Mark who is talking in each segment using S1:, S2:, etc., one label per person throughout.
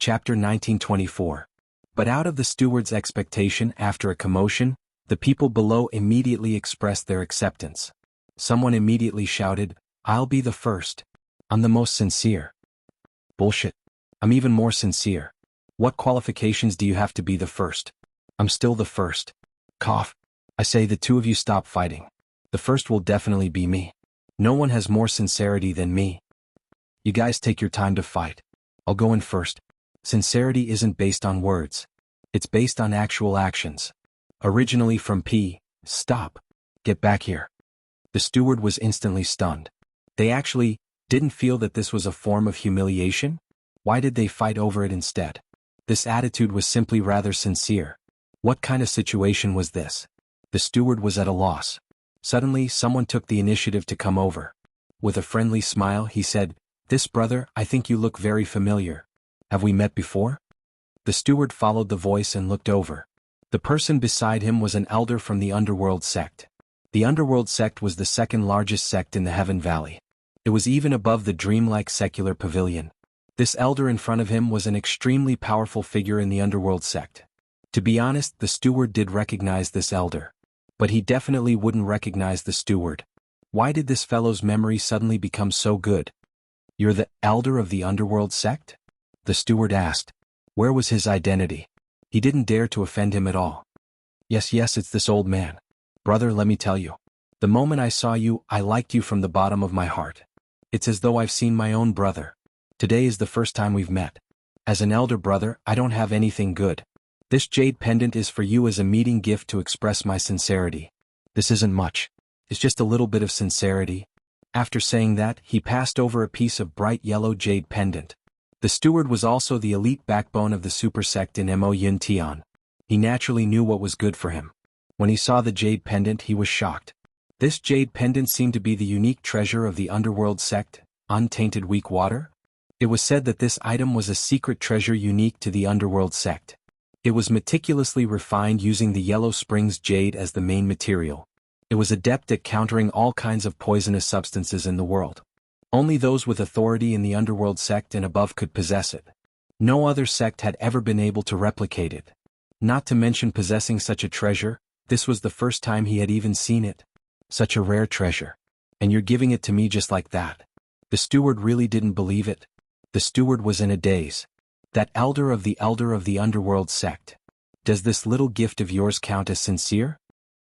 S1: Chapter 1924. But out of the steward's expectation after a commotion, the people below immediately expressed their acceptance. Someone immediately shouted, "I'll be the first. I'm the most sincere." Bullshit. I'm even more sincere. What qualifications do you have to be the first? I'm still the first. Cough. I say the two of you stop fighting. The first will definitely be me. No one has more sincerity than me. You guys take your time to fight. I'll go in first. Sincerity isn't based on words. It's based on actual actions. Originally from P. Stop. Get back here. The steward was instantly stunned. They actually didn't feel that this was a form of humiliation? Why did they fight over it instead? This attitude was simply rather sincere. What kind of situation was this? The steward was at a loss. Suddenly, someone took the initiative to come over. With a friendly smile, he said, "This brother, I think you look very familiar. Have we met before?" The steward followed the voice and looked over. The person beside him was an elder from the underworld sect. The underworld sect was the second largest sect in the Heaven Valley. It was even above the dreamlike secular pavilion. This elder in front of him was an extremely powerful figure in the underworld sect. To be honest, the steward did recognize this elder. But he definitely wouldn't recognize the steward. Why did this fellow's memory suddenly become so good? "You're the elder of the underworld sect?" The steward asked. Where was his identity? He didn't dare to offend him at all. Yes, it's this old man. Brother, let me tell you. The moment I saw you, I liked you from the bottom of my heart. It's as though I've seen my own brother. Today is the first time we've met. As an elder brother, I don't have anything good. This jade pendant is for you as a meeting gift to express my sincerity. This isn't much. It's just a little bit of sincerity. After saying that, he passed over a piece of bright yellow jade pendant. The steward was also the elite backbone of the super sect in Mo Yun Tian. He naturally knew what was good for him. When he saw the jade pendant, he was shocked. This jade pendant seemed to be the unique treasure of the underworld sect, untainted weak water. It was said that this item was a secret treasure unique to the underworld sect. It was meticulously refined using the Yellow Springs jade as the main material. It was adept at countering all kinds of poisonous substances in the world. Only those with authority in the underworld sect and above could possess it. No other sect had ever been able to replicate it. Not to mention possessing such a treasure, this was the first time he had even seen it. Such a rare treasure. And you're giving it to me just like that. The steward really didn't believe it. The steward was in a daze. That elder of the underworld sect. Does this little gift of yours count as sincere?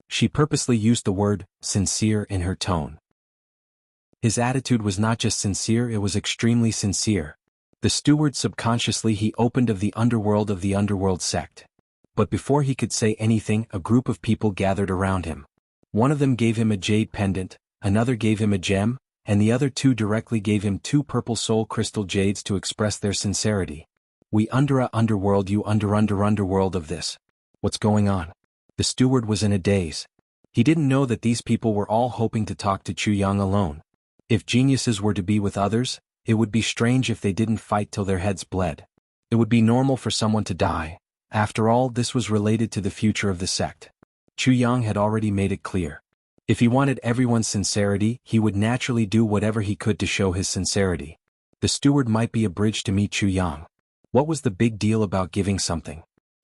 S1: She purposely used the word sincere in her tone. His attitude was not just sincere, it was extremely sincere. The steward subconsciously he opened of the underworld sect. But before he could say anything, a group of people gathered around him. One of them gave him a jade pendant, another gave him a gem, and the other two directly gave him 2 purple soul crystal jades to express their sincerity. "We underworld, you underworld of this. What's going on?" The steward was in a daze. He didn't know that these people were all hoping to talk to Chu Yang alone. If geniuses were to be with others, it would be strange if they didn't fight till their heads bled. It would be normal for someone to die. After all, this was related to the future of the sect. Chu Yang had already made it clear. If he wanted everyone's sincerity, he would naturally do whatever he could to show his sincerity. The steward might be a bridge to meet Chu Yang. What was the big deal about giving something?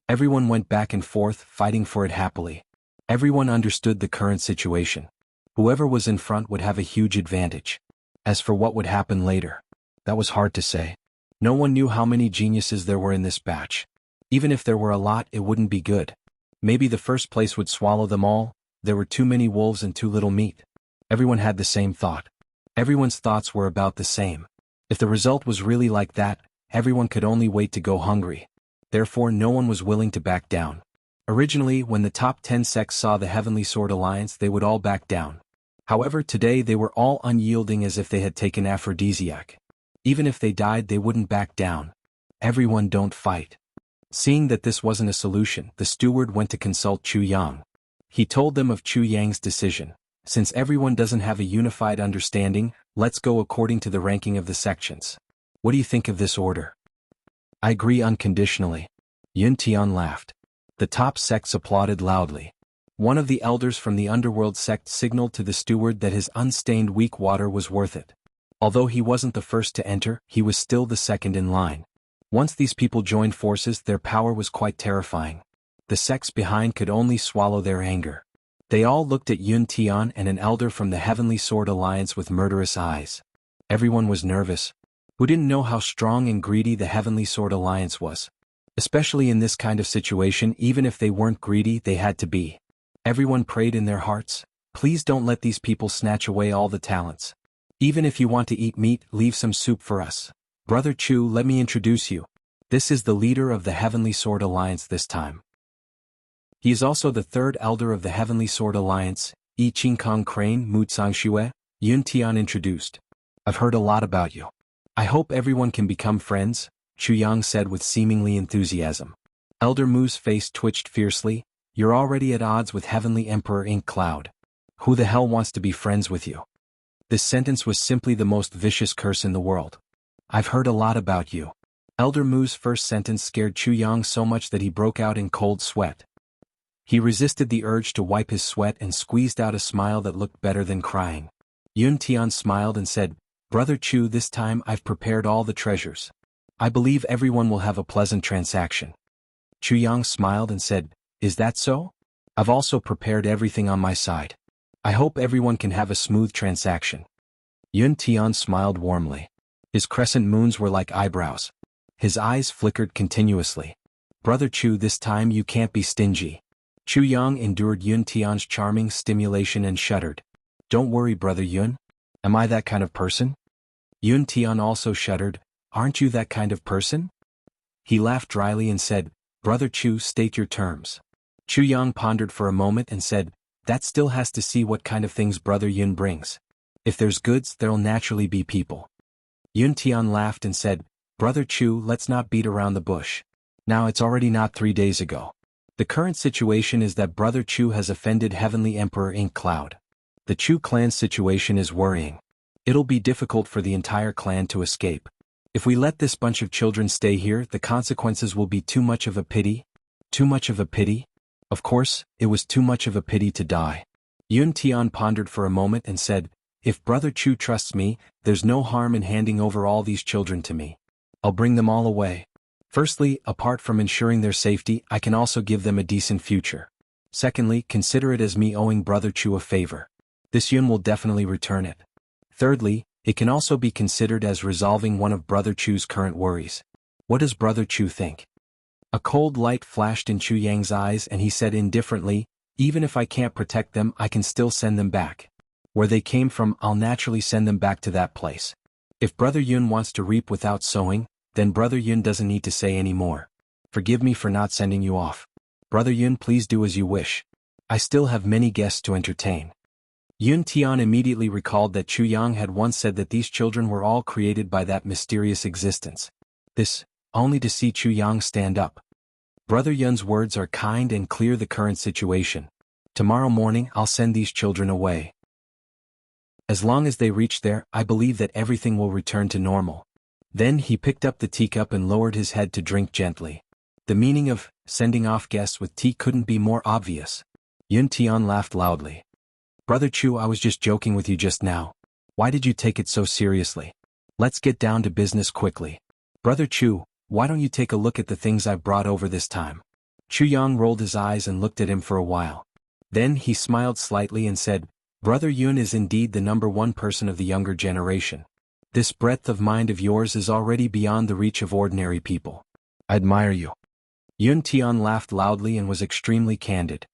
S1: Everyone went back and forth, fighting for it happily. Everyone understood the current situation. Whoever was in front would have a huge advantage. As for what would happen later, that was hard to say. No one knew how many geniuses there were in this batch. Even if there were a lot, it wouldn't be good. Maybe the first place would swallow them all. There were too many wolves and too little meat. Everyone had the same thought. Everyone's thoughts were about the same. If the result was really like that, everyone could only wait to go hungry. Therefore, no one was willing to back down. Originally, when the top 10 sects saw the Heavenly Sword Alliance, they would all back down. However, today they were all unyielding as if they had taken aphrodisiac. Even if they died, they wouldn't back down. Everyone don't fight. Seeing that this wasn't a solution, the steward went to consult Chu Yang. He told them of Chu Yang's decision. Since everyone doesn't have a unified understanding, let's go according to the ranking of the sections. What do you think of this order? I agree unconditionally. Yun Tian laughed. The top sects applauded loudly. One of the elders from the underworld sect signaled to the steward that his unstained weak water was worth it. Although he wasn't the first to enter, he was still the second in line. Once these people joined forces, their power was quite terrifying. The sects behind could only swallow their anger. They all looked at Yun Tian and an elder from the Heavenly Sword Alliance with murderous eyes. Everyone was nervous. Who didn't know how strong and greedy the Heavenly Sword Alliance was? Especially in this kind of situation, even if they weren't greedy, they had to be. Everyone prayed in their hearts, please don't let these people snatch away all the talents. Even if you want to eat meat, leave some soup for us. Brother Chu, let me introduce you. This is the leader of the Heavenly Sword Alliance this time. He is also the third elder of the Heavenly Sword Alliance, Yi Qingkong Crane Mu Shue, Yun Tian introduced. I've heard a lot about you. I hope everyone can become friends, Chu Yang said with seemingly enthusiasm. Elder Mu's face twitched fiercely. You're already at odds with Heavenly Emperor Ink Cloud. Who the hell wants to be friends with you? This sentence was simply the most vicious curse in the world. I've heard a lot about you. Elder Mu's first sentence scared Chu Yang so much that he broke out in cold sweat. He resisted the urge to wipe his sweat and squeezed out a smile that looked better than crying. Yun Tian smiled and said, Brother Chu, this time I've prepared all the treasures. I believe everyone will have a pleasant transaction. Chu Yang smiled and said, Is that so? I've also prepared everything on my side. I hope everyone can have a smooth transaction. Yun Tian smiled warmly. His crescent moons were like eyebrows. His eyes flickered continuously. Brother Chu, this time you can't be stingy. Chu Yang endured Yun Tian's charming stimulation and shuddered. Don't worry, Brother Yun. Am I that kind of person? Yun Tian also shuddered. Aren't you that kind of person? He laughed dryly and said, Brother Chu, state your terms. Chu Yang pondered for a moment and said, That still has to see what kind of things Brother Yun brings. If there's goods, there'll naturally be people. Yun Tian laughed and said, Brother Chu, let's not beat around the bush. Now it's already not 3 days ago. The current situation is that Brother Chu has offended Heavenly Emperor Ink Cloud. The Chu clan's situation is worrying. It'll be difficult for the entire clan to escape. If we let this bunch of children stay here, the consequences will be too much of a pity. Too much of a pity? Of course, it was too much of a pity to die. Yun Tian pondered for a moment and said, If Brother Chu trusts me, there's no harm in handing over all these children to me. I'll bring them all away. Firstly, apart from ensuring their safety, I can also give them a decent future. Secondly, consider it as me owing Brother Chu a favor. This Yun will definitely return it. Thirdly, it can also be considered as resolving one of Brother Chu's current worries. What does Brother Chu think? A cold light flashed in Chu Yang's eyes and he said indifferently, Even if I can't protect them, I can still send them back. Where they came from, I'll naturally send them back to that place. If Brother Yun wants to reap without sowing, then Brother Yun doesn't need to say any more. Forgive me for not sending you off. Brother Yun, please do as you wish. I still have many guests to entertain. Yun Tian immediately recalled that Chu Yang had once said that these children were all created by that mysterious existence. This, only to see Chu Yang stand up. Brother Yun's words are kind and clear the current situation. Tomorrow morning I'll send these children away. As long as they reach there, I believe that everything will return to normal. Then he picked up the teacup and lowered his head to drink gently. The meaning of sending off guests with tea couldn't be more obvious. Yun Tian laughed loudly. Brother Chu, I was just joking with you just now. Why did you take it so seriously? Let's get down to business quickly. Brother Chu, why don't you take a look at the things I've brought over this time? Chu Yang rolled his eyes and looked at him for a while. Then he smiled slightly and said, Brother Yun is indeed the #1 person of the younger generation. This breadth of mind of yours is already beyond the reach of ordinary people. I admire you. Yun Tian laughed loudly and was extremely candid.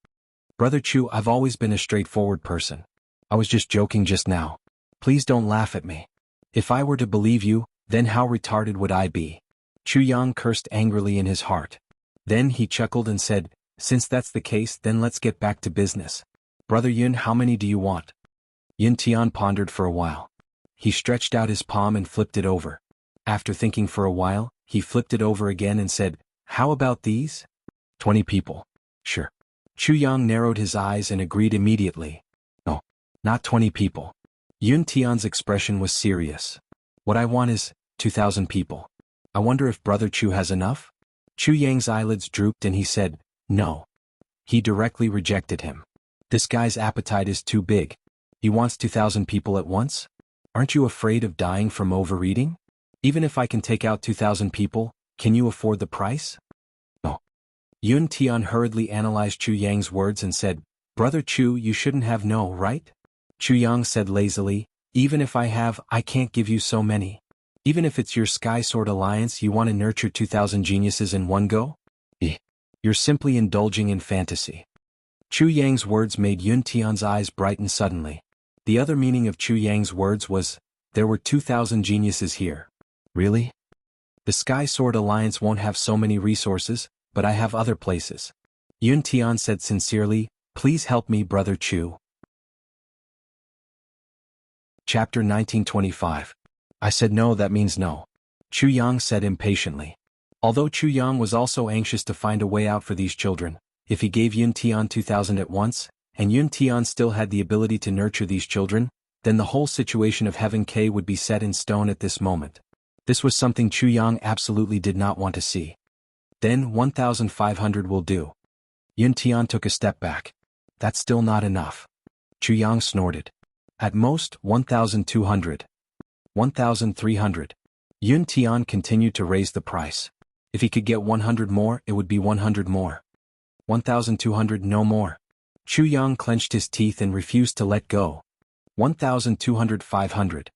S1: Brother Chu, I've always been a straightforward person. I was just joking just now. Please don't laugh at me. If I were to believe you, then how retarded would I be? Chu Yang cursed angrily in his heart. Then he chuckled and said, Since that's the case, then let's get back to business. Brother Yun, how many do you want? Yun Tian pondered for a while. He stretched out his palm and flipped it over. After thinking for a while, he flipped it over again and said, How about these? 20 people. Sure. Chu Yang narrowed his eyes and agreed immediately. No, not 20 people. Yun Tian's expression was serious. What I want is 2,000 people. I wonder if Brother Chu has enough? Chu Yang's eyelids drooped and he said, No. He directly rejected him. This guy's appetite is too big. He wants 2,000 people at once? Aren't you afraid of dying from overeating? Even if I can take out 2,000 people, Can you afford the price? No. Yun Tian hurriedly analyzed Chu Yang's words and said, Brother Chu, you shouldn't have no, right? Chu Yang said lazily, even if I have, I can't give you so many. Even if it's your Sky Sword Alliance, you want to nurture 2,000 geniuses in one go? You're simply indulging in fantasy. Chu Yang's words made Yun Tian's eyes brighten suddenly. The other meaning of Chu Yang's words was, there were 2,000 geniuses here. Really? The Sky Sword Alliance won't have so many resources, but I have other places. Yun Tian said sincerely, please help me, Brother Chu. Chapter 1925. I said no, that means no. Chu Yang said impatiently. Although Chu Yang was also anxious to find a way out for these children, if he gave Yun Tian 2,000 at once, and Yun Tian still had the ability to nurture these children, then the whole situation of Heaven K would be set in stone at this moment. This was something Chu Yang absolutely did not want to see. Then 1,500 will do. Yun Tian took a step back. That's still not enough. Chu Yang snorted. At most, 1,200. 1,300. Yun Tian continued to raise the price. If he could get 100 more, it would be 100 more. 1,200, no more. Chu Yang clenched his teeth and refused to let go. 1,200, 500.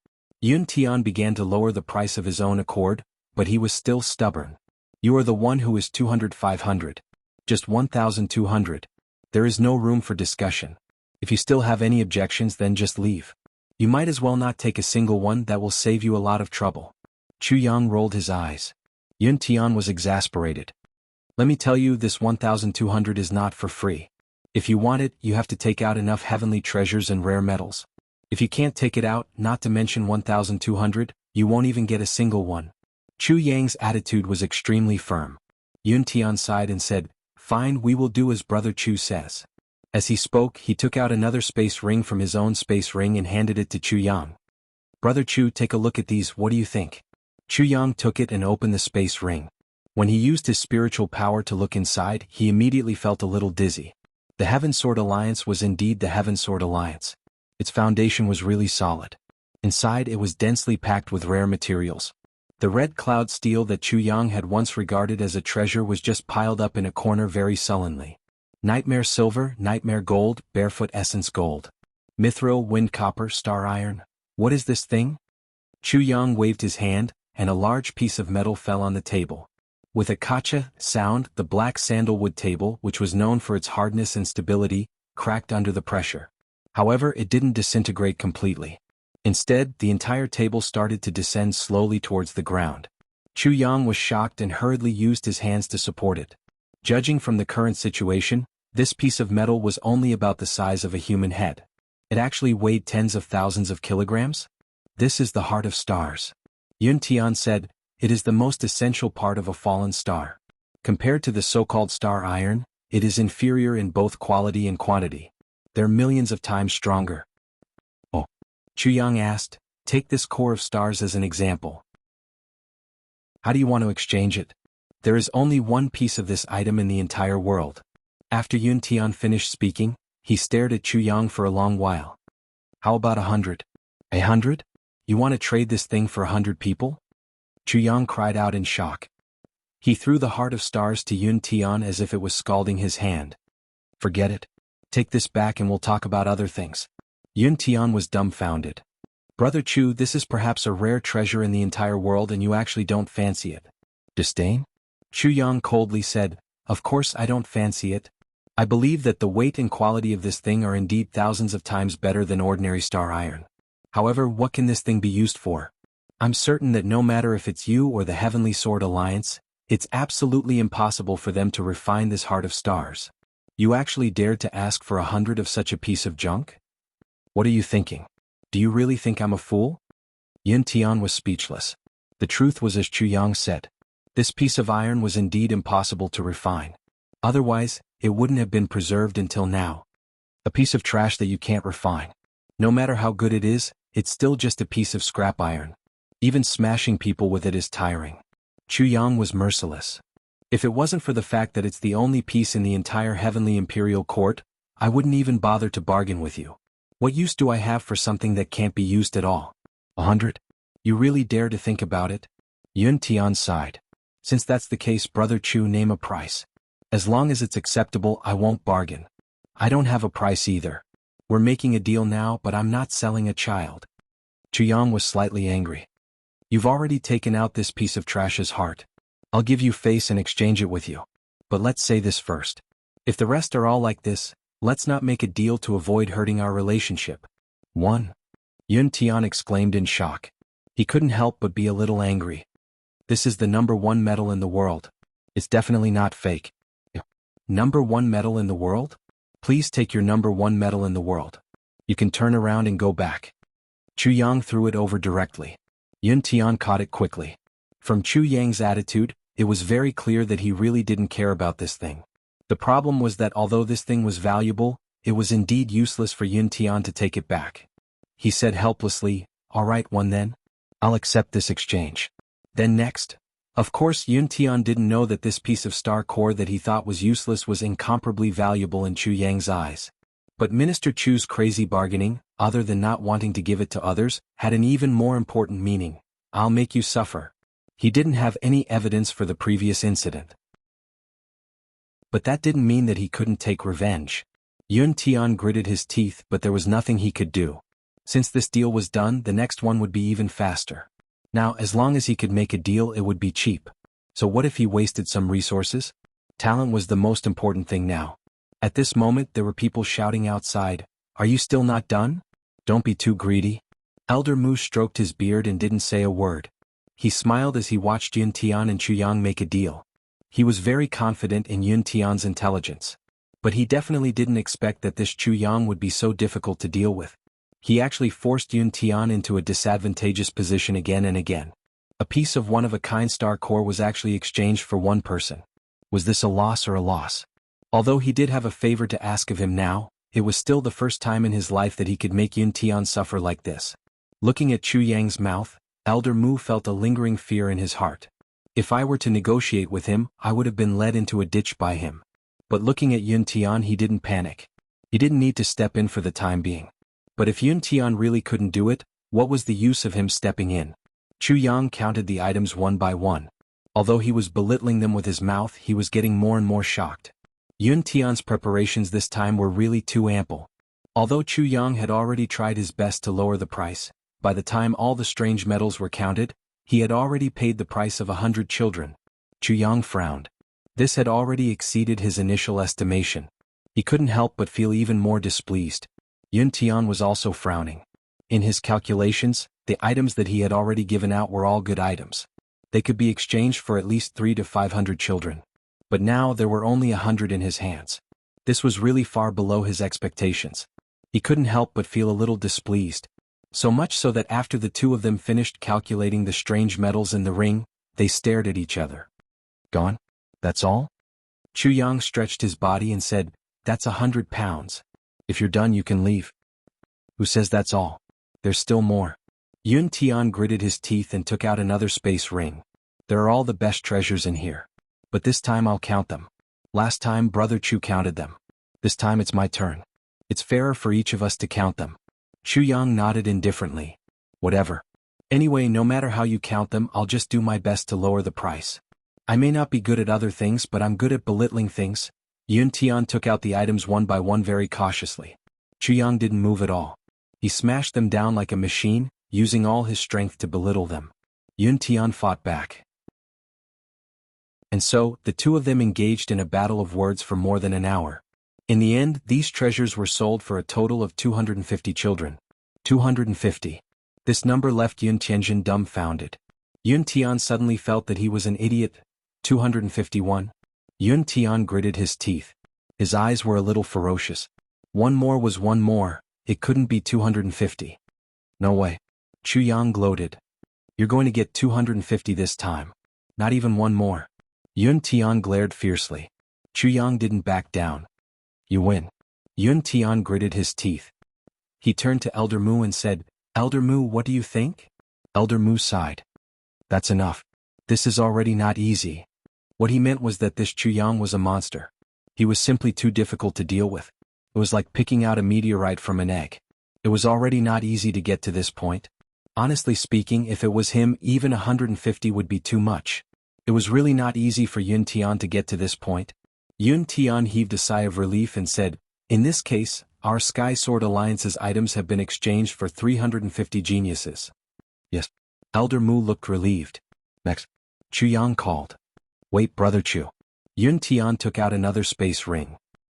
S1: Yun Tian began to lower the price of his own accord, but he was still stubborn. You are the one who is 200, 500. Just 1,200. There is no room for discussion. If you still have any objections, then just leave. You might as well not take a single one, that will save you a lot of trouble. Chu Yang rolled his eyes. Yun Tian was exasperated. Let me tell you, this 1,200 is not for free. If you want it, you have to take out enough heavenly treasures and rare metals. If you can't take it out, not to mention 1,200, you won't even get a single one. Chu Yang's attitude was extremely firm. Yun Tian sighed and said, fine, we will do as Brother Chu says. As he spoke, he took out another space ring from his own space ring and handed it to Chu Yang. Brother Chu, take a look at these, what do you think? Chu Yang took it and opened the space ring. When he used his spiritual power to look inside, he immediately felt a little dizzy. The Heaven Sword Alliance was indeed the Heaven Sword Alliance. Its foundation was really solid. Inside it was densely packed with rare materials. The red cloud steel that Chu Yang had once regarded as a treasure was just piled up in a corner very sullenly. Nightmare silver, nightmare gold, barefoot essence gold. Mithril, wind copper, star iron. What is this thing? Chu Yang waved his hand, and a large piece of metal fell on the table. With a kacha sound, the black sandalwood table, which was known for its hardness and stability, cracked under the pressure. However, it didn't disintegrate completely. Instead, the entire table started to descend slowly towards the ground. Chu Yang was shocked and hurriedly used his hands to support it. Judging from the current situation, this piece of metal was only about the size of a human head. It actually weighed tens of thousands of kilograms? This is the heart of stars. Yun Tian said, it is the most essential part of a fallen star. Compared to the so-called star iron, it is inferior in both quality and quantity. They're millions of times stronger. Oh. Chu Yang asked, take this core of stars as an example. How do you want to exchange it? There is only one piece of this item in the entire world. After Yun Tian finished speaking, he stared at Chu Yang for a long while. How about 100? 100? You want to trade this thing for 100 people? Chu Yang cried out in shock. He threw the heart of stars to Yun Tian as if it was scalding his hand. Forget it. Take this back and we'll talk about other things. Yun Tian was dumbfounded. Brother Chu, this is perhaps a rare treasure in the entire world and you actually don't fancy it. Disdain? Chu Yang coldly said, of course I don't fancy it. I believe that the weight and quality of this thing are indeed thousands of times better than ordinary star iron. However, what can this thing be used for? I'm certain that no matter if it's you or the Heavenly Sword Alliance, it's absolutely impossible for them to refine this heart of stars. You actually dared to ask for 100 of such a piece of junk? What are you thinking? Do you really think I'm a fool? Yun Tian was speechless. The truth was as Chu Yang said. This piece of iron was indeed impossible to refine. Otherwise, it wouldn't have been preserved until now. A piece of trash that you can't refine. No matter how good it is, it's still just a piece of scrap iron. Even smashing people with it is tiring. Chu Yang was merciless. If it wasn't for the fact that it's the only piece in the entire Heavenly Imperial Court, I wouldn't even bother to bargain with you. What use do I have for something that can't be used at all? 100? You really dare to think about it? Yun Tian sighed. Since that's the case, Brother Chu, name a price. As long as it's acceptable, I won't bargain. I don't have a price either. We're making a deal now, but I'm not selling a child. Chu Yang was slightly angry. You've already taken out this piece of trash's heart. I'll give you face and exchange it with you. But let's say this first. If the rest are all like this, let's not make a deal to avoid hurting our relationship. 1. Yun Tian exclaimed in shock. He couldn't help but be a little angry. This is the #1 medal in the world. It's definitely not fake. #1 medal in the world? Please take your #1 medal in the world. You can turn around and go back. Chu Yang threw it over directly. Yun Tian caught it quickly. From Chu Yang's attitude, it was very clear that he really didn't care about this thing. The problem was that although this thing was valuable, it was indeed useless for Yun Tian to take it back. He said helplessly, "All right, one then. I'll accept this exchange." Then next. Of course, Yun Tian didn't know that this piece of star core that he thought was useless was incomparably valuable in Chu Yang's eyes. But Minister Chu's crazy bargaining, other than not wanting to give it to others, had an even more important meaning. I'll make you suffer. He didn't have any evidence for the previous incident. But that didn't mean that he couldn't take revenge. Yun Tian gritted his teeth, but there was nothing he could do. Since this deal was done, the next one would be even faster. Now, as long as he could make a deal, it would be cheap. So what if he wasted some resources? Talent was the most important thing now. At this moment, there were people shouting outside, "Are you still not done? Don't be too greedy." Elder Mu stroked his beard and didn't say a word. He smiled as he watched Yun Tian and Chu Yang make a deal. He was very confident in Yun Tian's intelligence. But he definitely didn't expect that this Chu Yang would be so difficult to deal with. He actually forced Yun Tian into a disadvantageous position again and again. A piece of one-of-a-kind star core was actually exchanged for one person. Was this a loss or a loss? Although he did have a favor to ask of him now, it was still the first time in his life that he could make Yun Tian suffer like this. Looking at Chu Yang's mouth, Elder Mu felt a lingering fear in his heart. If I were to negotiate with him, I would have been led into a ditch by him. But looking at Yun Tian, he didn't panic. He didn't need to step in for the time being. But if Yun Tian really couldn't do it, what was the use of him stepping in? Chu Yang counted the items one by one. Although he was belittling them with his mouth, he was getting more and more shocked. Yun Tian's preparations this time were really too ample. Although Chu Yang had already tried his best to lower the price, by the time all the strange metals were counted, he had already paid the price of 100 children. Chu Yang frowned. This had already exceeded his initial estimation. He couldn't help but feel even more displeased. Yun Tian was also frowning. In his calculations, the items that he had already given out were all good items. They could be exchanged for at least 300 to 500 children. But now there were only 100 in his hands. This was really far below his expectations. He couldn't help but feel a little displeased. So much so that after the two of them finished calculating the strange metals in the ring, they stared at each other. Gone? That's all? Chu Yang stretched his body and said, "That's 100 pounds. If you're done, you can leave." "Who says that's all? There's still more." Yun Tian gritted his teeth and took out another space ring. "There are all the best treasures in here. But this time I'll count them. Last time Brother Chu counted them. This time it's my turn. It's fairer for each of us to count them." Chu Yang nodded indifferently. "Whatever. Anyway, no matter how you count them, I'll just do my best to lower the price. I may not be good at other things, but I'm good at belittling things." Yun Tian took out the items one by one very cautiously. Chu Yang didn't move at all. He smashed them down like a machine, using all his strength to belittle them. Yun Tian fought back. And so, the two of them engaged in a battle of words for more than an hour. In the end, these treasures were sold for a total of 250 children. 250. This number left Yun Tianjin dumbfounded. Yun Tian suddenly felt that he was an idiot. 251. Yun Tian gritted his teeth. His eyes were a little ferocious. One more was one more, it couldn't be 250. No way. Chu Yang gloated. "You're going to get 250 this time. Not even one more." Yun Tian glared fiercely. Chu Yang didn't back down. "You win." Yun Tian gritted his teeth. He turned to Elder Mu and said, "Elder Mu, what do you think?" Elder Mu sighed. "That's enough. This is already not easy." What he meant was that this Chu Yang was a monster. He was simply too difficult to deal with. It was like picking out a meteorite from an egg. It was already not easy to get to this point. Honestly speaking, if it was him, even 150 would be too much. It was really not easy for Yun Tian to get to this point. Yun Tian heaved a sigh of relief and said, "In this case, our Sky Sword Alliance's items have been exchanged for 350 geniuses." "Yes." Elder Mu looked relieved. "Next." Chu Yang called. "Wait, Brother Chu." Yun Tian took out another space ring.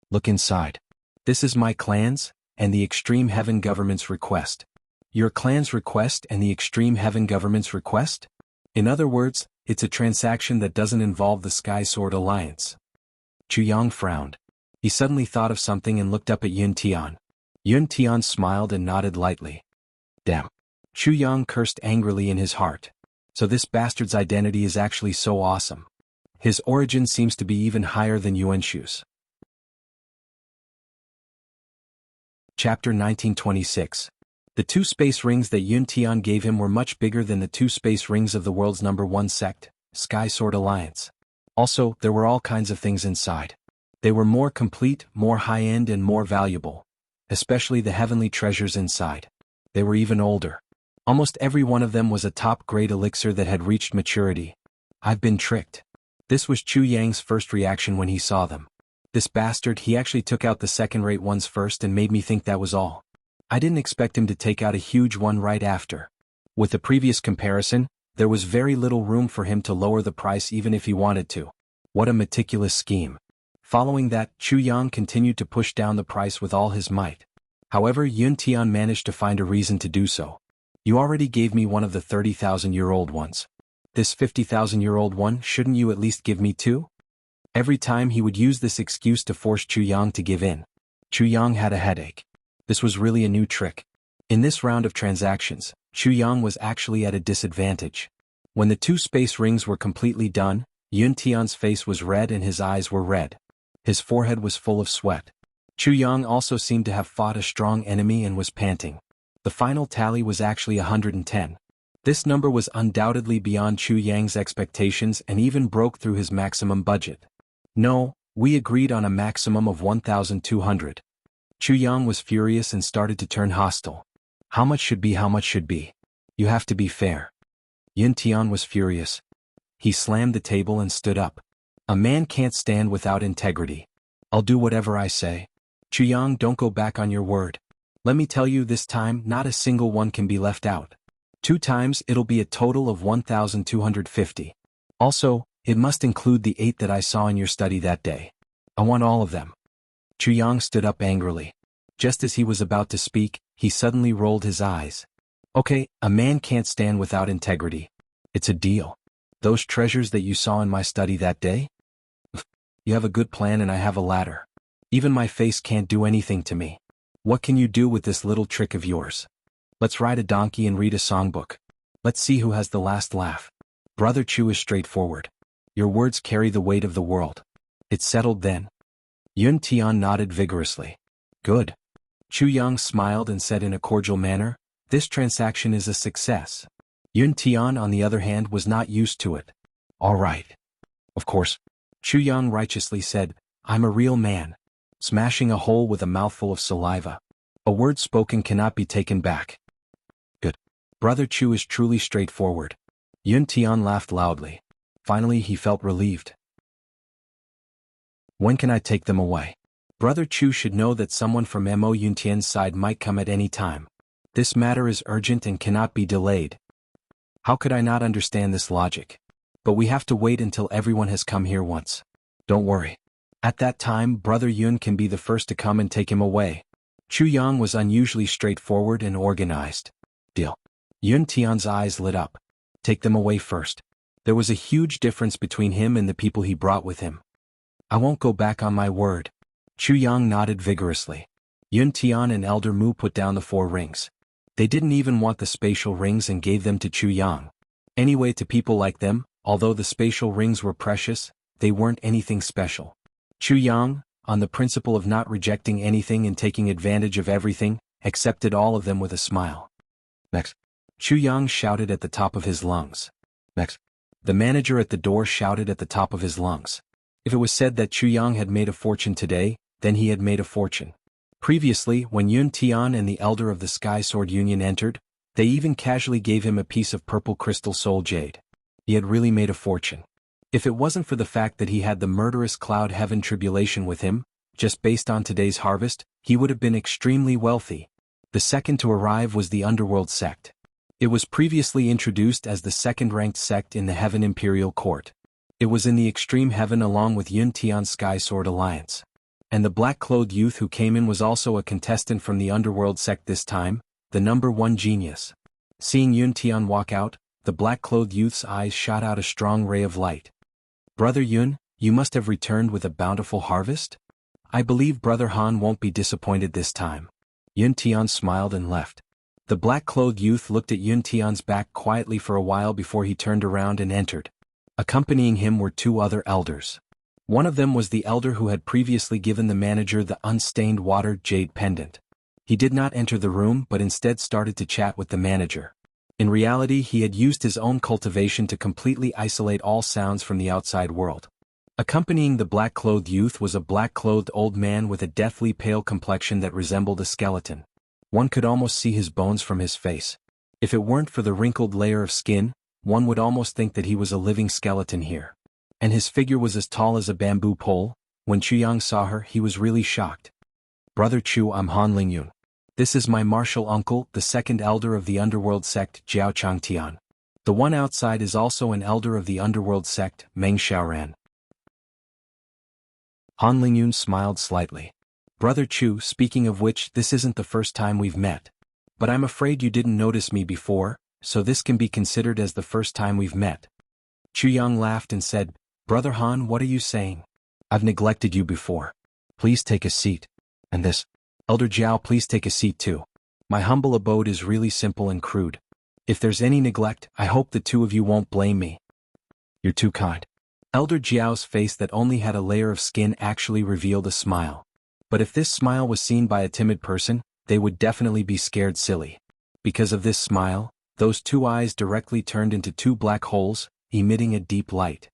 S1: "Look inside. This is my clan's, and the Extreme Heaven Government's request." "Your clan's request and the Extreme Heaven Government's request?" "In other words, it's a transaction that doesn't involve the Sky Sword Alliance." Chu Yang frowned. He suddenly thought of something and looked up at Yun Tian. Yun Tian smiled and nodded lightly. "Damn." Chu Yang cursed angrily in his heart. "So this bastard's identity is actually so awesome. His origin seems to be even higher than Yuanshu's." Chapter 1926. The 2 space rings that Yun Tian gave him were much bigger than the 2 space rings of the world's #1 sect, Sky Sword Alliance. Also, there were all kinds of things inside. They were more complete, more high-end and more valuable. Especially the heavenly treasures inside. They were even older. Almost every one of them was a top-grade elixir that had reached maturity. "I've been tricked." This was Chu Yang's first reaction when he saw them. "This bastard, he actually took out the second-rate ones first and made me think that was all. I didn't expect him to take out a huge one right after." With the previous comparison, there was very little room for him to lower the price even if he wanted to. What a meticulous scheme. Following that, Chu Yang continued to push down the price with all his might. However, Yun Tian managed to find a reason to do so. "You already gave me one of the 30,000-year-old ones. This 50,000-year-old one, shouldn't you at least give me 2? Every time he would use this excuse to force Chu Yang to give in. Chu Yang had a headache. This was really a new trick. In this round of transactions, Chu Yang was actually at a disadvantage. When the 2 space rings were completely done, Yun Tian's face was red and his eyes were red. His forehead was full of sweat. Chu Yang also seemed to have fought a strong enemy and was panting. The final tally was actually 110. This number was undoubtedly beyond Chu Yang's expectations and even broke through his maximum budget. "No, we agreed on a maximum of 1,200. Chu Yang was furious and started to turn hostile. "How much should be how much should be? You have to be fair." Yun Tian was furious. He slammed the table and stood up. "A man can't stand without integrity. I'll do whatever I say." "Chu Yang, don't go back on your word. Let me tell you, this time not a single one can be left out. 2 times it'll be a total of 1,250. Also, it must include the 8 that I saw in your study that day. I want all of them." Chu Yang stood up angrily. Just as he was about to speak, he suddenly rolled his eyes. "Okay, a man can't stand without integrity. It's a deal. Those treasures that you saw in my study that day? You have a good plan and I have a ladder. Even my face can't do anything to me. What can you do with this little trick of yours? Let's ride a donkey and read a songbook. Let's see who has the last laugh." Brother Chu is straightforward. Your words carry the weight of the world. It's settled then. Yun Tian nodded vigorously. "Good." Chu Yang smiled and said in a cordial manner, "This transaction is a success." Yun Tian, on the other hand, was not used to it. "All right. Of course." Chu Yang righteously said, "I'm a real man." Smashing a hole with a mouthful of saliva. A word spoken cannot be taken back. "Good." Brother Chu is truly straightforward. Yun Tian laughed loudly. Finally he felt relieved. "When can I take them away?" Brother Chu should know that someone from Mo Yun Tian's side might come at any time. This matter is urgent and cannot be delayed. How could I not understand this logic? But we have to wait until everyone has come here once. Don't worry. At that time, Brother Yun can be the first to come and take him away. Chu Yang was unusually straightforward and organized. Deal. Yun Tian's eyes lit up. Take them away first. There was a huge difference between him and the people he brought with him. I won't go back on my word. Chu Yang nodded vigorously. Yun Tian and Elder Mu put down the 4 rings. They didn't even want the spatial rings and gave them to Chu Yang. Anyway, to people like them, although the spatial rings were precious, they weren't anything special. Chu Yang, on the principle of not rejecting anything and taking advantage of everything, accepted all of them with a smile. Next. Chu Yang shouted at the top of his lungs. Next. The manager at the door shouted at the top of his lungs. If it was said that Chu Yang had made a fortune today, then he had made a fortune. Previously, when Yun Tian and the elder of the Sky Sword Union entered, they even casually gave him a piece of purple crystal soul jade. He had really made a fortune. If it wasn't for the fact that he had the murderous cloud heaven tribulation with him, just based on today's harvest, he would have been extremely wealthy. The second to arrive was the Underworld sect. It was previously introduced as the second-ranked sect in the Heaven Imperial Court. It was in the Extreme Heaven along with Yun Tian's Sky Sword Alliance. And the black-clothed youth who came in was also a contestant from the Underworld sect this time, the number one genius. Seeing Yun Tian walk out, the black-clothed youth's eyes shot out a strong ray of light. "Brother Yun, you must have returned with a bountiful harvest? I believe Brother Han won't be disappointed this time." Yun Tian smiled and left. The black-clothed youth looked at Yun Tian's back quietly for a while before he turned around and entered. Accompanying him were two other elders. One of them was the elder who had previously given the manager the unstained water jade pendant. He did not enter the room but instead started to chat with the manager. In reality, he had used his own cultivation to completely isolate all sounds from the outside world. Accompanying the black-clothed youth was a black-clothed old man with a deathly pale complexion that resembled a skeleton. One could almost see his bones from his face. If it weren't for the wrinkled layer of skin, one would almost think that he was a living skeleton here. And his figure was as tall as a bamboo pole. When Chuyang saw her, he was really shocked. "Brother Chu, I'm Han Lingyun. This is my martial uncle, the second elder of the Underworld sect, Jiao Changtian. The one outside is also an elder of the Underworld sect, Meng Xiaoran." Han Lingyun smiled slightly. "Brother Chu, speaking of which, this isn't the first time we've met. But I'm afraid you didn't notice me before, so this can be considered as the first time we've met." Chuyang laughed and said, "Brother Han, what are you saying? I've neglected you before. Please take a seat. And this, Elder Jiao, please take a seat too. My humble abode is really simple and crude. If there's any neglect, I hope the two of you won't blame me." "You're too kind." Elder Jiao's face that only had a layer of skin actually revealed a smile. But if this smile was seen by a timid person, they would definitely be scared silly. Because of this smile, those two eyes directly turned into two black holes, emitting a deep light.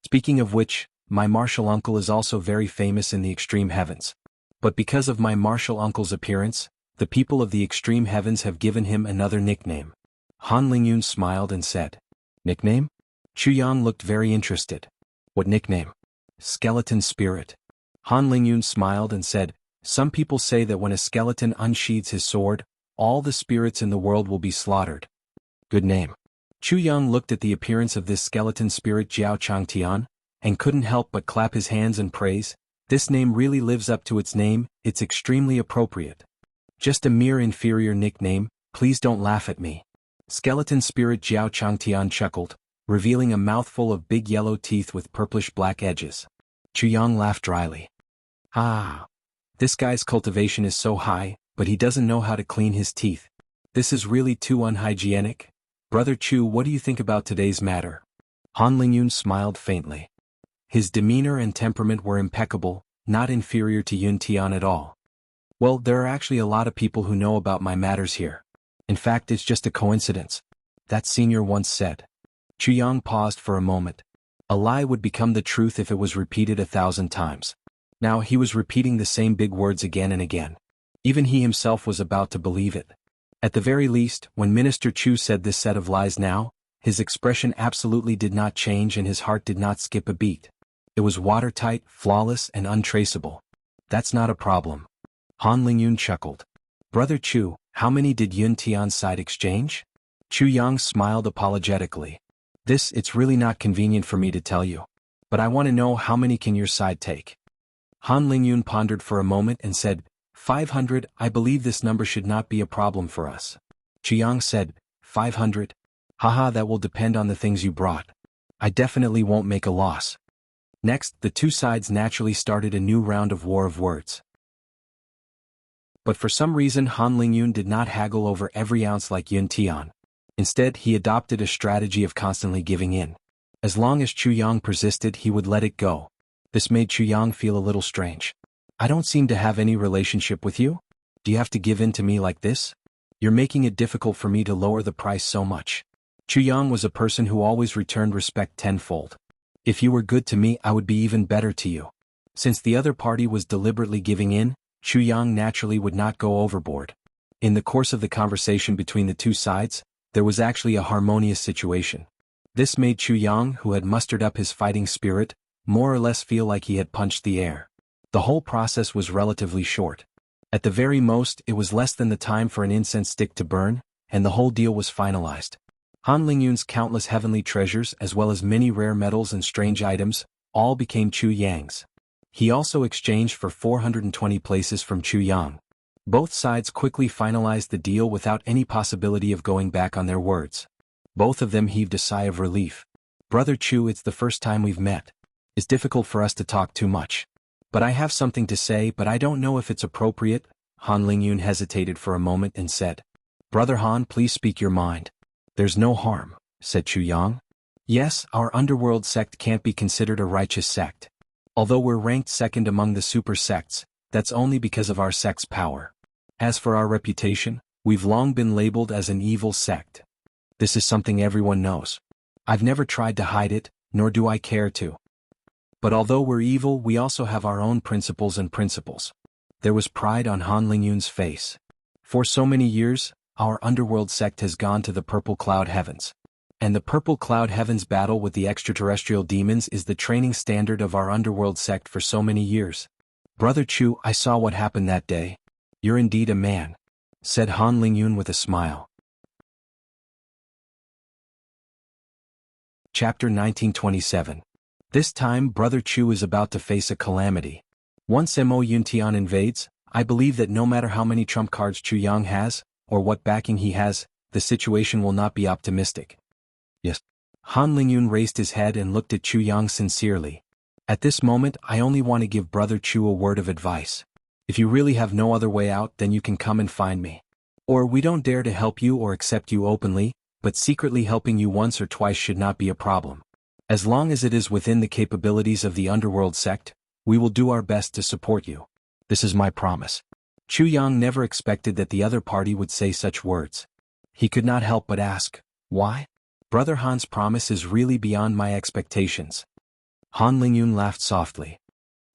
S1: "Speaking of which, my martial uncle is also very famous in the extreme heavens. But because of my martial uncle's appearance, the people of the extreme heavens have given him another nickname." Han Lingyun smiled and said, "Nickname?" Chuyang looked very interested. "What nickname?" "Skeleton Spirit." Han Lingyun smiled and said, "Some people say that when a skeleton unsheathes his sword, all the spirits in the world will be slaughtered." "Good name." Chuyang looked at the appearance of this skeleton spirit Jiao Changtian, and couldn't help but clap his hands in praise. This name really lives up to its name, it's extremely appropriate. "Just a mere inferior nickname, please don't laugh at me." Skeleton spirit Jiao Changtian chuckled, revealing a mouthful of big yellow teeth with purplish-black edges. Chuyang laughed dryly. "Ah. This guy's cultivation is so high, but he doesn't know how to clean his teeth. This is really too unhygienic. Brother Chu, what do you think about today's matter?" Han Lingyun smiled faintly. His demeanor and temperament were impeccable, not inferior to Yun Tian at all. "Well, there are actually a lot of people who know about my matters here. In fact, it's just a coincidence," that senior once said. Chuyang paused for a moment. A lie would become the truth if it was repeated 1,000 times. Now he was repeating the same big words again and again. Even he himself was about to believe it. At the very least, when Minister Chu said this set of lies now, his expression absolutely did not change and his heart did not skip a beat. It was watertight, flawless, and untraceable. "That's not a problem." Han Lingyun chuckled. "Brother Chu, how many did Yun Tian's side exchange?" Chuyang smiled apologetically. It's really not convenient for me to tell you. But I want to know how many can your side take?" Han Lingyun pondered for a moment and said, 500, I believe this number should not be a problem for us." Chiang said, 500? Haha, that will depend on the things you brought. I definitely won't make a loss. Next, the two sides naturally started a new round of war of words. But for some reason Han Lingyun did not haggle over every ounce like Yun Tian. Instead, he adopted a strategy of constantly giving in. As long as Chu Yang persisted, he would let it go. This made Chu Yang feel a little strange. "I don't seem to have any relationship with you? Do you have to give in to me like this? You're making it difficult for me to lower the price so much." Chu Yang was a person who always returned respect tenfold. "If you were good to me, I would be even better to you." Since the other party was deliberately giving in, Chu Yang naturally would not go overboard. In the course of the conversation between the two sides, there was actually a harmonious situation. This made Chu Yang, who had mustered up his fighting spirit, more or less feel like he had punched the air. The whole process was relatively short. At the very most, it was less than the time for an incense stick to burn, and the whole deal was finalized. Han Lingyun's countless heavenly treasures as well as many rare metals and strange items, all became Chu Yang's. He also exchanged for 420 places from Chu Yang. Both sides quickly finalized the deal without any possibility of going back on their words. Both of them heaved a sigh of relief. Brother Chu, it's the first time we've met. It's difficult for us to talk too much. But I have something to say, but I don't know if it's appropriate. Han Lingyun hesitated for a moment and said, Brother Han, please speak your mind. There's no harm, said Chu Yang. Yes, our underworld sect can't be considered a righteous sect. Although we're ranked second among the super sects, that's only because of our sect's power. As for our reputation, we've long been labeled as an evil sect. This is something everyone knows. I've never tried to hide it, nor do I care to. But although we're evil, we also have our own principles and principles. There was pride on Han Lingyun's face. For so many years, our underworld sect has gone to the purple cloud heavens. And the purple cloud heavens battle with the extraterrestrial demons is the training standard of our underworld sect for so many years. Brother Chu, I saw what happened that day. You're indeed a man, said Han Lingyun with a smile. Chapter 1927. This time Brother Chu is about to face a calamity. Once Mo Yuntian invades, I believe that no matter how many trump cards Chu Yang has, or what backing he has, the situation will not be optimistic. Yes. Han Lingyun raised his head and looked at Chu Yang sincerely. At this moment I only want to give Brother Chu a word of advice. If you really have no other way out, then you can come and find me. Or we don't dare to help you or accept you openly, but secretly helping you once or twice should not be a problem. As long as it is within the capabilities of the underworld sect, we will do our best to support you. This is my promise. Chu Yang never expected that the other party would say such words. He could not help but ask, why? Brother Han's promise is really beyond my expectations. Han Lingyun laughed softly.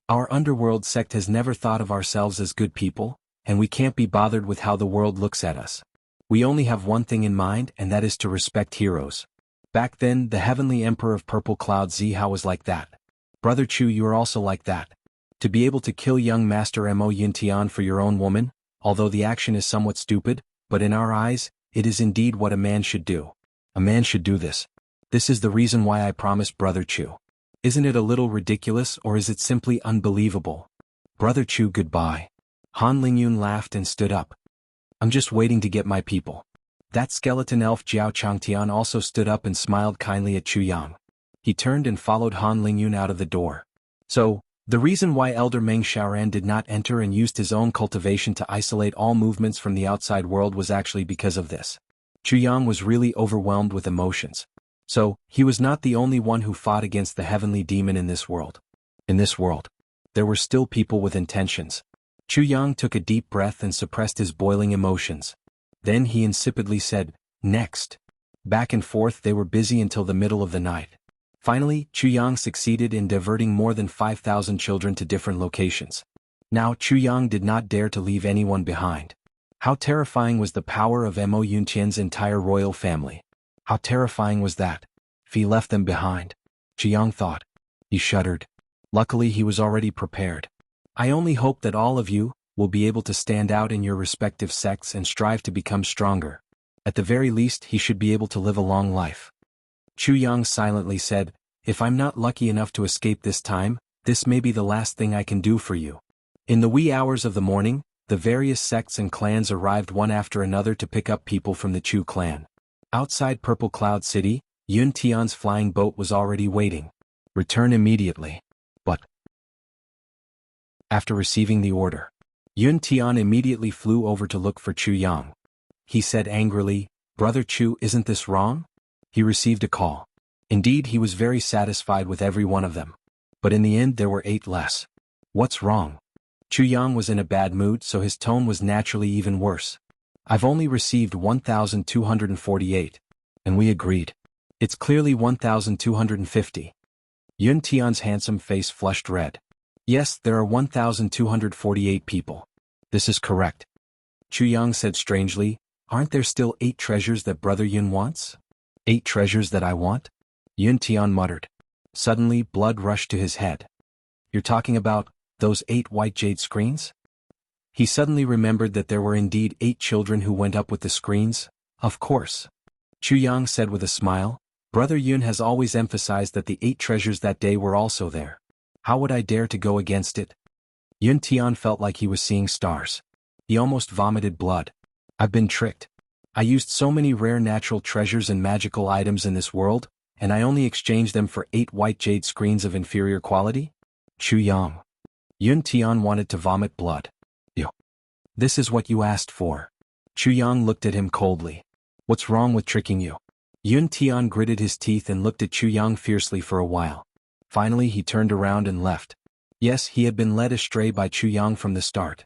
S1: Our underworld sect has never thought of ourselves as good people, and we can't be bothered with how the world looks at us. We only have one thing in mind, and that is to respect heroes. Back then, the heavenly emperor of Purple Cloud Zihao was like that. Brother Chu, you are also like that. To be able to kill young Master Mo Yuntian for your own woman, although the action is somewhat stupid, but in our eyes, it is indeed what a man should do. A man should do this. This is the reason why I promised Brother Chu. Isn't it a little ridiculous, or is it simply unbelievable? Brother Chu, goodbye. Han Lingyun laughed and stood up. I'm just waiting to get my people. That skeleton elf Jiao Changtian also stood up and smiled kindly at Chu Yang. He turned and followed Han Lingyun out of the door. So, the reason why Elder Meng Xiaoran did not enter and used his own cultivation to isolate all movements from the outside world was actually because of this. Chu Yang was really overwhelmed with emotions. So, he was not the only one who fought against the heavenly demon in this world. In this world, there were still people with intentions. Chu Yang took a deep breath and suppressed his boiling emotions. Then he insipidly said, next. Back and forth they were busy until the middle of the night. Finally, Chu Yang succeeded in diverting more than 5,000 children to different locations. Now Chu Yang did not dare to leave anyone behind. How terrifying was the power of Mo Yuntian's entire royal family. How terrifying was that? If he left them behind. Chu Yang thought. He shuddered. Luckily he was already prepared. I only hope that all of you will be able to stand out in your respective sects and strive to become stronger. At the very least he should be able to live a long life. Chu Yang silently said, if I'm not lucky enough to escape this time, this may be the last thing I can do for you. In the wee hours of the morning, the various sects and clans arrived one after another to pick up people from the Chu clan. Outside Purple Cloud City, Yun Tian's flying boat was already waiting. Return immediately. But after receiving the order, Yun Tian immediately flew over to look for Chu Yang. He said angrily, Brother Chu, isn't this wrong? He received a call. Indeed, he was very satisfied with every one of them. But in the end there were 8 less. What's wrong? Chu Yang was in a bad mood, so his tone was naturally even worse. I've only received 1,248. And we agreed. It's clearly 1,250. Yun Tian's handsome face flushed red. Yes, there are 1,248 people. This is correct. Chu Yang said strangely, aren't there still 8 treasures that Brother Yun wants? 8 treasures that I want? Yun Tian muttered. Suddenly, blood rushed to his head. You're talking about those 8 white jade screens? He suddenly remembered that there were indeed 8 children who went up with the screens. Of course. Chu Yang said with a smile. Brother Yun has always emphasized that the 8 treasures that day were also there. How would I dare to go against it? Yun Tian felt like he was seeing stars. He almost vomited blood. I've been tricked. I used so many rare natural treasures and magical items in this world, and I only exchanged them for 8 white jade screens of inferior quality? Chu Yang. Yun Tian wanted to vomit blood. Yo. This is what you asked for. Chu Yang looked at him coldly. What's wrong with tricking you? Yun Tian gritted his teeth and looked at Chu Yang fiercely for a while. Finally he turned around and left. Yes, he had been led astray by Chu Yang from the start.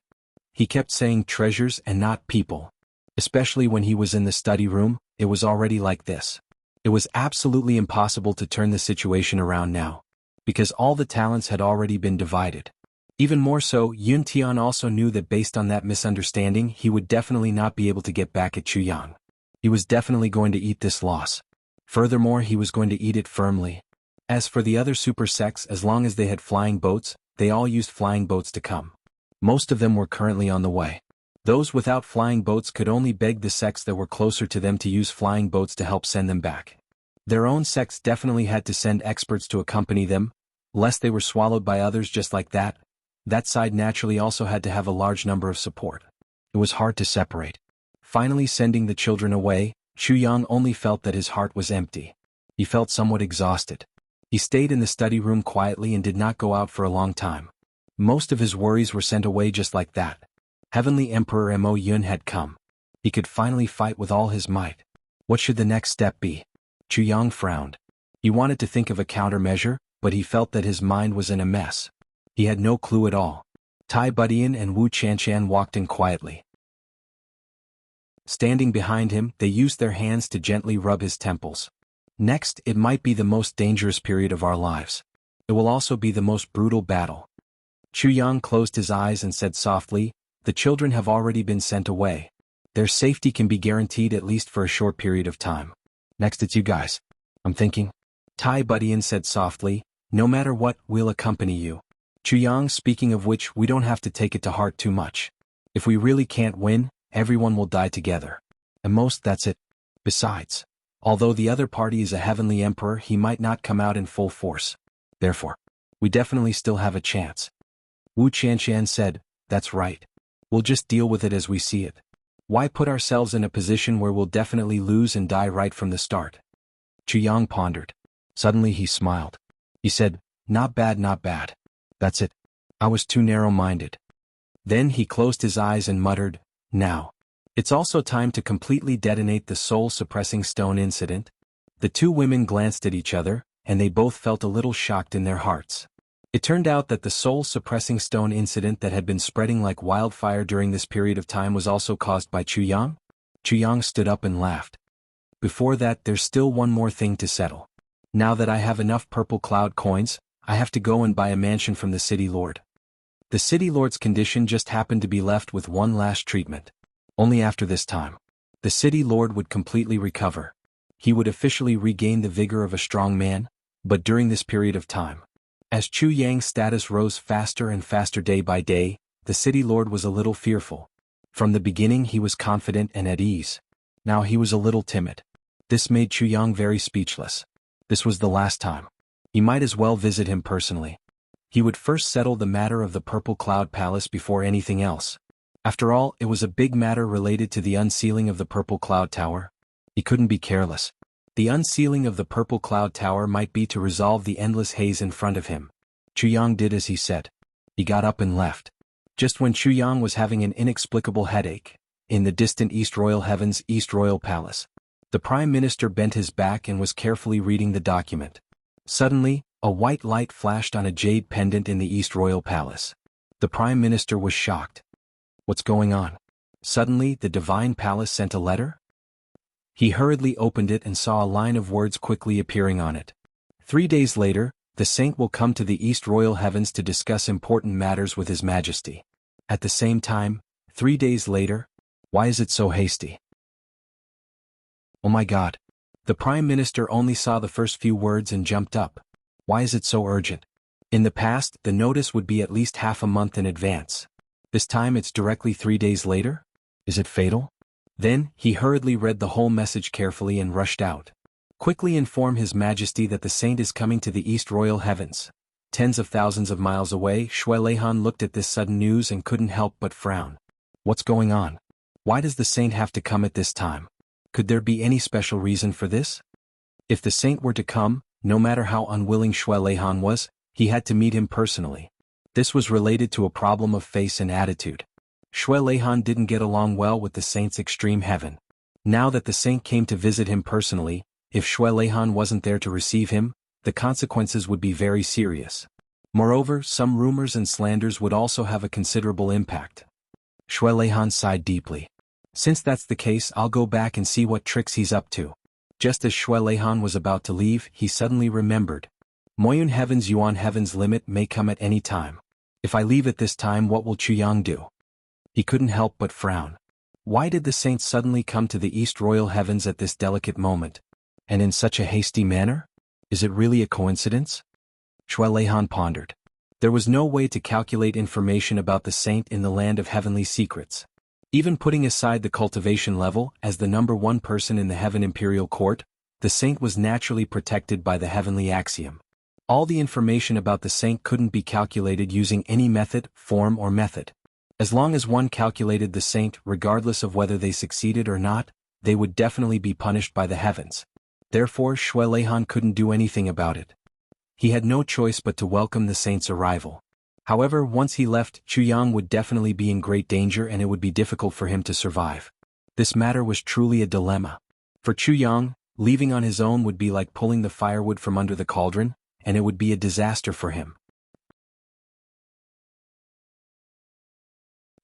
S1: He kept saying treasures and not people. Especially when he was in the study room, it was already like this. It was absolutely impossible to turn the situation around now. Because all the talents had already been divided. Even more so, Yun Tian also knew that based on that misunderstanding he would definitely not be able to get back at Chu Yang. He was definitely going to eat this loss. Furthermore, he was going to eat it firmly. As for the other super sects, as long as they had flying boats, they all used flying boats to come. Most of them were currently on the way. Those without flying boats could only beg the sects that were closer to them to use flying boats to help send them back. Their own sects definitely had to send experts to accompany them, lest they were swallowed by others just like that. That side naturally also had to have a large number of support. It was hard to separate. Finally sending the children away, Chu Yang only felt that his heart was empty. He felt somewhat exhausted. He stayed in the study room quietly and did not go out for a long time. Most of his worries were sent away just like that. Heavenly Emperor Mo Yun had come. He could finally fight with all his might. What should the next step be? Chu Yang frowned. He wanted to think of a countermeasure, but he felt that his mind was in a mess. He had no clue at all. Tai Budian and Wu Chanshan walked in quietly. Standing behind him, they used their hands to gently rub his temples. Next, it might be the most dangerous period of our lives. It will also be the most brutal battle. Chu Yang closed his eyes and said softly, the children have already been sent away. Their safety can be guaranteed at least for a short period of time. Next it's you guys. I'm thinking. Tai Budian said softly, no matter what, we'll accompany you. Chu Yang, speaking of which, we don't have to take it to heart too much. If we really can't win, everyone will die together. At most that's it. Besides, although the other party is a heavenly emperor, he might not come out in full force. Therefore, we definitely still have a chance. Wu Chanshan said, that's right. We'll just deal with it as we see it. Why put ourselves in a position where we'll definitely lose and die right from the start? Chu Yang pondered. Suddenly he smiled. He said, not bad, not bad. That's it. I was too narrow-minded. Then he closed his eyes and muttered, now. It's also time to completely detonate the soul-suppressing stone incident. The two women glanced at each other, and they both felt a little shocked in their hearts. It turned out that the soul-suppressing stone incident that had been spreading like wildfire during this period of time was also caused by Chu Yang. Chu Yang stood up and laughed. Before that, there's still one more thing to settle. Now that I have enough purple cloud coins, I have to go and buy a mansion from the city lord. The city lord's condition just happened to be left with one last treatment. Only after this time, the city lord would completely recover. He would officially regain the vigor of a strong man, but during this period of time, as Chu Yang's status rose faster and faster day by day, the city lord was a little fearful. From the beginning he was confident and at ease. Now he was a little timid. This made Chu Yang very speechless. This was the last time. He might as well visit him personally. He would first settle the matter of the Purple Cloud Palace before anything else. After all, it was a big matter related to the unsealing of the Purple Cloud Tower. He couldn't be careless. The unsealing of the Purple Cloud Tower might be to resolve the endless haze in front of him. Chu Yang did as he said. He got up and left. Just when Chu Yang was having an inexplicable headache, in the distant East Royal Heavens East Royal Palace, the Prime Minister bent his back and was carefully reading the document. Suddenly, a white light flashed on a jade pendant in the East Royal Palace. The Prime Minister was shocked. What's going on? Suddenly, the Divine Palace sent a letter? He hurriedly opened it and saw a line of words quickly appearing on it. 3 days later, the Saint will come to the East Royal Heavens to discuss important matters with His Majesty. At the same time, 3 days later, why is it so hasty? Oh my God. The Prime Minister only saw the first few words and jumped up. Why is it so urgent? In the past, the notice would be at least half a month in advance. This time it's directly 3 days later? Is it fatal? Then, he hurriedly read the whole message carefully and rushed out. Quickly inform His Majesty that the saint is coming to the East Royal Heavens. Tens of thousands of miles away, Shui Leihan looked at this sudden news and couldn't help but frown. What's going on? Why does the saint have to come at this time? Could there be any special reason for this? If the saint were to come, no matter how unwilling Shui Leihan was, he had to meet him personally. This was related to a problem of face and attitude. Shui Leihan didn't get along well with the saint's extreme heaven. Now that the saint came to visit him personally, if Shui Leihan wasn't there to receive him, the consequences would be very serious. Moreover, some rumors and slanders would also have a considerable impact. Shui Leihan sighed deeply. Since that's the case, I'll go back and see what tricks he's up to. Just as Shui Leihan was about to leave, he suddenly remembered. Moyun Heaven's Yuan Heaven's limit may come at any time. If I leave at this time, what will Chuyang do? He couldn't help but frown. Why did the saint suddenly come to the East Royal Heavens at this delicate moment? And in such a hasty manner? Is it really a coincidence? Shui Leihan pondered. There was no way to calculate information about the saint in the land of heavenly secrets. Even putting aside the cultivation level, as the number one person in the Heaven Imperial Court, the saint was naturally protected by the heavenly axiom. All the information about the saint couldn't be calculated using any method, form or method. As long as one calculated the saint, regardless of whether they succeeded or not, they would definitely be punished by the heavens. Therefore Shui Leihan couldn't do anything about it. He had no choice but to welcome the saint's arrival. However, once he left, Chuyang would definitely be in great danger and it would be difficult for him to survive. This matter was truly a dilemma. For Chuyang, leaving on his own would be like pulling the firewood from under the cauldron, and it would be a disaster for him.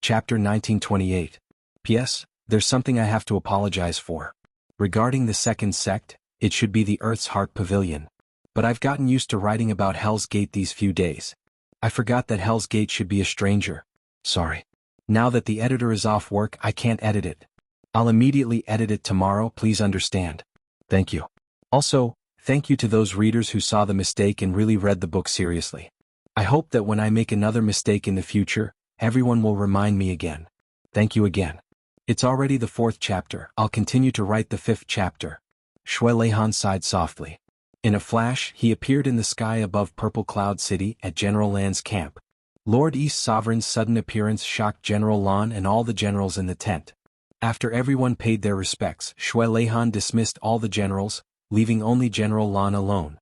S1: Chapter 1928. P.S. There's something I have to apologize for. Regarding the second sect, it should be the Earth's Heart Pavilion. But I've gotten used to writing about Hell's Gate these few days. I forgot that Hell's Gate should be a stranger. Sorry. Now that the editor is off work, I can't edit it. I'll immediately edit it tomorrow, please understand. Thank you. Also, thank you to those readers who saw the mistake and really read the book seriously. I hope that when I make another mistake in the future, everyone will remind me again. Thank you again. It's already the 4th chapter, I'll continue to write the 5th chapter. Shui Leihan sighed softly. In a flash, he appeared in the sky above Purple Cloud City at General Lan's camp. Lord East Sovereign's sudden appearance shocked General Lan and all the generals in the tent. After everyone paid their respects, Shui Leihan dismissed all the generals, leaving only General Lan alone.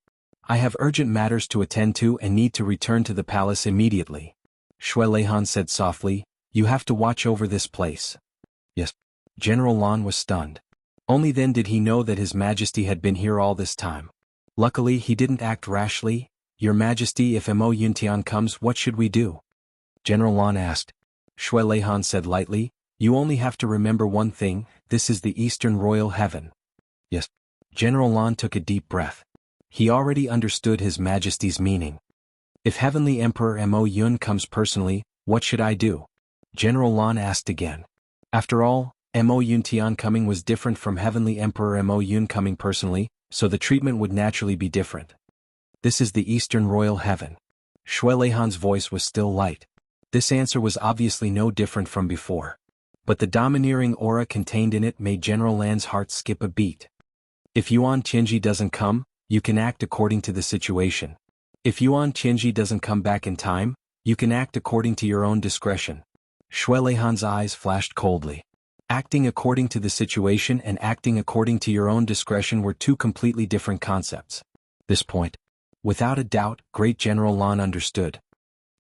S1: I have urgent matters to attend to and need to return to the palace immediately. Shui Leihan said softly, you have to watch over this place. Yes. General Lan was stunned. Only then did he know that His Majesty had been here all this time. Luckily he didn't act rashly. Your Majesty, if Mo Yuntian comes, what should we do? General Lan asked. Shui Leihan said lightly, you only have to remember one thing, this is the Eastern Royal Heaven. Yes. General Lan took a deep breath. He already understood His Majesty's meaning. If Heavenly Emperor Mo Yun comes personally, what should I do? General Lan asked again. After all, Mo Yuntian coming was different from Heavenly Emperor Mo Yun coming personally, so the treatment would naturally be different. This is the Eastern Royal Heaven. Shui Leihan's voice was still light. This answer was obviously no different from before. But the domineering aura contained in it made General Lan's heart skip a beat. If Yuan Tianji doesn't come, you can act according to the situation. If Yuan Tianji doesn't come back in time, you can act according to your own discretion. Shui Leihan's eyes flashed coldly. Acting according to the situation and acting according to your own discretion were two completely different concepts. This point. Without a doubt, Great General Lan understood.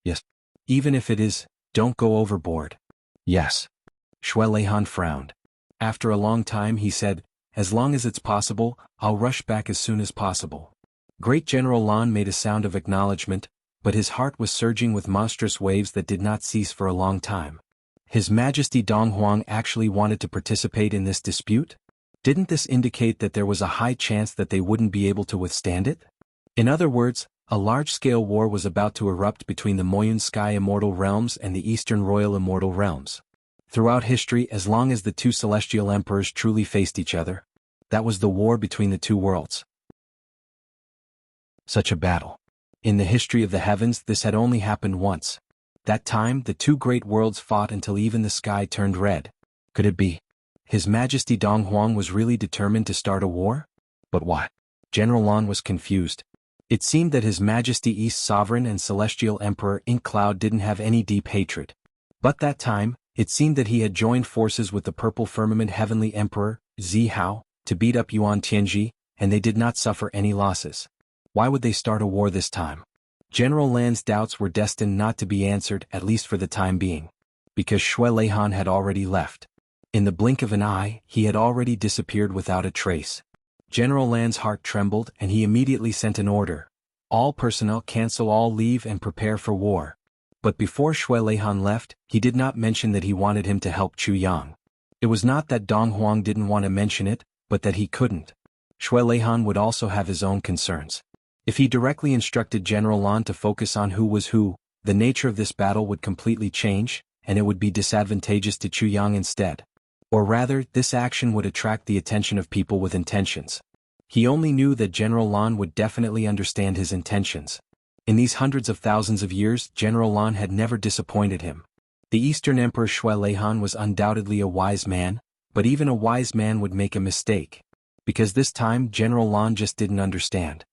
S1: Yes. Even if it is, don't go overboard. Yes. Shui Leihan frowned. After a long time he said, as long as it's possible, I'll rush back as soon as possible. Great General Lan made a sound of acknowledgement, but his heart was surging with monstrous waves that did not cease for a long time. His Majesty Donghuang actually wanted to participate in this dispute? Didn't this indicate that there was a high chance that they wouldn't be able to withstand it? In other words, a large-scale war was about to erupt between the Moyun Sky Immortal Realms and the Eastern Royal Immortal Realms. Throughout history, as long as the two celestial emperors truly faced each other, That was the war between the two worlds. Such a battle. In the history of the heavens, this had only happened once. That time, the two great worlds fought until even the sky turned red. Could it be? His Majesty Dong Huang was really determined to start a war? But why? General Lan was confused. It seemed that His Majesty East Sovereign and Celestial Emperor Ink Cloud didn't have any deep hatred. But that time, it seemed that he had joined forces with the Purple Firmament Heavenly Emperor, Zi Hao, to beat up Yuan Tianji, and they did not suffer any losses. Why would they start a war this time? General Lan's doubts were destined not to be answered, at least for the time being. Because Xue Leihan had already left. In the blink of an eye, he had already disappeared without a trace. General Lan's heart trembled and he immediately sent an order. All personnel cancel all leave and prepare for war. But before Xue Leihan left, he did not mention that he wanted him to help Chu Yang. It was not that Dong Huang didn't want to mention it, but that he couldn't. Xue Leihan would also have his own concerns. If he directly instructed General Lan to focus on who was who, the nature of this battle would completely change, and it would be disadvantageous to Chu Yang instead. Or rather, this action would attract the attention of people with intentions. He only knew that General Lan would definitely understand his intentions. In these hundreds of thousands of years, General Lan had never disappointed him. The Eastern Emperor Xue Leihan was undoubtedly a wise man, but even a wise man would make a mistake. Because this time General Lan just didn't understand.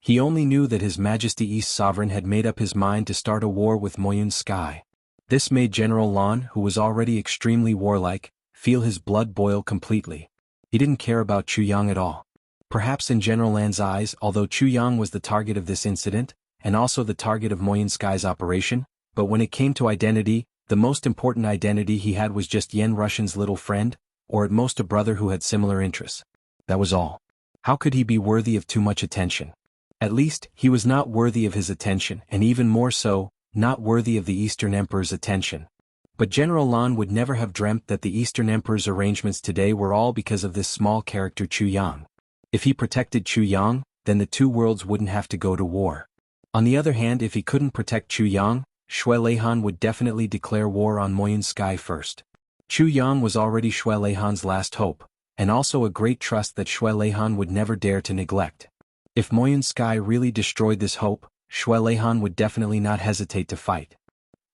S1: He only knew that His Majesty East Sovereign had made up his mind to start a war with Moyun Sky. This made General Lan, who was already extremely warlike, feel his blood boil completely. He didn't care about Chu Yang at all. Perhaps in General Lan's eyes, although Chu Yang was the target of this incident, and also the target of Moyun Sky's operation, but when it came to identity, the most important identity he had was just Yen Russian's little friend, or at most a brother who had similar interests. That was all. How could he be worthy of too much attention? At least, he was not worthy of his attention, and even more so, not worthy of the Eastern Emperor's attention. But General Lan would never have dreamt that the Eastern Emperor's arrangements today were all because of this small character Chu Yang. If he protected Chu Yang, then the two worlds wouldn't have to go to war. On the other hand, if he couldn't protect Chu Yang, Xue Leihan would definitely declare war on Moyun Sky first. Chu Yang was already Xue Leihan's last hope, and also a great trust that Xue Leihan would never dare to neglect. If Moyun Sky really destroyed this hope, Xue Leihan would definitely not hesitate to fight.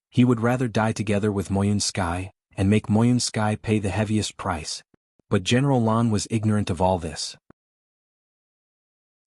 S1: He would rather die together with Moyun Sky, and make Moyun Sky pay the heaviest price. But General Lan was ignorant of all this.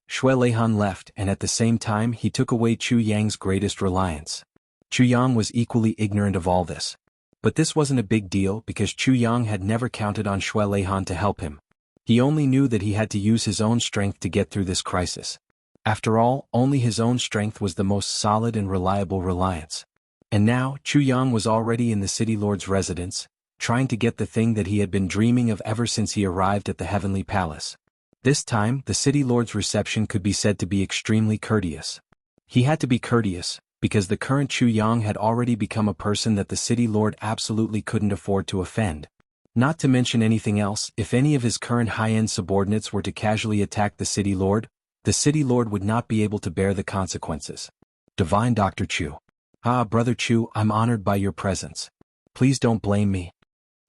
S1: Xue Leihan left, and at the same time he took away Chu Yang's greatest reliance. Chu Yang was equally ignorant of all this. But this wasn't a big deal because Chu Yang had never counted on Xue Leihan to help him. He only knew that he had to use his own strength to get through this crisis. After all, only his own strength was the most solid and reliable reliance. And now, Chu Yang was already in the City Lord's residence, trying to get the thing that he had been dreaming of ever since he arrived at the Heavenly Palace. This time, the City Lord's reception could be said to be extremely courteous. He had to be courteous, because the current Chu Yang had already become a person that the City Lord absolutely couldn't afford to offend. Not to mention anything else, if any of his current high-end subordinates were to casually attack the City Lord would not be able to bear the consequences. Divine Dr. Chu. Ah, Brother Chu, I'm honored by your presence. Please don't blame me.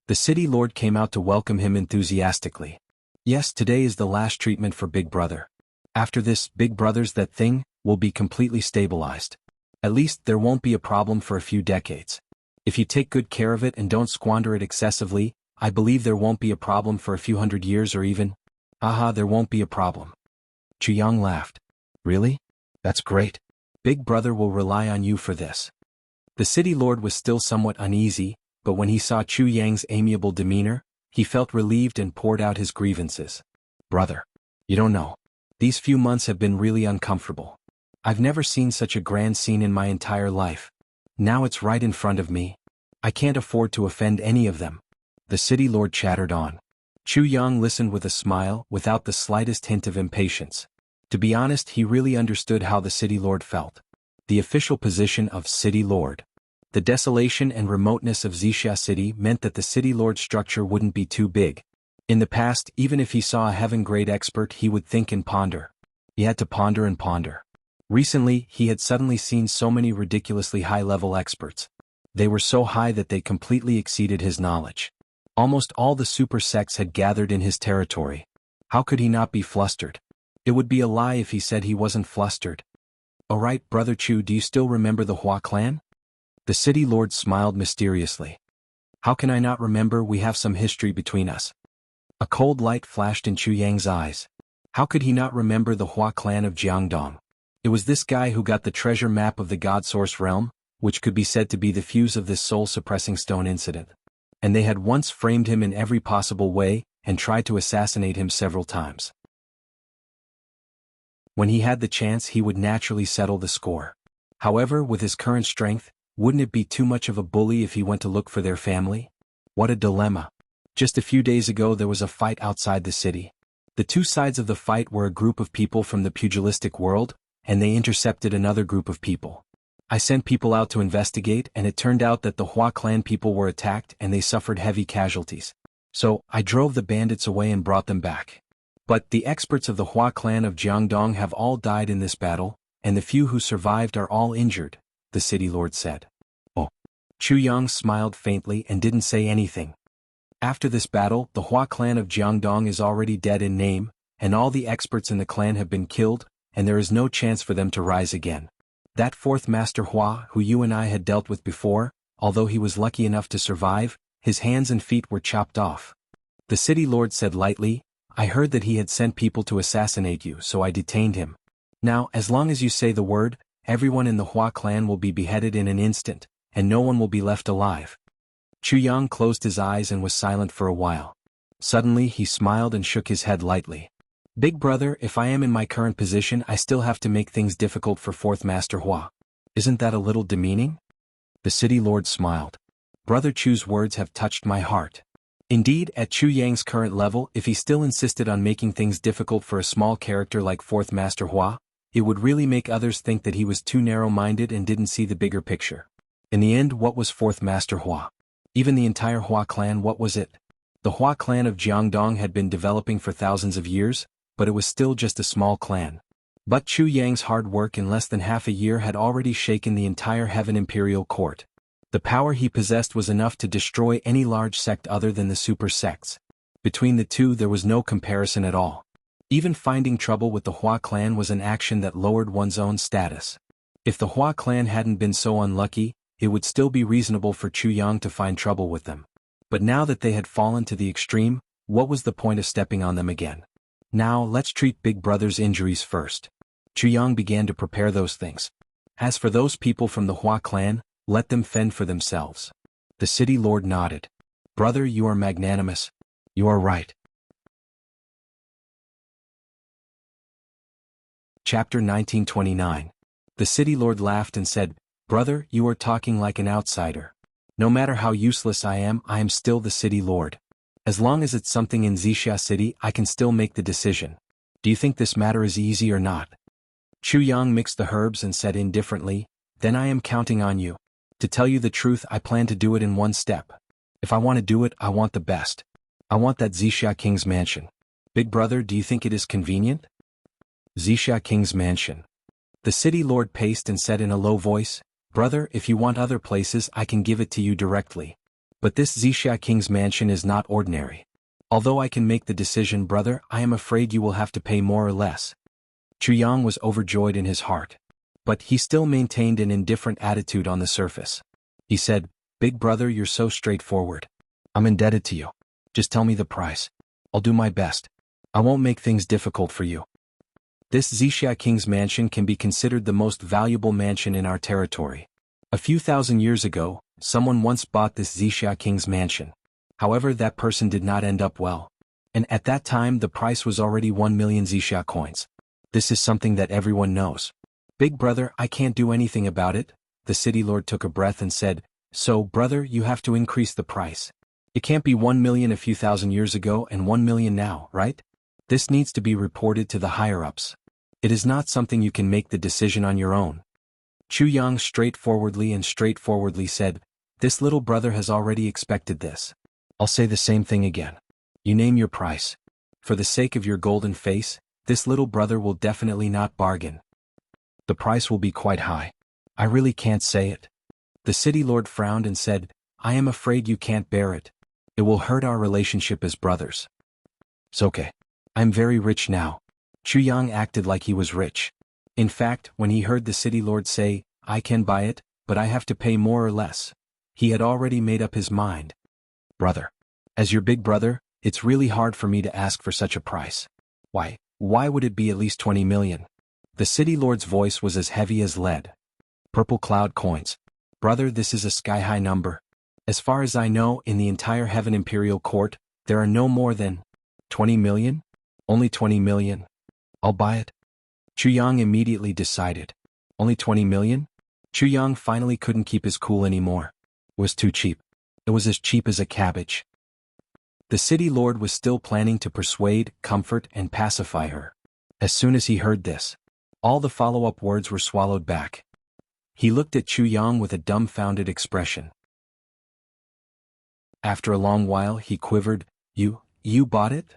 S1: The City Lord came out to welcome him enthusiastically. Yes, today is the last treatment for Big Brother. After this, Big Brother's that thing will be completely stabilized. At least there won't be a problem for a few decades. If you take good care of it and don't squander it excessively, I believe there won't be a problem for a few hundred years or even. Aha, there won't be a problem. Chu Yang laughed. Really? That's great. Big Brother will rely on you for this. The City Lord was still somewhat uneasy, but when he saw Chu Yang's amiable demeanor, he felt relieved and poured out his grievances. Brother, you don't know. These few months have been really uncomfortable. I've never seen such a grand scene in my entire life. Now it's right in front of me. I can't afford to offend any of them. The City Lord chattered on. Chu Yang listened with a smile, without the slightest hint of impatience. To be honest, he really understood how the City Lord felt. The official position of City Lord. The desolation and remoteness of Xixia City meant that the City Lord's structure wouldn't be too big. In the past, even if he saw a heaven-grade expert, he would think and ponder. He had to ponder and ponder. Recently, he had suddenly seen so many ridiculously high-level experts. They were so high that they completely exceeded his knowledge. Almost all the super sects had gathered in his territory. How could he not be flustered? It would be a lie if he said he wasn't flustered. Alright, Brother Chu, do you still remember the Hua clan? The city lord smiled mysteriously. How can I not remember? We have some history between us. A cold light flashed in Chu Yang's eyes. How could he not remember the Hua clan of Jiangdong? It was this guy who got the treasure map of the God Source realm, which could be said to be the fuse of this soul-suppressing stone incident. And they had once framed him in every possible way, and tried to assassinate him several times. When he had the chance, he would naturally settle the score. However, with his current strength, wouldn't it be too much of a bully if he went to look for their family? What a dilemma. Just a few days ago there was a fight outside the city. The two sides of the fight were a group of people from the pugilistic world, and they intercepted another group of people. I sent people out to investigate, and it turned out that the Hua clan people were attacked and they suffered heavy casualties. So, I drove the bandits away and brought them back. But the experts of the Hua clan of Jiangdong have all died in this battle, and the few who survived are all injured, the city lord said. Oh. Chu Yang smiled faintly and didn't say anything. After this battle, the Hua clan of Jiangdong is already dead in name, and all the experts in the clan have been killed, and there is no chance for them to rise again. That fourth Master Hua, who you and I had dealt with before, although he was lucky enough to survive, his hands and feet were chopped off. The city lord said lightly, I heard that he had sent people to assassinate you, so I detained him. Now, as long as you say the word, everyone in the Hua clan will be beheaded in an instant, and no one will be left alive. Chu Yang closed his eyes and was silent for a while. Suddenly he smiled and shook his head lightly. Big brother, if I am in my current position, I still have to make things difficult for fourth Master Hua. Isn't that a little demeaning? The city lord smiled. Brother Chu's words have touched my heart. Indeed, at Chu Yang's current level, if he still insisted on making things difficult for a small character like fourth Master Hua, it would really make others think that he was too narrow-minded and didn't see the bigger picture. In the end, what was fourth Master Hua? Even the entire Hua clan, what was it? The Hua clan of Jiangdong had been developing for thousands of years, but it was still just a small clan. But Chu Yang's hard work in less than half a year had already shaken the entire Heaven Imperial Court. The power he possessed was enough to destroy any large sect other than the super sects. Between the two there was no comparison at all. Even finding trouble with the Hua clan was an action that lowered one's own status. If the Hua clan hadn't been so unlucky, it would still be reasonable for Chu Yang to find trouble with them. But now that they had fallen to the extreme, what was the point of stepping on them again? Now let's treat Big Brother's injuries first. Chu Yang began to prepare those things. As for those people from the Hua clan, let them fend for themselves. The city lord nodded. Brother, you are magnanimous. You are right. Chapter 1929. The city lord laughed and said, Brother, you are talking like an outsider. No matter how useless I am still the city lord. As long as it's something in Wuxia city, I can still make the decision. Do you think this matter is easy or not? Chu Yang mixed the herbs and said indifferently, Then I am counting on you. To tell you the truth, I plan to do it in one step. If I want to do it, I want the best. I want that Wuxia King's mansion. Big brother, do you think it is convenient? Wuxia King's mansion. The city lord paced and said in a low voice, Brother, if you want other places, I can give it to you directly. But this Wuxia King's mansion is not ordinary. Although I can make the decision, brother, I am afraid you will have to pay more or less. Chu Yang was overjoyed in his heart. But he still maintained an indifferent attitude on the surface. He said, Big brother, you're so straightforward. I'm indebted to you. Just tell me the price. I'll do my best. I won't make things difficult for you. This Wuxia King's mansion can be considered the most valuable mansion in our territory. A few thousand years ago, someone once bought this Wuxia King's mansion. However, that person did not end up well. And at that time the price was already 1 million Wuxia coins. This is something that everyone knows. Big brother, I can't do anything about it. The city lord took a breath and said, So, brother, you have to increase the price. It can't be 1 million a few thousand years ago and 1 million now, right? This needs to be reported to the higher-ups. It is not something you can make the decision on your own. Chu Yang straightforwardly said, This little brother has already expected this. I'll say the same thing again. You name your price. For the sake of your golden face, this little brother will definitely not bargain. The price will be quite high. I really can't say it. The city lord frowned and said, I am afraid you can't bear it. It will hurt our relationship as brothers. It's okay. I'm very rich now. Chu Yang acted like he was rich. In fact, when he heard the city lord say, I can buy it, but I have to pay more or less, he had already made up his mind. Brother. As your big brother, it's really hard for me to ask for such a price. Why would it be at least 20 million? The city lord's voice was as heavy as lead. Purple cloud coins. Brother, this is a sky-high number. As far as I know, in the entire Heaven Imperial Court, there are no more than 20 million? Only 20 million. I'll buy it. Chu Yang immediately decided. Only 20 million? Chu Yang finally couldn't keep his cool anymore. It was too cheap. It was as cheap as a cabbage. The city lord was still planning to persuade, comfort, and pacify her. As soon as he heard this, all the follow-up words were swallowed back. He looked at Chu Yang with a dumbfounded expression. After a long while he quivered, You bought it?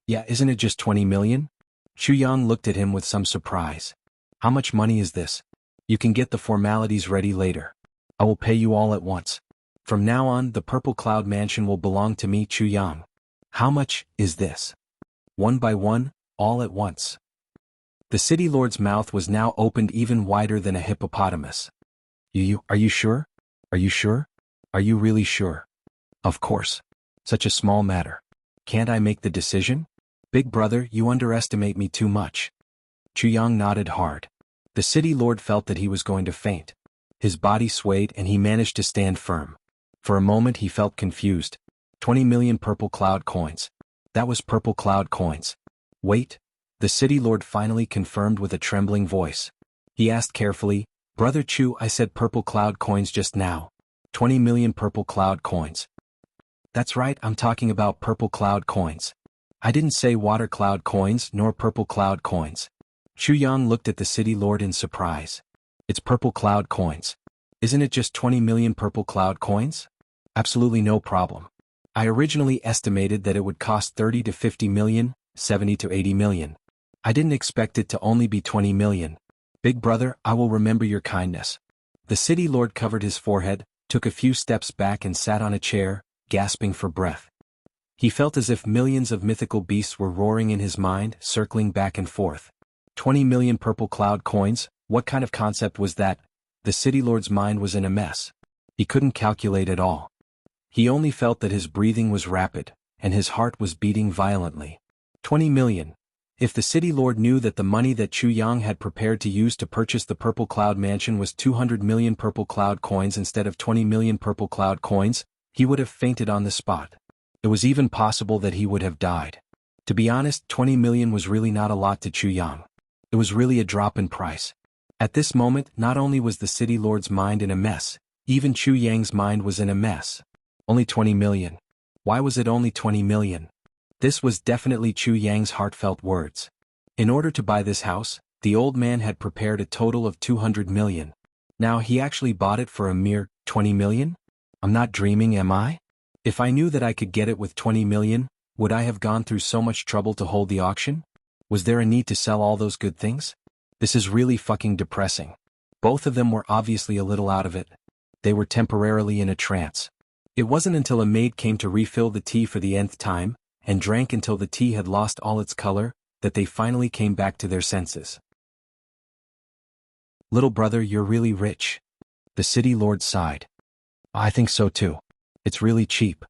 S1: Yeah, isn't it just 20 million? Chu Yang looked at him with some surprise. How much money is this? You can get the formalities ready later. I will pay you all at once. From now on, the Purple Cloud Mansion will belong to me, Chu Yang. How much is this? One by one, all at once. The city lord's mouth was now opened even wider than a hippopotamus. Are you sure? Are you sure? Are you really sure? Of course. Such a small matter. Can't I make the decision? Big brother, you underestimate me too much. Chu Yang nodded hard. The city lord felt that he was going to faint. His body swayed and he managed to stand firm. For a moment he felt confused. 20 million purple cloud coins. That was purple cloud coins. Wait. The city lord finally confirmed with a trembling voice. He asked carefully, Brother Chu, I said purple cloud coins just now. 20 million purple cloud coins. That's right, I'm talking about purple cloud coins. I didn't say water cloud coins nor purple cloud coins. Chu Yang looked at the city lord in surprise. It's purple cloud coins. Isn't it just 20 million purple cloud coins? Absolutely no problem. I originally estimated that it would cost 30 to 50 million, 70 to 80 million. I didn't expect it to only be 20 million. Big brother, I will remember your kindness. The city lord covered his forehead, took a few steps back and sat on a chair, gasping for breath. He felt as if millions of mythical beasts were roaring in his mind, circling back and forth. 20 million purple cloud coins, what kind of concept was that? The city lord's mind was in a mess. He couldn't calculate at all. He only felt that his breathing was rapid, and his heart was beating violently. 20 million. If the city lord knew that the money that Chu Yang had prepared to use to purchase the Purple Cloud Mansion was 200 million purple cloud coins instead of 20 million purple cloud coins, he would have fainted on the spot. It was even possible that he would have died. To be honest, 20 million was really not a lot to Chu Yang. It was really a drop in price. At this moment, not only was the city lord's mind in a mess, even Chu Yang's mind was in a mess. Only 20 million. Why was it only 20 million? This was definitely Chu Yang's heartfelt words. In order to buy this house, the old man had prepared a total of 200 million. Now he actually bought it for a mere 20 million? I'm not dreaming, am I? If I knew that I could get it with 20 million, would I have gone through so much trouble to hold the auction? Was there a need to sell all those good things? This is really fucking depressing. Both of them were obviously a little out of it. They were temporarily in a trance. It wasn't until a maid came to refill the tea for the nth time, and drank until the tea had lost all its color, that they finally came back to their senses. Little brother, you're really rich. The city lord sighed. I think so too. It's really cheap.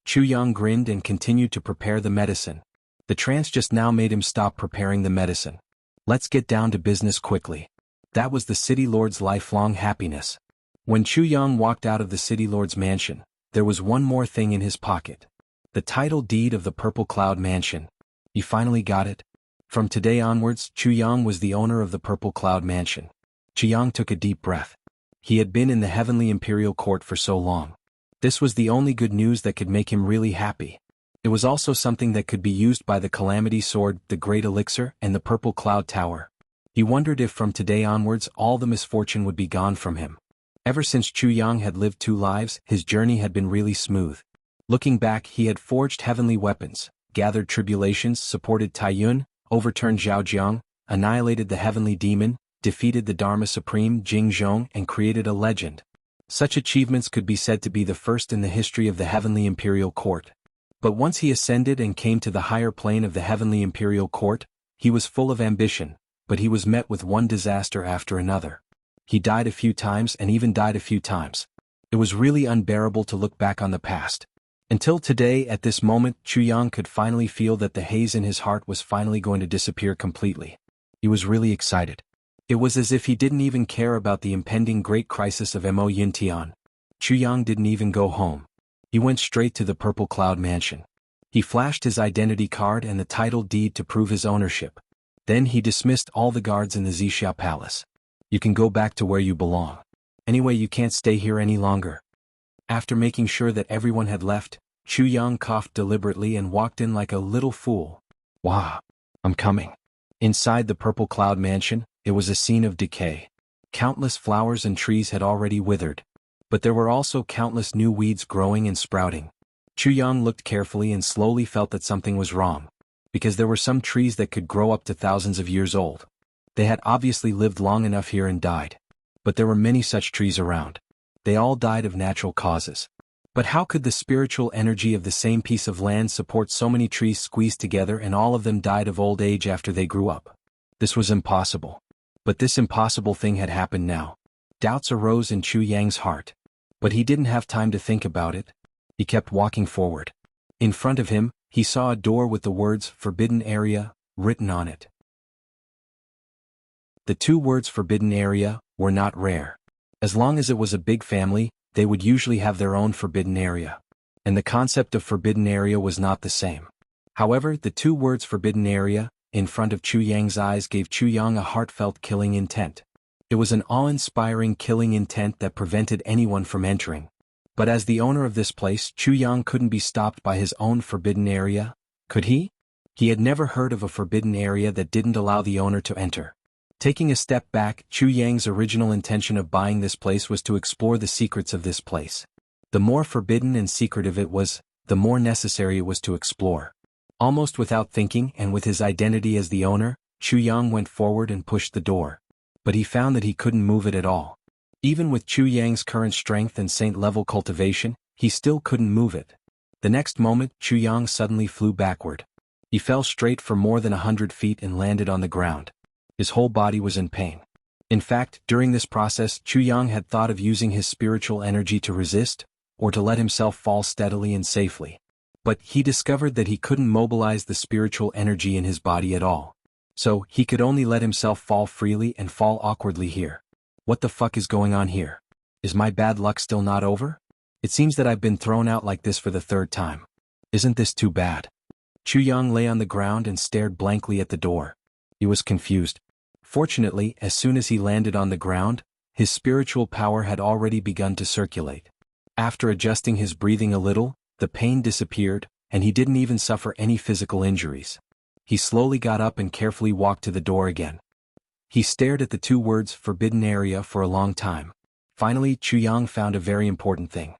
S1: Chu Yang grinned and continued to prepare the medicine. The trance just now made him stop preparing the medicine. Let's get down to business quickly. That was the city lord's lifelong happiness. When Chu Yang walked out of the city lord's mansion, there was one more thing in his pocket. The title deed of the Purple Cloud Mansion. He finally got it. From today onwards, Chu Yang was the owner of the Purple Cloud Mansion. Chu Yang took a deep breath. He had been in the Heavenly Imperial Court for so long. This was the only good news that could make him really happy. It was also something that could be used by the Calamity Sword, the Great Elixir, and the Purple Cloud Tower. He wondered if from today onwards all the misfortune would be gone from him. Ever since Chu Yang had lived 2 lives, his journey had been really smooth. Looking back, he had forged heavenly weapons, gathered tribulations, supported Taiyun, overturned Zhaojiang, annihilated the heavenly demon, defeated the Dharma Supreme Jingzhong, and created a legend. Such achievements could be said to be the first in the history of the Heavenly Imperial Court. But once he ascended and came to the higher plane of the heavenly imperial court, he was full of ambition, but he was met with one disaster after another. He died a few times and even died a few times. It was really unbearable to look back on the past. Until today, at this moment, Chuyang could finally feel that the haze in his heart was finally going to disappear completely. He was really excited. It was as if he didn't even care about the impending great crisis of Mo Yintian. Chuyang didn't even go home. He went straight to the Purple Cloud Mansion. He flashed his identity card and the title deed to prove his ownership. Then he dismissed all the guards in the Zixia Palace. You can go back to where you belong. Anyway, you can't stay here any longer. After making sure that everyone had left, Chuyang coughed deliberately and walked in like a little fool. Wah! I'm coming. Inside the Purple Cloud Mansion, it was a scene of decay. Countless flowers and trees had already withered. But there were also countless new weeds growing and sprouting. Chuyang looked carefully and slowly felt that something was wrong. Because there were some trees that could grow up to thousands of years old. They had obviously lived long enough here and died. But there were many such trees around. They all died of natural causes. But how could the spiritual energy of the same piece of land support so many trees squeezed together and all of them died of old age after they grew up? This was impossible. But this impossible thing had happened now. Doubts arose in Chuyang's heart. But he didn't have time to think about it. He kept walking forward. In front of him, he saw a door with the words "Forbidden Area" written on it. The two words "Forbidden Area" were not rare. As long as it was a big family, they would usually have their own forbidden area. And the concept of forbidden area was not the same. However, the two words "Forbidden Area" in front of Chuyang's eyes gave Chuyang a heartfelt killing intent. It was an awe-inspiring killing intent that prevented anyone from entering. But as the owner of this place, Chuyang couldn't be stopped by his own forbidden area, could he? He had never heard of a forbidden area that didn't allow the owner to enter. Taking a step back, Chuyang's original intention of buying this place was to explore the secrets of this place. The more forbidden and secretive it was, the more necessary it was to explore. Almost without thinking and with his identity as the owner, Chuyang went forward and pushed the door. But he found that he couldn't move it at all. Even with Chuyang's current strength and saint-level cultivation, he still couldn't move it. The next moment, Chuyang suddenly flew backward. He fell straight for more than 100 feet and landed on the ground. His whole body was in pain. In fact, during this process, Chuyang had thought of using his spiritual energy to resist, or to let himself fall steadily and safely. But he discovered that he couldn't mobilize the spiritual energy in his body at all. So, he could only let himself fall freely and fall awkwardly here. What the fuck is going on here? Is my bad luck still not over? It seems that I've been thrown out like this for the third time. Isn't this too bad? Chuyang lay on the ground and stared blankly at the door. He was confused. Fortunately, as soon as he landed on the ground, his spiritual power had already begun to circulate. After adjusting his breathing a little, the pain disappeared, and he didn't even suffer any physical injuries. He slowly got up and carefully walked to the door again. He stared at the two words "Forbidden Area" for a long time. Finally, Chuyang found a very important thing.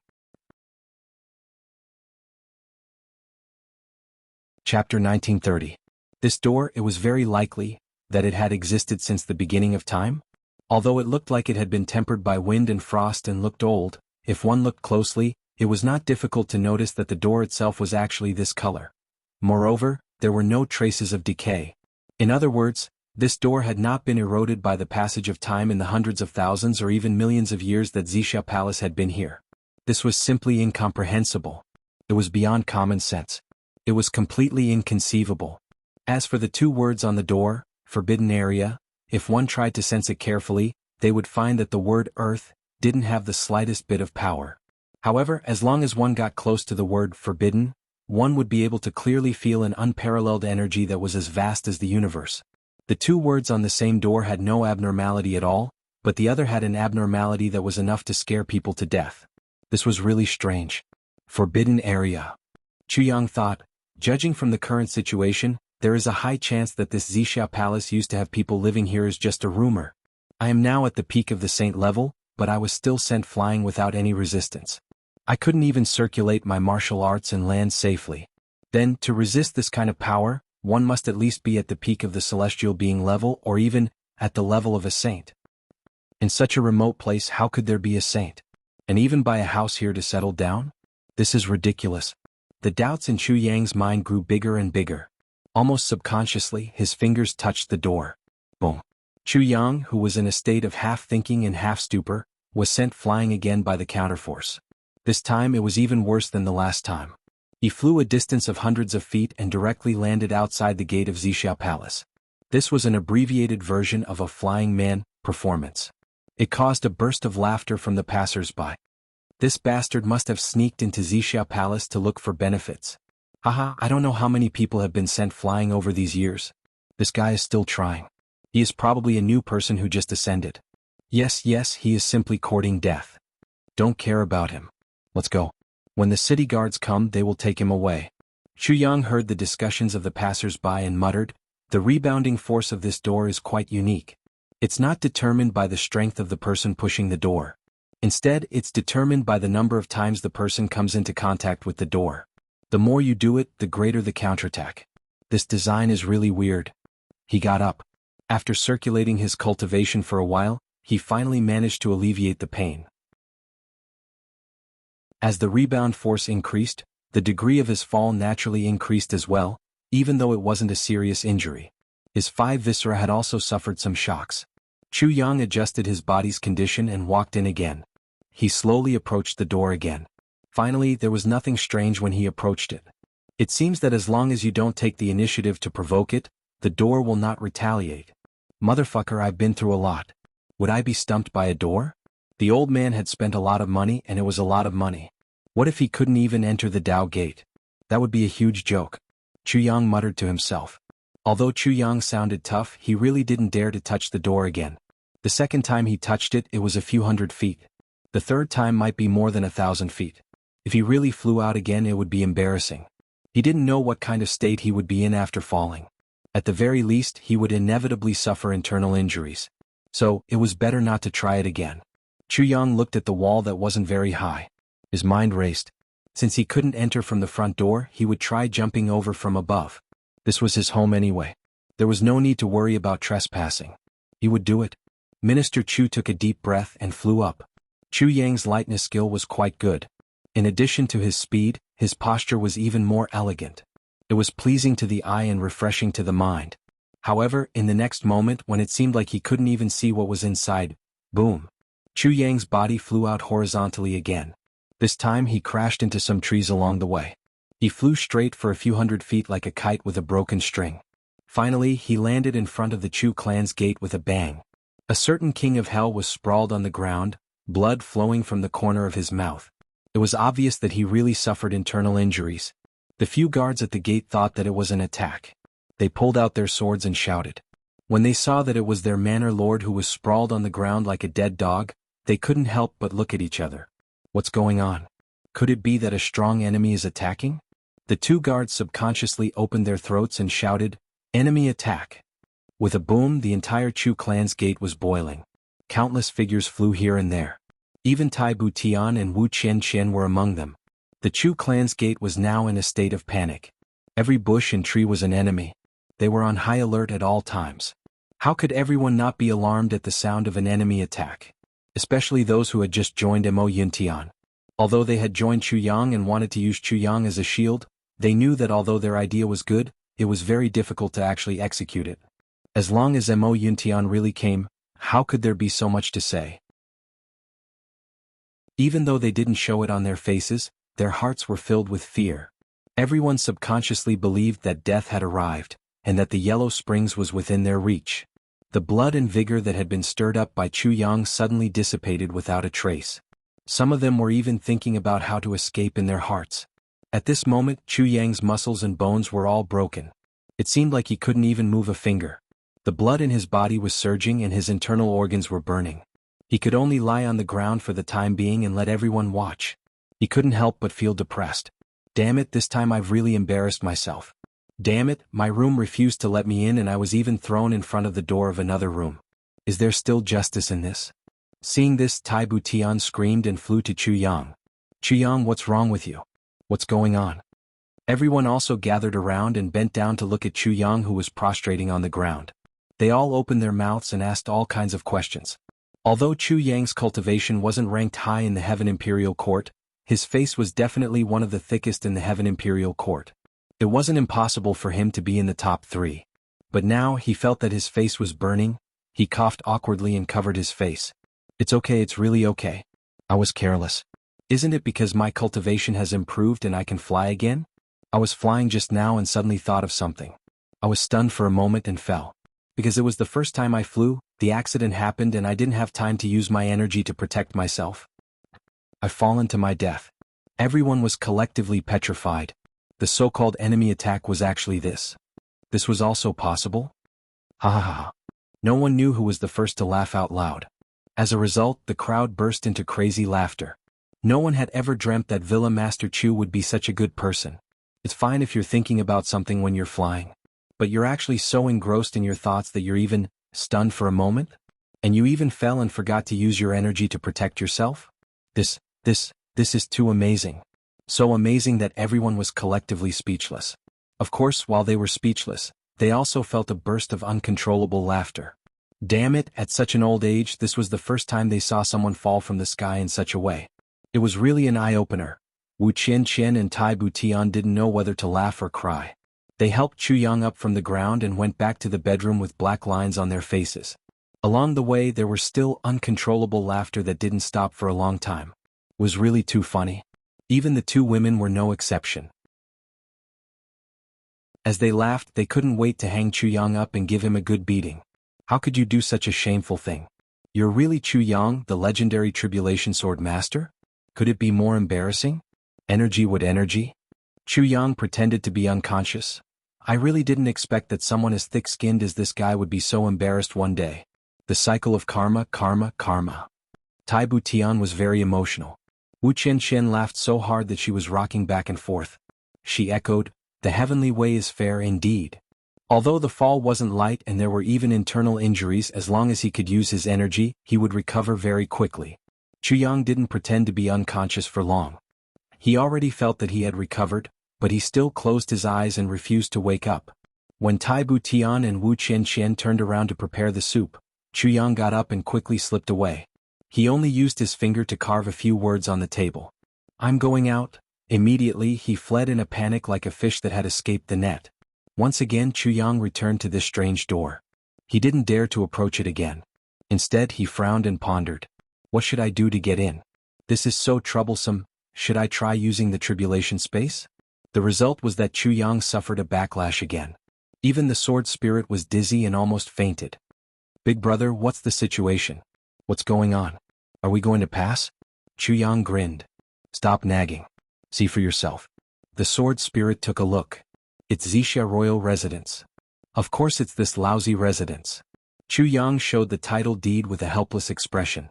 S1: Chapter 1930. This door, it was very likely that it had existed since the beginning of time? Although it looked like it had been tempered by wind and frost and looked old, if one looked closely, it was not difficult to notice that the door itself was actually this color. Moreover, there were no traces of decay. In other words, this door had not been eroded by the passage of time in the hundreds of thousands or even millions of years that Zixia Palace had been here. This was simply incomprehensible. It was beyond common sense. It was completely inconceivable. As for the two words on the door, "Forbidden Area," if one tried to sense it carefully, they would find that the word "Earth" didn't have the slightest bit of power. However, as long as one got close to the word "forbidden," one would be able to clearly feel an unparalleled energy that was as vast as the universe. The two words on the same door had no abnormality at all, but the other had an abnormality that was enough to scare people to death. This was really strange. Forbidden Area. Chuyang thought, judging from the current situation, there is a high chance that this Zixia Palace used to have people living here is just a rumor. I am now at the peak of the saint level, but I was still sent flying without any resistance. I couldn't even circulate my martial arts and land safely. Then, to resist this kind of power, one must at least be at the peak of the celestial being level or even at the level of a saint. In such a remote place, how could there be a saint? And even buy a house here to settle down? This is ridiculous. The doubts in Chu Yang's mind grew bigger and bigger. Almost subconsciously, his fingers touched the door. Boom. Chu Yang, who was in a state of half-thinking and half-stupor, was sent flying again by the counterforce. This time it was even worse than the last time. He flew a distance of hundreds of feet and directly landed outside the gate of Zixiao Palace. This was an abbreviated version of a flying man performance. It caused a burst of laughter from the passers-by. This bastard must have sneaked into Zixiao Palace to look for benefits. Haha, I don't know how many people have been sent flying over these years. This guy is still trying. He is probably a new person who just ascended. Yes, he is simply courting death. Don't care about him. Let's go. When the city guards come, they will take him away. Chu Yang heard the discussions of the passers-by and muttered, the rebounding force of this door is quite unique. It's not determined by the strength of the person pushing the door. Instead, it's determined by the number of times the person comes into contact with the door. The more you do it, the greater the counterattack. This design is really weird. He got up. After circulating his cultivation for a while, he finally managed to alleviate the pain. As the rebound force increased, the degree of his fall naturally increased as well, even though it wasn't a serious injury. His 5 viscera had also suffered some shocks. Chu Yang adjusted his body's condition and walked in again. He slowly approached the door again. Finally, there was nothing strange when he approached it. It seems that as long as you don't take the initiative to provoke it, the door will not retaliate. Motherfucker, I've been through a lot. Would I be stumped by a door? The old man had spent a lot of money and it was a lot of money. What if he couldn't even enter the Dao gate? That would be a huge joke. Chu Yang muttered to himself. Although Chu Yang sounded tough, he really didn't dare to touch the door again. The second time he touched it, it was a few hundred feet. The third time might be more than 1,000 feet. If he really flew out again, it would be embarrassing. He didn't know what kind of state he would be in after falling. At the very least, he would inevitably suffer internal injuries. So, it was better not to try it again. Chu Yang looked at the wall that wasn't very high. His mind raced. Since he couldn't enter from the front door, he would try jumping over from above. This was his home anyway. There was no need to worry about trespassing. He would do it. Minister Chu took a deep breath and flew up. Chu Yang's lightness skill was quite good. In addition to his speed, his posture was even more elegant. It was pleasing to the eye and refreshing to the mind. However, in the next moment when it seemed like he couldn't even see what was inside, boom. Chu Yang's body flew out horizontally again. This time he crashed into some trees along the way. He flew straight for a few hundred feet like a kite with a broken string. Finally, he landed in front of the Chu clan's gate with a bang. A certain king of hell was sprawled on the ground, blood flowing from the corner of his mouth. It was obvious that he really suffered internal injuries. The few guards at the gate thought that it was an attack. They pulled out their swords and shouted. When they saw that it was their manor lord who was sprawled on the ground like a dead dog, they couldn't help but look at each other. What's going on? Could it be that a strong enemy is attacking? The 2 guards subconsciously opened their throats and shouted, "Enemy attack!" With a boom, the entire Chu clan's gate was boiling. Countless figures flew here and there. Even Tai Bu Tian and Wu Qian were among them. The Chu clan's gate was now in a state of panic. Every bush and tree was an enemy. They were on high alert at all times. How could everyone not be alarmed at the sound of an enemy attack? Especially those who had just joined Mo Yuntian. Although they had joined Chu Yang and wanted to use Chu Yang as a shield, they knew that although their idea was good, it was very difficult to actually execute it. As long as Mo Yuntian really came, how could there be so much to say? Even though they didn't show it on their faces, their hearts were filled with fear. Everyone subconsciously believed that death had arrived, and that the Yellow Springs was within their reach. The blood and vigor that had been stirred up by Chu Yang suddenly dissipated without a trace. Some of them were even thinking about how to escape in their hearts. At this moment, Chu Yang's muscles and bones were all broken. It seemed like he couldn't even move a finger. The blood in his body was surging and his internal organs were burning. He could only lie on the ground for the time being and let everyone watch. He couldn't help but feel depressed. Damn it, this time I've really embarrassed myself. Damn it, my room refused to let me in and I was even thrown in front of the door of another room. Is there still justice in this? Seeing this, Tai Bu Tian screamed and flew to Chu Yang. Chu Yang, what's wrong with you? What's going on? Everyone also gathered around and bent down to look at Chu Yang, who was prostrating on the ground. They all opened their mouths and asked all kinds of questions. Although Chu Yang's cultivation wasn't ranked high in the Heaven Imperial Court, His face was definitely one of the thickest in the Heaven Imperial Court. It wasn't impossible for him to be in the top 3. But now he felt that his face was burning. He coughed awkwardly and covered his face. It's okay, it's really okay. I was careless. Isn't it because my cultivation has improved and I can fly again? I was flying just now and suddenly thought of something. I was stunned for a moment and fell. Because it was the first time I flew, the accident happened and I didn't have time to use my energy to protect myself. I've fallen to my death. Everyone was collectively petrified. The so-called enemy attack was actually this. This was also possible? Ha ha ha. No one knew who was the first to laugh out loud. As a result, the crowd burst into crazy laughter. No one had ever dreamt that Villa Master Chu would be such a good person. It's fine if you're thinking about something when you're flying. But you're actually so engrossed in your thoughts that you're even stunned for a moment? And you even fell and forgot to use your energy to protect yourself? This is too amazing. So amazing that everyone was collectively speechless. Of course, while they were speechless, they also felt a burst of uncontrollable laughter. Damn it, at such an old age, this was the first time they saw someone fall from the sky in such a way. It was really an eye-opener. Wu Qianqian and Tai Butian didn't know whether to laugh or cry. They helped Chu Yang up from the ground and went back to the bedroom with black lines on their faces. Along the way, there was still uncontrollable laughter that didn't stop for a long time. It was really too funny. Even the 2 women were no exception. As they laughed, they couldn't wait to hang Chu Yang up and give him a good beating. How could you do such a shameful thing? You're really Chu Yang, the legendary Tribulation Sword Master? Could it be more embarrassing? Energy would energy? Chu Yang pretended to be unconscious. I really didn't expect that someone as thick-skinned as this guy would be so embarrassed one day. The cycle of karma. Tai Butian was very emotional. Wu Qianqian laughed so hard that she was rocking back and forth. She echoed, "The heavenly way is fair indeed." Although the fall wasn't light and there were even internal injuries, as long as he could use his energy, he would recover very quickly. Chu Yang didn't pretend to be unconscious for long. He already felt that he had recovered, but he still closed his eyes and refused to wake up. When Tai Butian and Wu Qianqian turned around to prepare the soup, Chu Yang got up and quickly slipped away. He only used his finger to carve a few words on the table. "I'm going out." Immediately, he fled in a panic like a fish that had escaped the net. Once again, Chu Yang returned to this strange door. He didn't dare to approach it again. Instead, he frowned and pondered. What should I do to get in? This is so troublesome. Should I try using the tribulation space? The result was that Chu Yang suffered a backlash again. Even the sword spirit was dizzy and almost fainted. "Big brother, what's the situation? What's going on? Are we going to pass?" Chu Yang grinned. "Stop nagging. See for yourself." The sword spirit took a look. "It's Wuxia royal residence. Of course it's this lousy residence." Chu Yang showed the title deed with a helpless expression.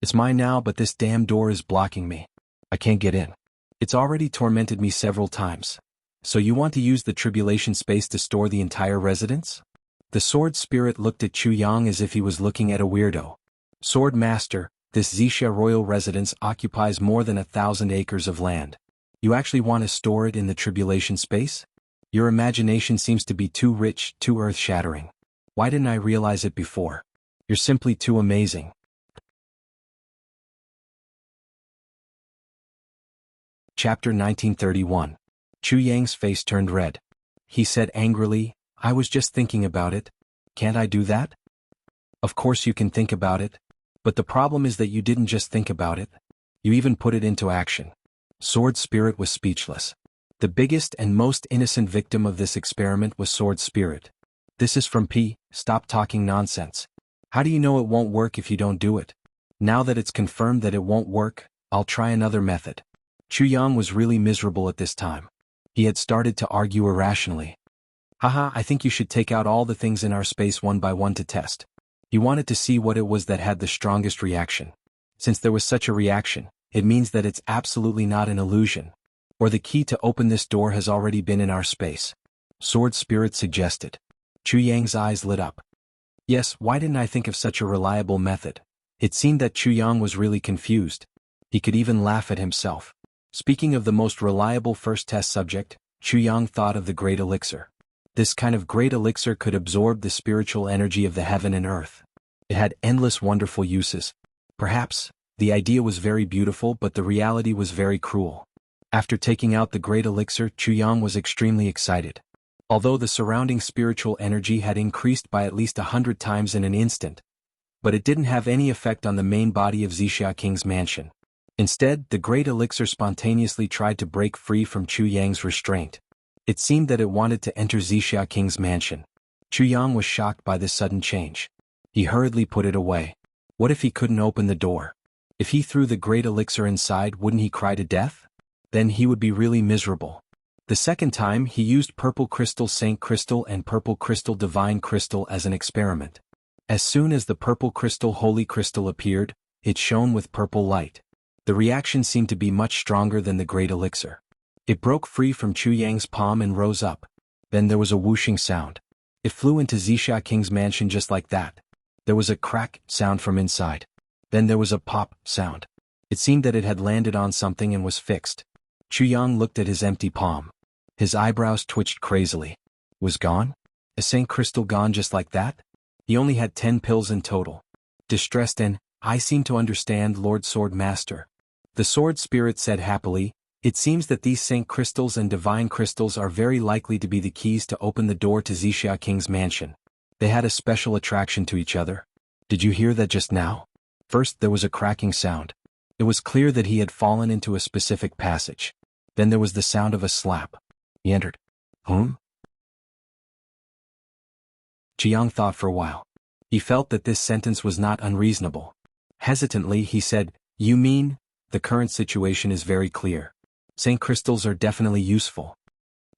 S1: "It's mine now, but this damn door is blocking me. I can't get in. It's already tormented me several times. So you want to use the tribulation space to store the entire residence?" The sword spirit looked at Chu Yang as if he was looking at a weirdo. "Sword master, this Wuxia royal residence occupies more than 1,000 acres of land. You actually want to store it in the tribulation space? Your imagination seems to be too rich, too earth-shattering. Why didn't I realize it before? You're simply too amazing." Chapter 1931. Chu Yang's face turned red. He said angrily, "I was just thinking about it. Can't I do that?" "Of course you can think about it. But the problem is that you didn't just think about it. You even put it into action." Sword Spirit was speechless. The biggest and most innocent victim of this experiment was Sword Spirit. "This is from P. Stop talking nonsense. How do you know it won't work if you don't do it? Now that it's confirmed that it won't work, I'll try another method." Chu Yang was really miserable at this time. He had started to argue irrationally. "Haha, I think you should take out all the things in our space one by one to test." He wanted to see what it was that had the strongest reaction. Since there was such a reaction, it means that it's absolutely not an illusion. Or the key to open this door has already been in our space. Sword Spirit suggested. Chu Yang's eyes lit up. Yes, why didn't I think of such a reliable method? It seemed that Chu Yang was really confused. He could even laugh at himself. Speaking of the most reliable first test subject, Chu Yang thought of the Great Elixir. This kind of great elixir could absorb the spiritual energy of the heaven and earth. It had endless wonderful uses. Perhaps The idea was very beautiful, but the reality was very cruel. After taking out the great elixir, Chuyang was extremely excited. Although the surrounding spiritual energy had increased by at least 100 times in an instant, but it didn't have any effect on the main body of Zixia King's mansion. Instead, the great elixir spontaneously tried to break free from Chuyang's restraint. It seemed that it wanted to enter Zixia King's mansion. Chuyang was shocked by this sudden change. He hurriedly put it away. What if he couldn't open the door? If he threw the great elixir inside, wouldn't he cry to death? Then he would be really miserable. The second time, he used purple crystal Saint Crystal and purple crystal Divine Crystal as an experiment. As soon as the purple crystal Holy Crystal appeared, it shone with purple light. The reaction seemed to be much stronger than the great elixir. It broke free from Chuyang's palm and rose up. Then there was a whooshing sound. It flew into Zixia King's mansion just like that. There was a crack sound from inside. Then there was a pop sound. It seemed that it had landed on something and was fixed. Chuyang looked at his empty palm. His eyebrows twitched crazily. Was gone? A Saint Crystal gone just like that? He only had 10 pills in total. Distressed and, I seem to understand, Lord Sword Master. The Sword Spirit said happily, it seems that these Saint Crystals and Divine Crystals are very likely to be the keys to open the door to Zixia King's mansion. They had a special attraction to each other. Did you hear that just now? First there was a cracking sound. It was clear that he had fallen into a specific passage. Then there was the sound of a slap. He entered. Whom? Jiang thought for a while. He felt that this sentence was not unreasonable. Hesitantly he said, you mean, the current situation is very clear. Saint Crystals are definitely useful.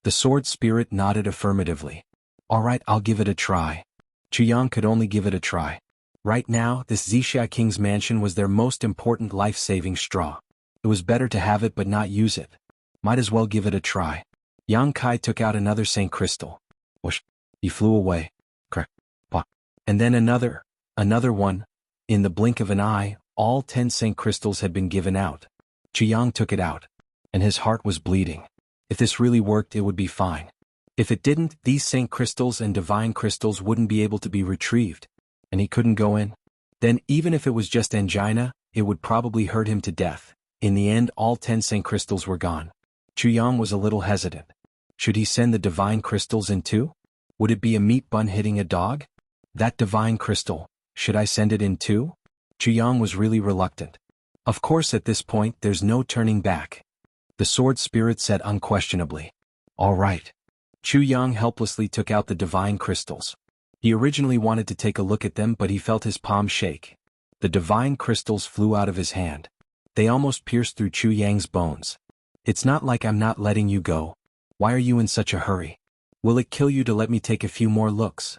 S1: The Sword Spirit nodded affirmatively. Alright, I'll give it a try. Jiang could only give it a try. Right now, this Zixia King's mansion was their most important life-saving straw. It was better to have it but not use it. Might as well give it a try. Yang Kai took out another Saint Crystal. Whoosh. He flew away. Crack. Pop. And then another one. In the blink of an eye, all 10 Saint Crystals had been given out. Jiang took it out. And his heart was bleeding. If this really worked, it would be fine. If it didn't, these Saint Crystals and Divine Crystals wouldn't be able to be retrieved. And he couldn't go in. Then, even if it was just angina, it would probably hurt him to death. In the end, all 10 Saint Crystals were gone. Chuyang was a little hesitant. Should he send the Divine Crystals in too? Would it be a meat bun hitting a dog? That Divine Crystal, should I send it in too? Chuyang was really reluctant. Of course at this point there's no turning back. The Sword Spirit said unquestionably. All right. Chuyang helplessly took out the Divine Crystals. He originally wanted to take a look at them, but he felt his palm shake. The Divine Crystals flew out of his hand. They almost pierced through Chuyang's bones. It's not like I'm not letting you go. Why are you in such a hurry? Will it kill you to let me take a few more looks?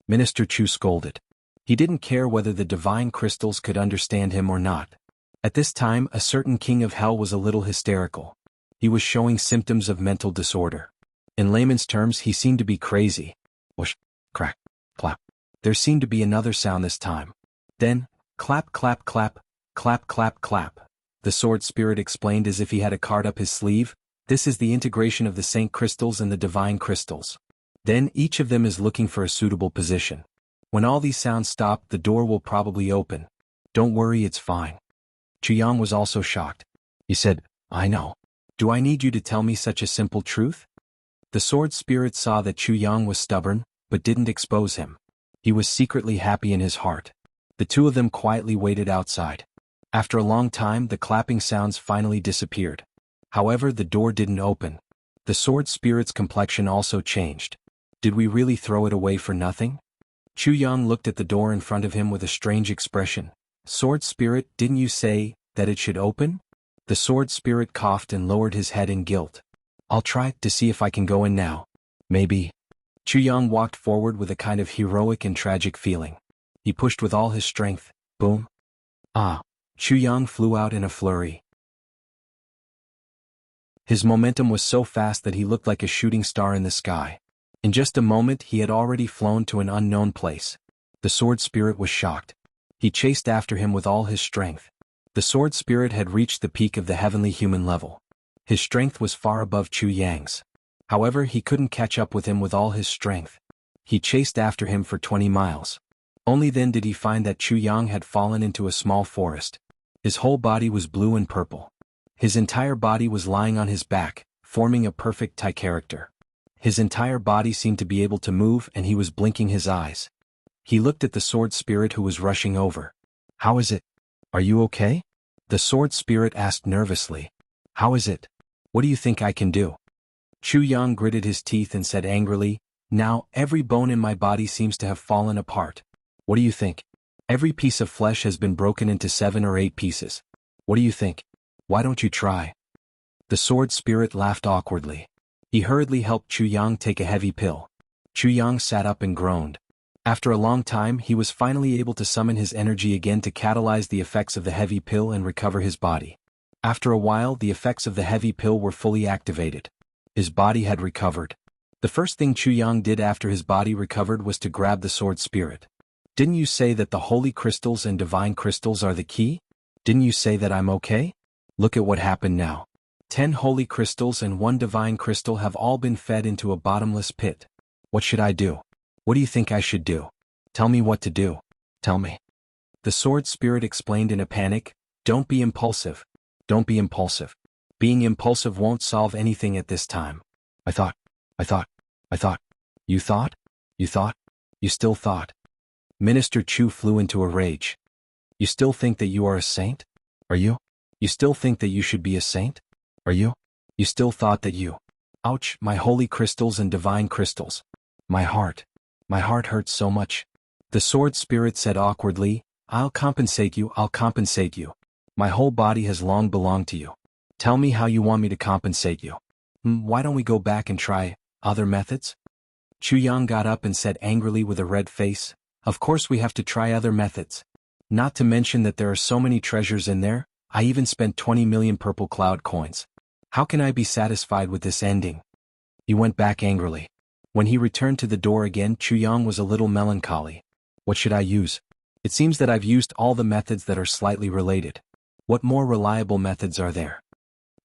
S1: Minister Chu scolded. He didn't care whether the Divine Crystals could understand him or not. At this time, a certain king of hell was a little hysterical. He was showing symptoms of mental disorder. In layman's terms, he seemed to be crazy. Whoosh, crack, clap. There seemed to be another sound this time. Then, clap, clap, clap, clap, clap, clap. The Sword Spirit explained as if he had a card up his sleeve. This is the integration of the Saint Crystals and the Divine Crystals. Then each of them is looking for a suitable position. When all these sounds stop, the door will probably open. Don't worry, it's fine. Chuyang was also shocked. He said, I know. Do I need you to tell me such a simple truth? The Sword Spirit saw that Chuyang was stubborn, but didn't expose him. He was secretly happy in his heart. The two of them quietly waited outside. After a long time, the clapping sounds finally disappeared. However, the door didn't open. The Sword Spirit's complexion also changed. Did we really throw it away for nothing? Chuyang looked at the door in front of him with a strange expression. Sword Spirit, didn't you say that it should open? The Sword Spirit coughed and lowered his head in guilt. I'll try to see if I can go in now. Maybe. Chuyang walked forward with a kind of heroic and tragic feeling. He pushed with all his strength. Boom. Ah. Chuyang flew out in a flurry. His momentum was so fast that he looked like a shooting star in the sky. In just a moment he had already flown to an unknown place. The Sword Spirit was shocked. He chased after him with all his strength. The Sword Spirit had reached the peak of the heavenly human level. His strength was far above Chuyang's. However, he couldn't catch up with him with all his strength. He chased after him for 20 miles. Only then did he find that Chuyang had fallen into a small forest. His whole body was blue and purple. His entire body was lying on his back, forming a perfect tie character. His entire body seemed to be able to move and he was blinking his eyes. He looked at the sword spirit who was rushing over. "How is it? Are you okay?" The sword spirit asked nervously. "How is it? What do you think I can do?" Chu Yang gritted his teeth and said angrily, "Now, every bone in my body seems to have fallen apart. What do you think? Every piece of flesh has been broken into 7 or 8 pieces. What do you think? Why don't you try?" The sword spirit laughed awkwardly. He hurriedly helped Chu Yang take a heavy pill. Chu Yang sat up and groaned. After a long time he was finally able to summon his energy again to catalyze the effects of the heavy pill and recover his body. After a while the effects of the heavy pill were fully activated. His body had recovered. The first thing Chu Yang did after his body recovered was to grab the sword spirit. "Didn't you say that the holy crystals and divine crystals are the key? Didn't you say that I'm okay? Look at what happened now. 10 holy crystals and 1 divine crystal have all been fed into a bottomless pit. What should I do? What do you think I should do? Tell me what to do. Tell me." The sword spirit explained in a panic, "Don't be impulsive. Don't be impulsive. Being impulsive won't solve anything at this time. I thought. You thought? You thought? You still thought?" Minister Chu flew into a rage. "You still think that you are a saint? Are you? You still think that you should be a saint? Are you? You still thought that you... Ouch, my holy crystals and divine crystals. My heart hurts so much." The sword spirit said awkwardly, I'll compensate you. My whole body has long belonged to you. Tell me how you want me to compensate you. Why don't we go back and try other methods?" Chu Yang got up and said angrily with a red face, "Of course we have to try other methods. Not to mention that there are so many treasures in there. I even spent 20 million purple cloud coins. How can I be satisfied with this ending?" He went back angrily. When he returned to the door again, Chu Yang was a little melancholy. "What should I use? It seems that I've used all the methods that are slightly related. What more reliable methods are there?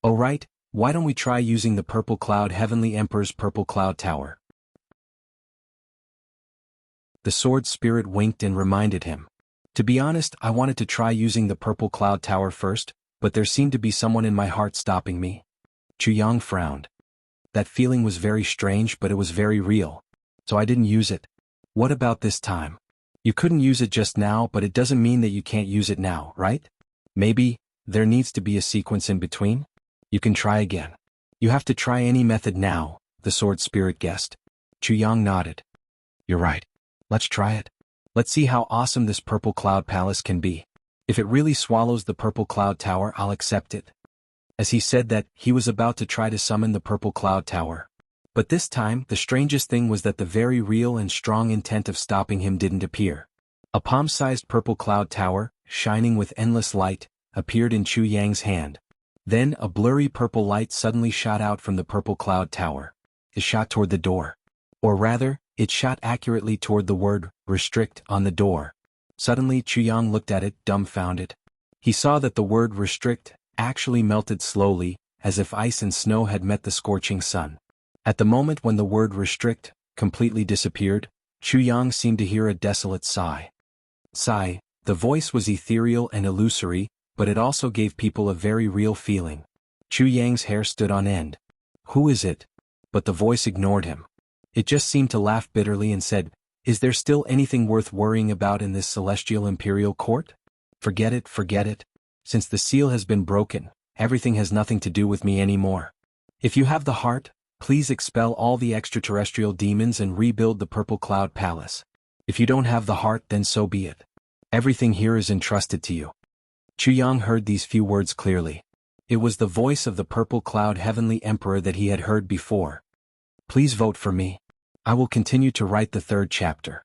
S1: Oh right, why don't we try using the Purple Cloud Heavenly Emperor's Purple Cloud Tower?" The sword spirit winked and reminded him. "To be honest, I wanted to try using the Purple Cloud Tower first, but there seemed to be someone in my heart stopping me." Chu Yang frowned. "That feeling was very strange, but it was very real. So I didn't use it. What about this time? You couldn't use it just now, but it doesn't mean that you can't use it now, right? Maybe there needs to be a sequence in between? You can try again. You have to try any method now," the sword spirit guessed. Chu Yang nodded. "You're right. Let's try it. Let's see how awesome this Purple Cloud Palace can be. If it really swallows the Purple Cloud Tower, I'll accept it." As he said that, he was about to try to summon the Purple Cloud Tower. But this time, the strangest thing was that the very real and strong intent of stopping him didn't appear. A palm-sized Purple Cloud Tower, shining with endless light, appeared in Chu Yang's hand. Then a blurry purple light suddenly shot out from the Purple Cloud Tower. It shot toward the door. Or rather, it shot accurately toward the word, "restrict," on the door. Suddenly Chu Yang looked at it, dumbfounded. He saw that the word "restrict" actually melted slowly, as if ice and snow had met the scorching sun. At the moment when the word "restrict" completely disappeared, Chu Yang seemed to hear a desolate sigh. Sigh. The voice was ethereal and illusory, but it also gave people a very real feeling. Chu Yang's hair stood on end. "Who is it?" But the voice ignored him. It just seemed to laugh bitterly and said, "Is there still anything worth worrying about in this celestial imperial court? Forget it. Since the seal has been broken, everything has nothing to do with me anymore. If you have the heart, please expel all the extraterrestrial demons and rebuild the Purple Cloud Palace. If you don't have the heart, then so be it. Everything here is entrusted to you." Chu Yang heard these few words clearly. It was the voice of the Purple Cloud Heavenly Emperor that he had heard before. "Please vote for me. I will continue to write the 3rd chapter."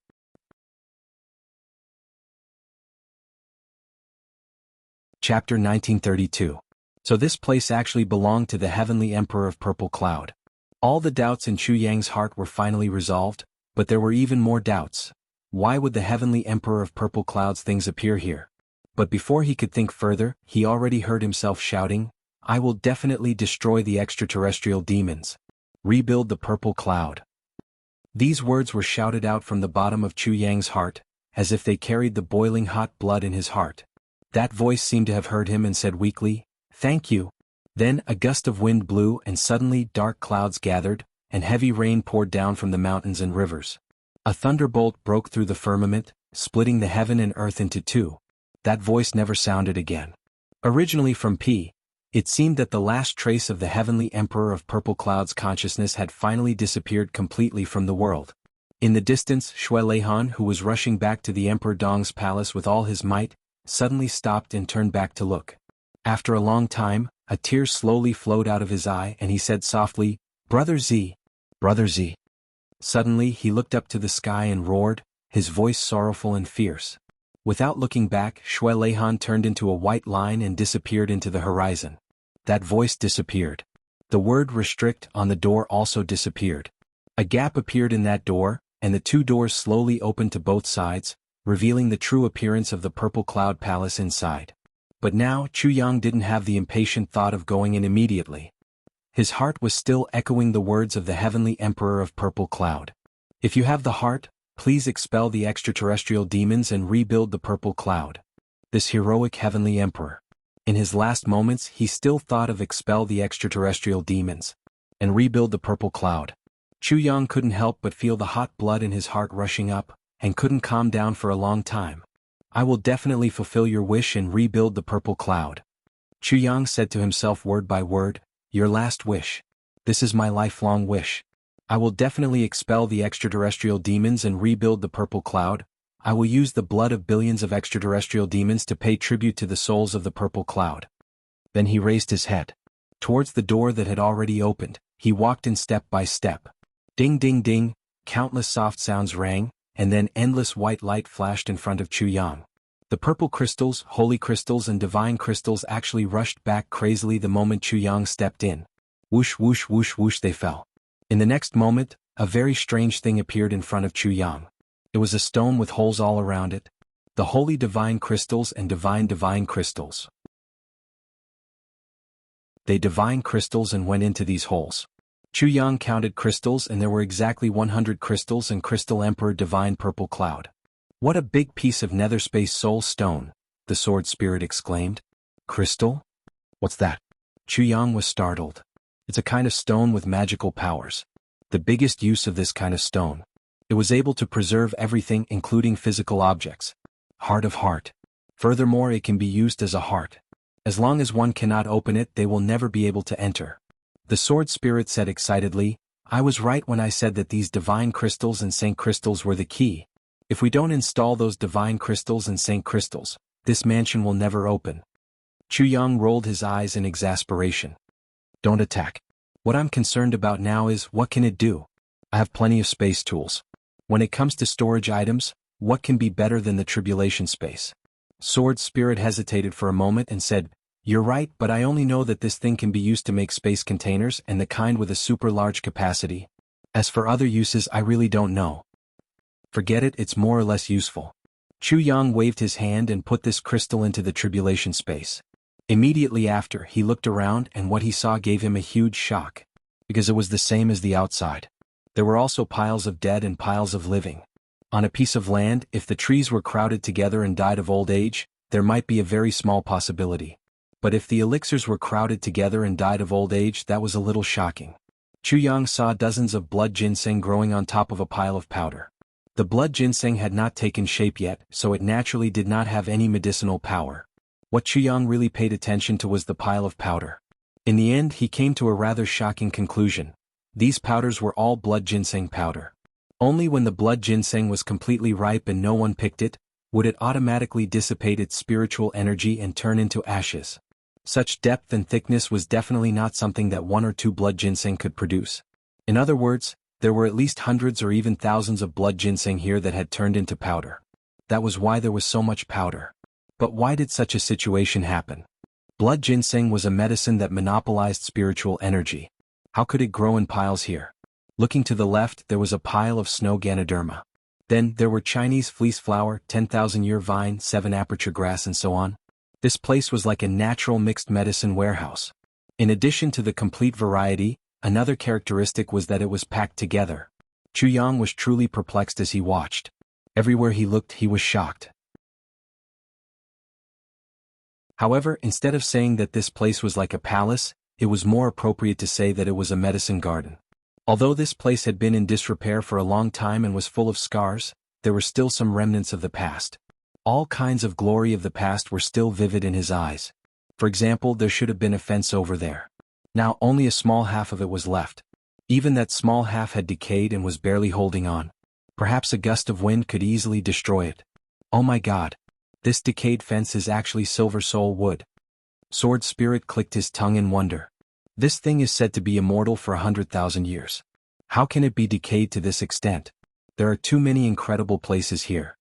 S1: Chapter 1932. So this place actually belonged to the Heavenly Emperor of Purple Cloud. All the doubts in Chu Yang's heart were finally resolved, but there were even more doubts. Why would the Heavenly Emperor of Purple Cloud's things appear here? But before he could think further, he already heard himself shouting, "I will definitely destroy the extraterrestrial demons. Rebuild the Purple Cloud." These words were shouted out from the bottom of Chu Yang's heart, as if they carried the boiling hot blood in his heart. That voice seemed to have heard him and said weakly, "Thank you." Then a gust of wind blew and suddenly dark clouds gathered, and heavy rain poured down from the mountains and rivers. A thunderbolt broke through the firmament, splitting the heaven and earth into two. That voice never sounded again. Originally from P, it seemed that the last trace of the heavenly emperor of purple cloud's consciousness had finally disappeared completely from the world. In the distance, Shui Leihan, who was rushing back to the Emperor Dong's palace with all his might, suddenly stopped and turned back to look. After a long time, a tear slowly flowed out of his eye and he said softly, "Brother Z. Brother Z." Suddenly he looked up to the sky and roared, his voice sorrowful and fierce. Without looking back, Shui Leihan turned into a white line and disappeared into the horizon. That voice disappeared. The word "restrict" on the door also disappeared. A gap appeared in that door, and the two doors slowly opened to both sides, revealing the true appearance of the Purple Cloud Palace inside. But now Chu Yang didn't have the impatient thought of going in immediately. His heart was still echoing the words of the heavenly emperor of Purple Cloud. "If you have the heart, please expel the extraterrestrial demons and rebuild the Purple Cloud." This heroic heavenly emperor. In his last moments he still thought of expel the extraterrestrial demons and rebuild the Purple Cloud. Chu Yang couldn't help but feel the hot blood in his heart rushing up, and couldn't calm down for a long time. "I will definitely fulfill your wish and rebuild the Purple Cloud." Chu Yang said to himself word by word, "Your last wish. This is my lifelong wish. I will definitely expel the extraterrestrial demons and rebuild the Purple Cloud. I will use the blood of billions of extraterrestrial demons to pay tribute to the souls of the Purple Cloud." Then he raised his head. Towards the door that had already opened, he walked in step by step. Ding ding ding, countless soft sounds rang, and then endless white light flashed in front of Chu Yang. The purple crystals, holy crystals and divine crystals actually rushed back crazily the moment Chu Yang stepped in. Whoosh whoosh whoosh whoosh they fell. In the next moment, a very strange thing appeared in front of Chu Yang. It was a stone with holes all around it. The holy divine crystals and divine crystals. They divine crystals and went into these holes. Chu Yang counted crystals and there were exactly 100 crystals and Crystal Emperor Divine Purple Cloud. "What a big piece of nether space soul stone," the sword spirit exclaimed. "Crystal? What's that?" Chu Yang was startled. "It's a kind of stone with magical powers. The biggest use of this kind of stone. It was able to preserve everything including physical objects. Heart of heart. Furthermore, it can be used as a heart. As long as one cannot open it, they will never be able to enter." The sword spirit said excitedly, "I was right when I said that these divine crystals and saint crystals were the key. If we don't install those divine crystals and saint crystals, this mansion will never open." Chu Yang rolled his eyes in exasperation. "Don't attack. What I'm concerned about now is, what can it do? I have plenty of space tools. When it comes to storage items, what can be better than the tribulation space?" Sword spirit hesitated for a moment and said, "You're right, but I only know that this thing can be used to make space containers and the kind with a super large capacity. As for other uses, I really don't know. Forget it, it's more or less useful." Chu Yang waved his hand and put this crystal into the tribulation space. Immediately after, he looked around and what he saw gave him a huge shock. Because it was the same as the outside. There were also piles of dead and piles of living. On a piece of land, if the trees were crowded together and died of old age, there might be a very small possibility. But if the elixirs were crowded together and died of old age, that was a little shocking. Chu Yang saw dozens of blood ginseng growing on top of a pile of powder. The blood ginseng had not taken shape yet, so it naturally did not have any medicinal power. What Chu Yang really paid attention to was the pile of powder. In the end, he came to a rather shocking conclusion. These powders were all blood ginseng powder. Only when the blood ginseng was completely ripe and no one picked it, would it automatically dissipate its spiritual energy and turn into ashes. Such depth and thickness was definitely not something that one or two blood ginseng could produce. In other words, there were at least hundreds or even thousands of blood ginseng here that had turned into powder. That was why there was so much powder. But why did such a situation happen? Blood ginseng was a medicine that monopolized spiritual energy. How could it grow in piles here? Looking to the left, there was a pile of snow Ganoderma. Then there were Chinese fleece flower, 10,000-year vine, 7-aperture grass and so on. This place was like a natural mixed medicine warehouse. In addition to the complete variety, another characteristic was that it was packed together. Chu Yang was truly perplexed as he watched. Everywhere he looked, he was shocked. However, instead of saying that this place was like a palace, it was more appropriate to say that it was a medicine garden. Although this place had been in disrepair for a long time and was full of scars, there were still some remnants of the past. All kinds of glory of the past were still vivid in his eyes. For example, there should have been a fence over there. Now only a small half of it was left. Even that small half had decayed and was barely holding on. Perhaps a gust of wind could easily destroy it. Oh my God! This decayed fence is actually silver soul wood. Sword Spirit clicked his tongue in wonder. This thing is said to be immortal for 100,000 years. How can it be decayed to this extent? There are too many incredible places here.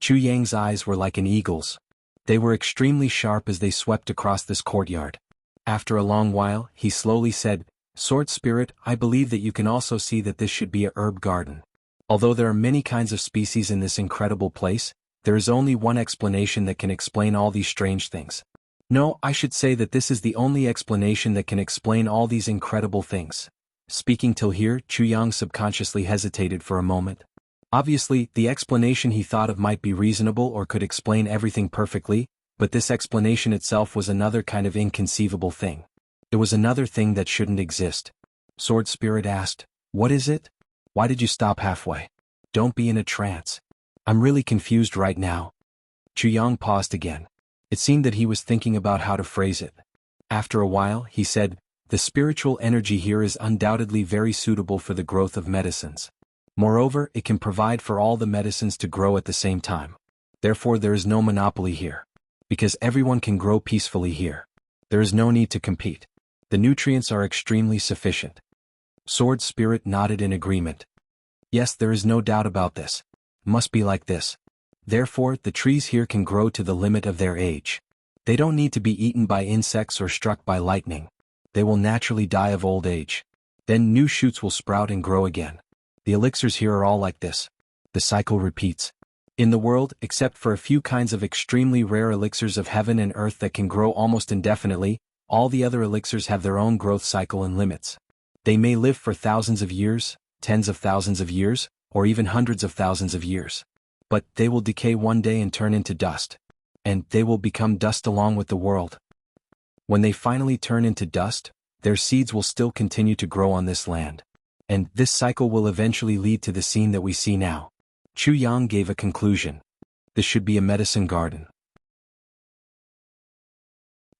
S1: Chu Yang's eyes were like an eagle's. They were extremely sharp as they swept across this courtyard. After a long while, he slowly said, Sword Spirit, I believe that you can also see that this should be a herb garden. Although there are many kinds of species in this incredible place, there is only one explanation that can explain all these strange things. No, I should say that this is the only explanation that can explain all these incredible things. Speaking till here, Chu Yang subconsciously hesitated for a moment. Obviously, the explanation he thought of might be reasonable or could explain everything perfectly, but this explanation itself was another kind of inconceivable thing. It was another thing that shouldn't exist. Sword Spirit asked, What is it? Why did you stop halfway? Don't be in a trance. I'm really confused right now. Chu Yang paused again. It seemed that he was thinking about how to phrase it. After a while, he said, The spiritual energy here is undoubtedly very suitable for the growth of medicines. Moreover, it can provide for all the medicines to grow at the same time. Therefore there is no monopoly here. Because everyone can grow peacefully here. There is no need to compete. The nutrients are extremely sufficient. Sword Spirit nodded in agreement. Yes, there is no doubt about this. Must be like this. Therefore, the trees here can grow to the limit of their age. They don't need to be eaten by insects or struck by lightning. They will naturally die of old age. Then new shoots will sprout and grow again. The elixirs here are all like this. The cycle repeats. In the world, except for a few kinds of extremely rare elixirs of heaven and earth that can grow almost indefinitely, all the other elixirs have their own growth cycle and limits. They may live for thousands of years, tens of thousands of years, or even hundreds of thousands of years. But they will decay one day and turn into dust. And they will become dust along with the world. When they finally turn into dust, their seeds will still continue to grow on this land. And this cycle will eventually lead to the scene that we see now. Chu Yang gave a conclusion. This should be a medicine garden.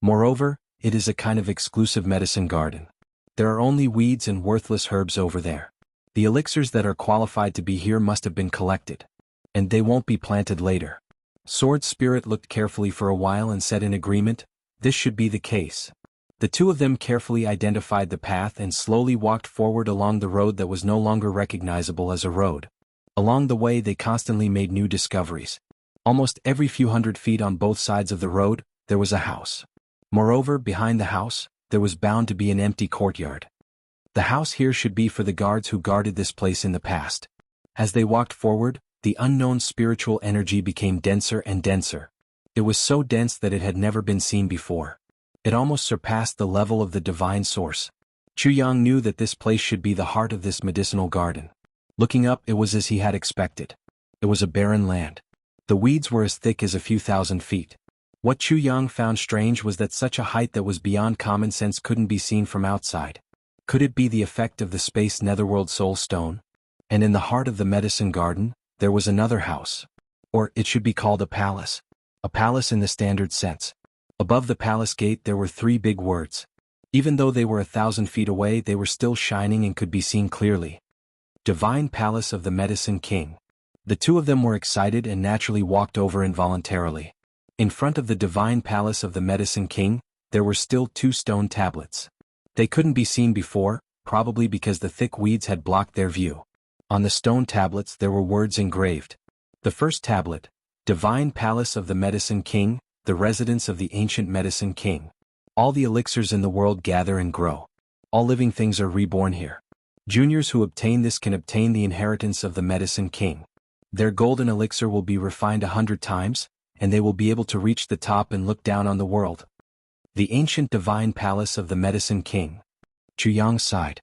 S1: Moreover, it is a kind of exclusive medicine garden. There are only weeds and worthless herbs over there. The elixirs that are qualified to be here must have been collected. And they won't be planted later. Sword Spirit looked carefully for a while and said in agreement, This should be the case. The two of them carefully identified the path and slowly walked forward along the road that was no longer recognizable as a road. Along the way they constantly made new discoveries. Almost every few hundred feet on both sides of the road, there was a house. Moreover, behind the house, there was bound to be an empty courtyard. The house here should be for the guards who guarded this place in the past. As they walked forward, the unknown spiritual energy became denser and denser. It was so dense that it had never been seen before. It almost surpassed the level of the divine source. Chu Yang knew that this place should be the heart of this medicinal garden. Looking up, it was as he had expected. It was a barren land. The weeds were as thick as a few thousand feet. What Chu Yang found strange was that such a height that was beyond common sense couldn't be seen from outside. Could it be the effect of the space netherworld soul stone? And in the heart of the medicine garden, there was another house. Or it should be called a palace. A palace in the standard sense. Above the palace gate there were 3 big words. Even though they were 1,000 feet away, they were still shining and could be seen clearly. Divine Palace of the Medicine King. The two of them were excited and naturally walked over involuntarily. In front of the Divine Palace of the Medicine King, there were still 2 stone tablets. They couldn't be seen before, probably because the thick weeds had blocked their view. On the stone tablets there were words engraved. The first tablet, Divine Palace of the Medicine King, the residence of the ancient Medicine King. All the elixirs in the world gather and grow. All living things are reborn here. Juniors who obtain this can obtain the inheritance of the Medicine King. Their golden elixir will be refined 100 times, and they will be able to reach the top and look down on the world. The ancient divine palace of the Medicine King. Chu Yang sighed.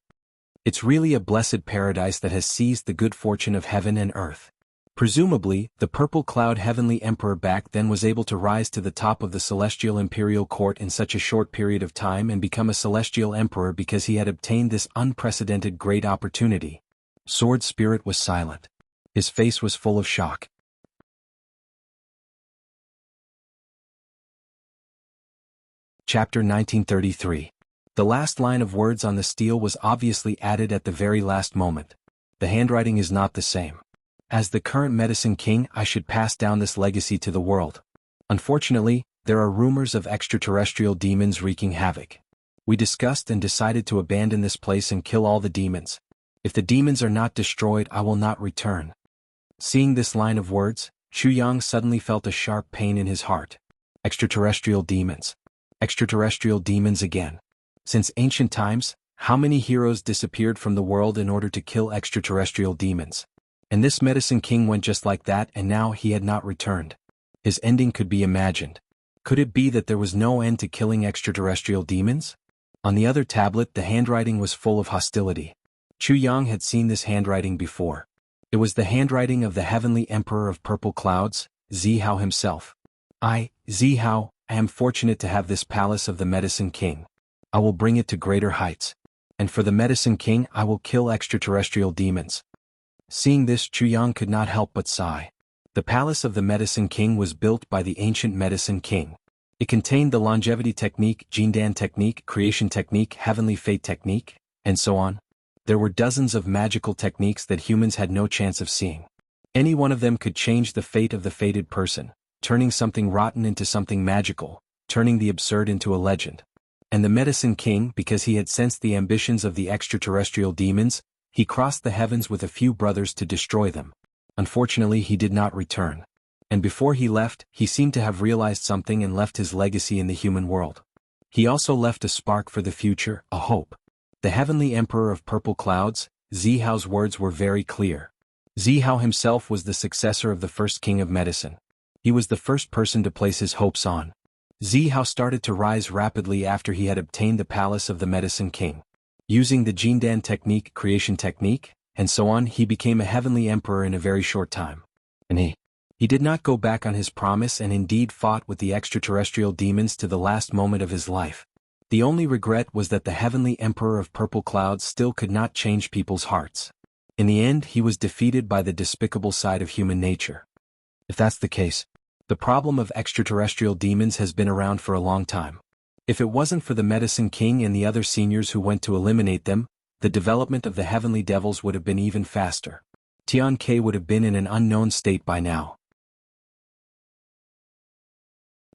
S1: It's really a blessed paradise that has seized the good fortune of heaven and earth. Presumably, the purple cloud heavenly emperor back then was able to rise to the top of the celestial imperial court in such a short period of time and become a celestial emperor because he had obtained this unprecedented great opportunity. Sword Spirit was silent. His face was full of shock. Chapter 1933. The last line of words on the steel was obviously added at the very last moment. The handwriting is not the same. As the current Medicine King, I should pass down this legacy to the world. Unfortunately, there are rumors of extraterrestrial demons wreaking havoc. We discussed and decided to abandon this place and kill all the demons. If the demons are not destroyed, I will not return. Seeing this line of words, Chu Yang suddenly felt a sharp pain in his heart. Extraterrestrial demons. Extraterrestrial demons again. Since ancient times, how many heroes disappeared from the world in order to kill extraterrestrial demons? And this Medicine King went just like that, and now he had not returned. His ending could be imagined. Could it be that there was no end to killing extraterrestrial demons? On the other tablet, the handwriting was full of hostility. Chu Yang had seen this handwriting before. It was the handwriting of the heavenly emperor of purple clouds, Zihao himself. Zihao, I am fortunate to have this palace of the Medicine King. I will bring it to greater heights. And for the Medicine King, I will kill extraterrestrial demons. Seeing this, Chu Yang could not help but sigh. The palace of the Medicine King was built by the ancient Medicine King. It contained the longevity technique, Jindan technique, creation technique, heavenly fate technique, and so on. There were dozens of magical techniques that humans had no chance of seeing. Any one of them could change the fate of the fated person, turning something rotten into something magical, turning the absurd into a legend. And the Medicine King, because he had sensed the ambitions of the extraterrestrial demons, he crossed the heavens with a few brothers to destroy them. Unfortunately, he did not return. And before he left, he seemed to have realized something and left his legacy in the human world. He also left a spark for the future, a hope. The heavenly emperor of purple clouds, Zihao's words were very clear. Zihao himself was the successor of the first king of medicine. He was the first person to place his hopes on. Zihao started to rise rapidly after he had obtained the palace of the Medicine King. Using the Jindan technique, creation technique, and so on, he became a heavenly emperor in a very short time. And he did not go back on his promise and indeed fought with the extraterrestrial demons to the last moment of his life. The only regret was that the heavenly emperor of purple clouds still could not change people's hearts. In the end, he was defeated by the despicable side of human nature. If that's the case, the problem of extraterrestrial demons has been around for a long time. If it wasn't for the Medicine King and the other seniors who went to eliminate them, the development of the heavenly devils would have been even faster. Tian Ke would have been in an unknown state by now.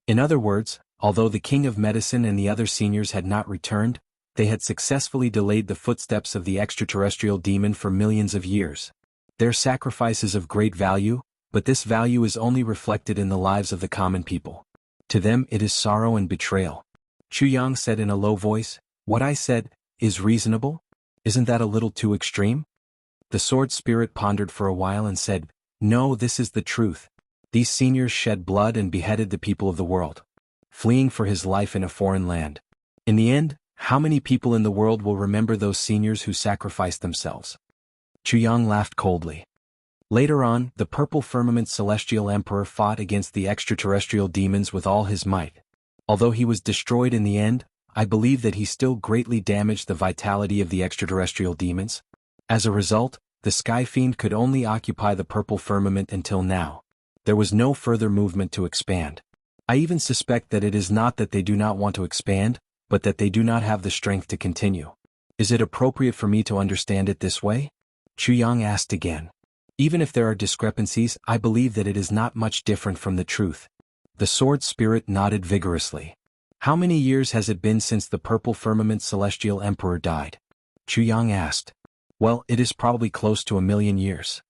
S1: In other words, although the King of Medicine and the other seniors had not returned, they had successfully delayed the footsteps of the extraterrestrial demon for millions of years. Their sacrifice is of great value, but this value is only reflected in the lives of the common people. To them it is sorrow and betrayal. Chu Yang said in a low voice, "What I said is reasonable? Isn't that a little too extreme?" The sword spirit pondered for a while and said, "No, this is the truth. These seniors shed blood and beheaded the people of the world, fleeing for his life in a foreign land. In the end, how many people in the world will remember those seniors who sacrificed themselves?" Chu Yang laughed coldly. Later on, the purple firmament celestial emperor fought against the extraterrestrial demons with all his might. Although he was destroyed in the end, I believe that he still greatly damaged the vitality of the extraterrestrial demons. As a result, the Sky Fiend could only occupy the purple firmament until now. There was no further movement to expand. I even suspect that it is not that they do not want to expand, but that they do not have the strength to continue. Is it appropriate for me to understand it this way? Chu Yang asked again. Even if there are discrepancies, I believe that it is not much different from the truth. The sword spirit nodded vigorously. How many years has it been since the purple firmament celestial emperor died? Chu Yang asked. Well, it is probably close to 1,000,000 years.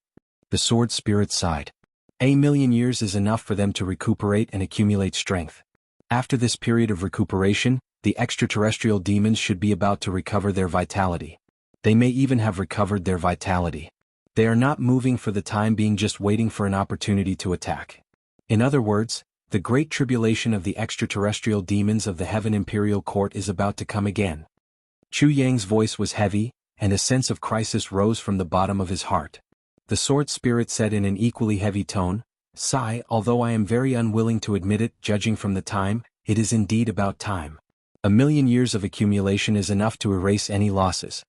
S1: The sword spirit sighed. 1,000,000 years is enough for them to recuperate and accumulate strength. After this period of recuperation, the extraterrestrial demons should be about to recover their vitality. They may even have recovered their vitality. They are not moving for the time being, just waiting for an opportunity to attack. In other words, the great tribulation of the extraterrestrial demons of the Heaven Imperial Court is about to come again. Chu Yang's voice was heavy, and a sense of crisis rose from the bottom of his heart. The sword spirit said in an equally heavy tone, "Sigh, although I am very unwilling to admit it, judging from the time, it is indeed about time. 1,000,000 years of accumulation is enough to erase any losses."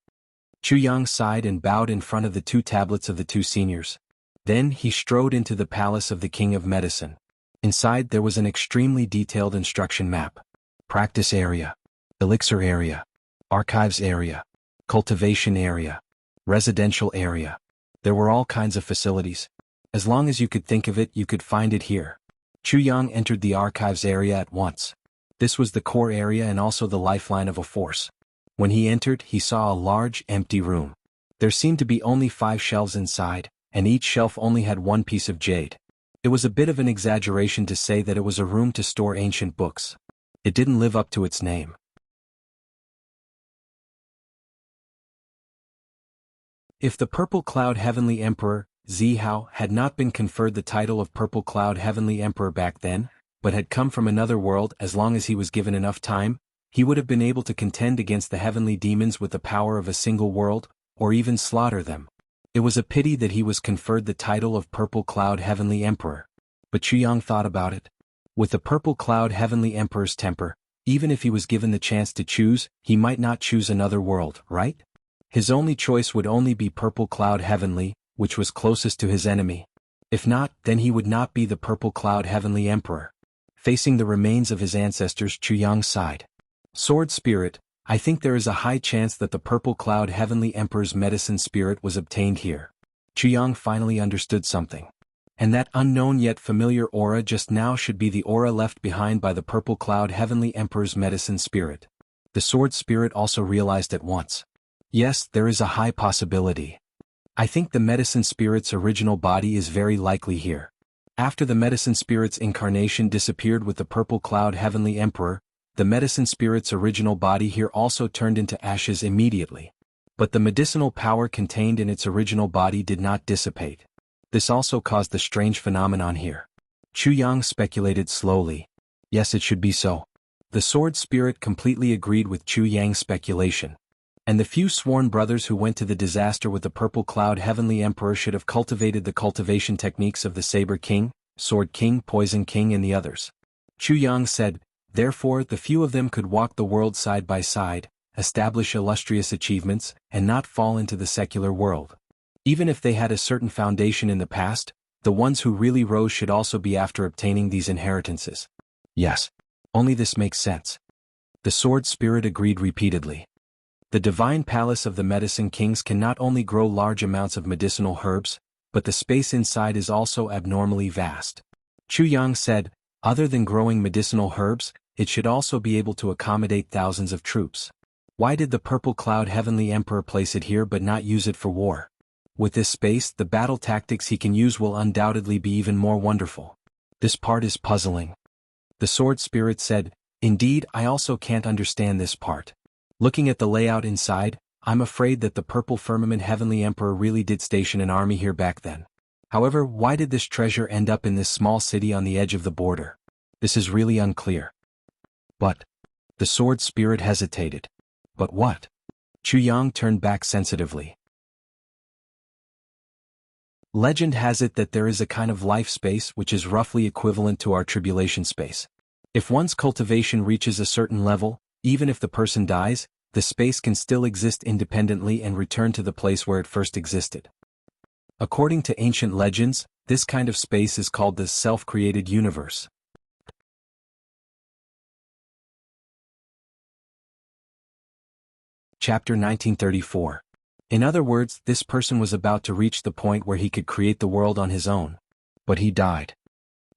S1: Chu Yang sighed and bowed in front of the 2 tablets of the 2 seniors. Then he strode into the palace of the King of Medicine. Inside there was an extremely detailed instruction map. Practice area. Elixir area. Archives area. Cultivation area. Residential area. There were all kinds of facilities. As long as you could think of it, you could find it here. Chu Yang entered the archives area at once. This was the core area and also the lifeline of a force. When he entered, he saw a large, empty room. There seemed to be only 5 shelves inside, and each shelf only had 1 piece of jade. It was a bit of an exaggeration to say that it was a room to store ancient books. It didn't live up to its name. If the Purple Cloud Heavenly Emperor, Zihao, had not been conferred the title of Purple Cloud Heavenly Emperor back then, but had come from another world, as long as he was given enough time, he would have been able to contend against the heavenly demons with the power of a single world, or even slaughter them. It was a pity that he was conferred the title of Purple Cloud Heavenly Emperor. But Chu Yang thought about it. With the Purple Cloud Heavenly Emperor's temper, even if he was given the chance to choose, he might not choose another world, right? His only choice would only be Purple Cloud Heavenly, which was closest to his enemy. If not, then he would not be the Purple Cloud Heavenly Emperor. Facing the remains of his ancestors, Chu Yang sighed. Sword Spirit, I think there is a high chance that the Purple Cloud Heavenly Emperor's medicine spirit was obtained here. Chu Yang finally understood something. And that unknown yet familiar aura just now should be the aura left behind by the Purple Cloud Heavenly Emperor's medicine spirit. The Sword Spirit also realized at once. Yes, there is a high possibility. I think the medicine spirit's original body is very likely here. After the medicine spirit's incarnation disappeared with the Purple Cloud Heavenly Emperor, the medicine spirit's original body here also turned into ashes immediately. But the medicinal power contained in its original body did not dissipate. This also caused the strange phenomenon here. Chu Yang speculated slowly. Yes, it should be so. The sword spirit completely agreed with Chu Yang's speculation. And the few sworn brothers who went to the disaster with the Purple Cloud Heavenly Emperor should have cultivated the cultivation techniques of the Saber King, Sword King, Poison King and the others. Chu Yang said, therefore the few of them could walk the world side by side, establish illustrious achievements, and not fall into the secular world. Even if they had a certain foundation in the past, the ones who really rose should also be after obtaining these inheritances. Yes. Only this makes sense. The sword spirit agreed repeatedly. The divine palace of the medicine kings can not only grow large amounts of medicinal herbs, but the space inside is also abnormally vast. Chu Yang said, other than growing medicinal herbs, it should also be able to accommodate thousands of troops. Why did the Purple Cloud Heavenly Emperor place it here but not use it for war? With this space, the battle tactics he can use will undoubtedly be even more wonderful. This part is puzzling. The sword spirit said, indeed, I also can't understand this part. Looking at the layout inside, I'm afraid that the Purple Firmament Heavenly Emperor really did station an army here back then. However, why did this treasure end up in this small city on the edge of the border? This is really unclear. But the sword spirit hesitated. But what? Chu Yang turned back sensitively. Legend has it that there is a kind of life space which is roughly equivalent to our tribulation space. If one's cultivation reaches a certain level, even if the person dies, the space can still exist independently and return to the place where it first existed. According to ancient legends, this kind of space is called the self-created universe. Chapter 1934. In other words, this person was about to reach the point where he could create the world on his own. But he died.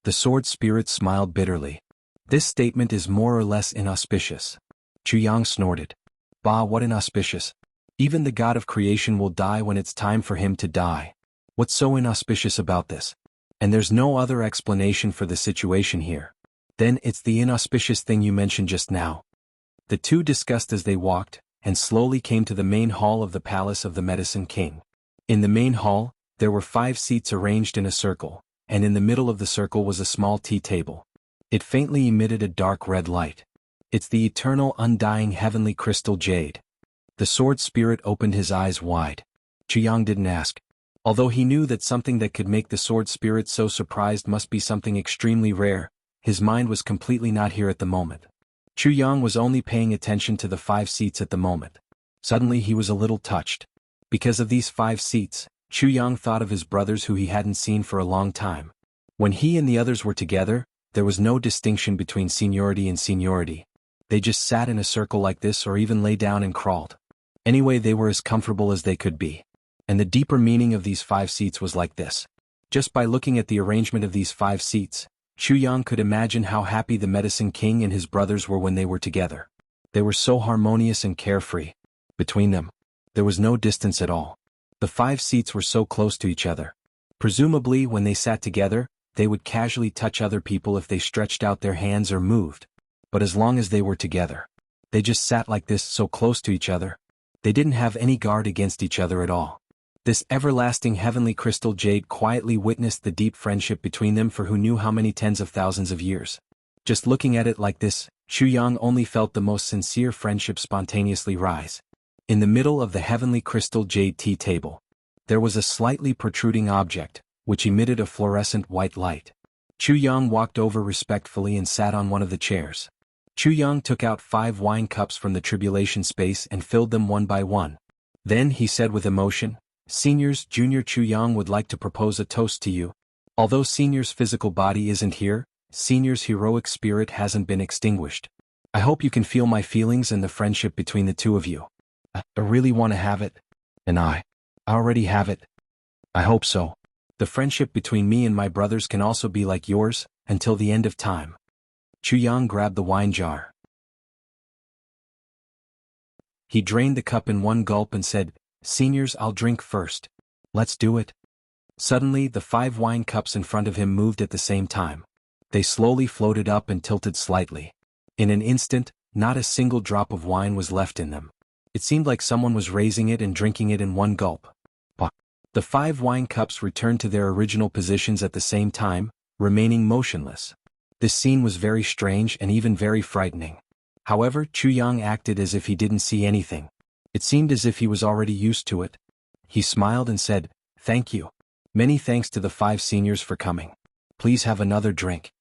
S1: The sword spirit smiled bitterly. This statement is more or less inauspicious. Chu Yang snorted. Bah, what inauspicious. Even the god of creation will die when it's time for him to die. What's so inauspicious about this? And there's no other explanation for the situation here. Then it's the inauspicious thing you mentioned just now. The two discussed as they walked, and slowly came to the main hall of the palace of the Medicine King. In the main hall, there were 5 seats arranged in a circle, and in the middle of the circle was a small tea table. It faintly emitted a dark red light. It's the eternal undying heavenly crystal jade. The sword spirit opened his eyes wide. Chu Yang didn't ask. Although he knew that something that could make the sword spirit so surprised must be something extremely rare, his mind was completely not here at the moment. Chu Yang was only paying attention to the 5 seats at the moment. Suddenly he was a little touched. Because of these 5 seats, Chu Yang thought of his brothers who he hadn't seen for a long time. When he and the others were together, there was no distinction between seniority and seniority. They just sat in a circle like this or even lay down and crawled. Anyway, they were as comfortable as they could be. And the deeper meaning of these 5 seats was like this. Just by looking at the arrangement of these 5 seats, Chu Yang could imagine how happy the Medicine King and his brothers were when they were together. They were so harmonious and carefree. Between them, there was no distance at all. The 5 seats were so close to each other. Presumably, when they sat together, they would casually touch other people if they stretched out their hands or moved. But as long as they were together, they just sat like this, so close to each other. They didn't have any guard against each other at all. This everlasting heavenly crystal jade quietly witnessed the deep friendship between them for who knew how many tens of thousands of years. Just looking at it like this, Chu Yang only felt the most sincere friendship spontaneously rise. In the middle of the heavenly crystal jade tea table, there was a slightly protruding object, which emitted a fluorescent white light. Chu Yang walked over respectfully and sat on one of the chairs. Chu Yang took out 5 wine cups from the tribulation space and filled them one by one. Then he said with emotion, "Seniors, Junior Chu Yang would like to propose a toast to you. Although Senior's physical body isn't here, Senior's heroic spirit hasn't been extinguished. I hope you can feel my feelings and the friendship between the two of you. I really want to have it. And I already have it. I hope so. The friendship between me and my brothers can also be like yours, until the end of time." Chu Yang grabbed the wine jar. He drained the cup in one gulp and said, "Seniors, I'll drink first. Let's do it." Suddenly, the 5 wine cups in front of him moved at the same time. They slowly floated up and tilted slightly. In an instant, not a single drop of wine was left in them. It seemed like someone was raising it and drinking it in one gulp. The 5 wine cups returned to their original positions at the same time, remaining motionless. This scene was very strange and even very frightening. However, Chu Yang acted as if he didn't see anything. It seemed as if he was already used to it. He smiled and said, "Thank you. Many thanks to the 5 seniors for coming. Please have another drink."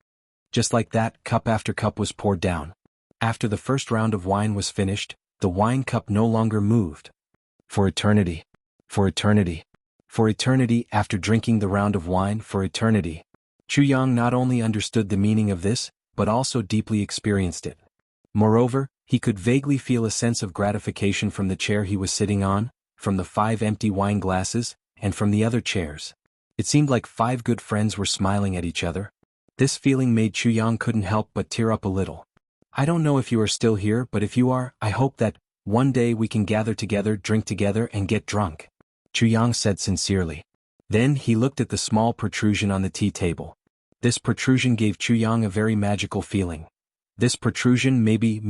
S1: Just like that, cup after cup was poured down. After the first round of wine was finished, the wine cup no longer moved. For eternity. For eternity. For eternity, after drinking the round of wine for eternity. Chu Yang not only understood the meaning of this, but also deeply experienced it. Moreover, he could vaguely feel a sense of gratification from the chair he was sitting on, from the 5 empty wine glasses, and from the other chairs. It seemed like 5 good friends were smiling at each other. This feeling made Chu Yang couldn't help but tear up a little. "I don't know if you are still here, but if you are, I hope that one day we can gather together, drink together, and get drunk," Chu Yang said sincerely. Then he looked at the small protrusion on the tea table. This protrusion gave Chu Yang a very magical feeling. This protrusion maybe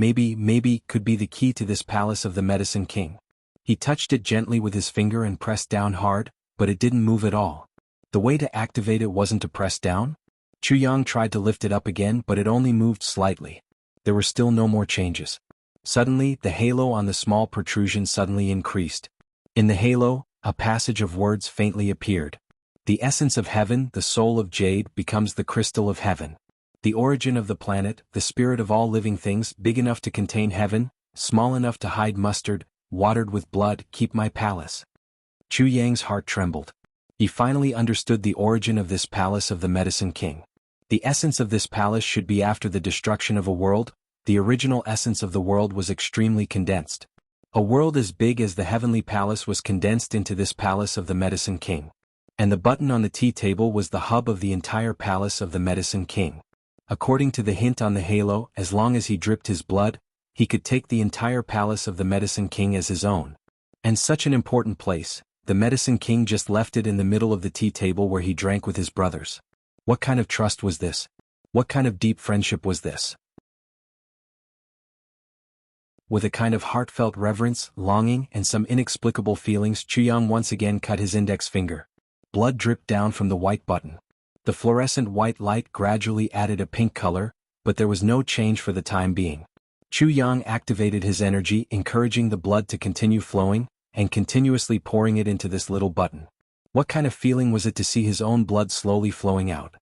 S1: could be the key to this palace of the Medicine King. He touched it gently with his finger and pressed down hard, but it didn't move at all. The way to activate it wasn't to press down? Chu Yang tried to lift it up again, but it only moved slightly. There were still no more changes. Suddenly, the halo on the small protrusion suddenly increased. In the halo, a passage of words faintly appeared. "The essence of heaven, the soul of jade, becomes the crystal of heaven. The origin of the planet, the spirit of all living things, big enough to contain heaven, small enough to hide mustard, watered with blood, keep my palace." Chu Yang's heart trembled. He finally understood the origin of this palace of the Medicine King. The essence of this palace should be after the destruction of a world. The original essence of the world was extremely condensed. A world as big as the heavenly palace was condensed into this palace of the Medicine King. And the button on the tea table was the hub of the entire palace of the Medicine King. According to the hint on the halo, as long as he dripped his blood, he could take the entire palace of the Medicine King as his own. And such an important place, the Medicine King just left it in the middle of the tea table where he drank with his brothers. What kind of trust was this? What kind of deep friendship was this? With a kind of heartfelt reverence, longing, and some inexplicable feelings, Chu Yang once again cut his index finger. Blood dripped down from the white button. The fluorescent white light gradually added a pink color, but there was no change for the time being. Chu Yang activated his energy, encouraging the blood to continue flowing, and continuously pouring it into this little button. What kind of feeling was it to see his own blood slowly flowing out?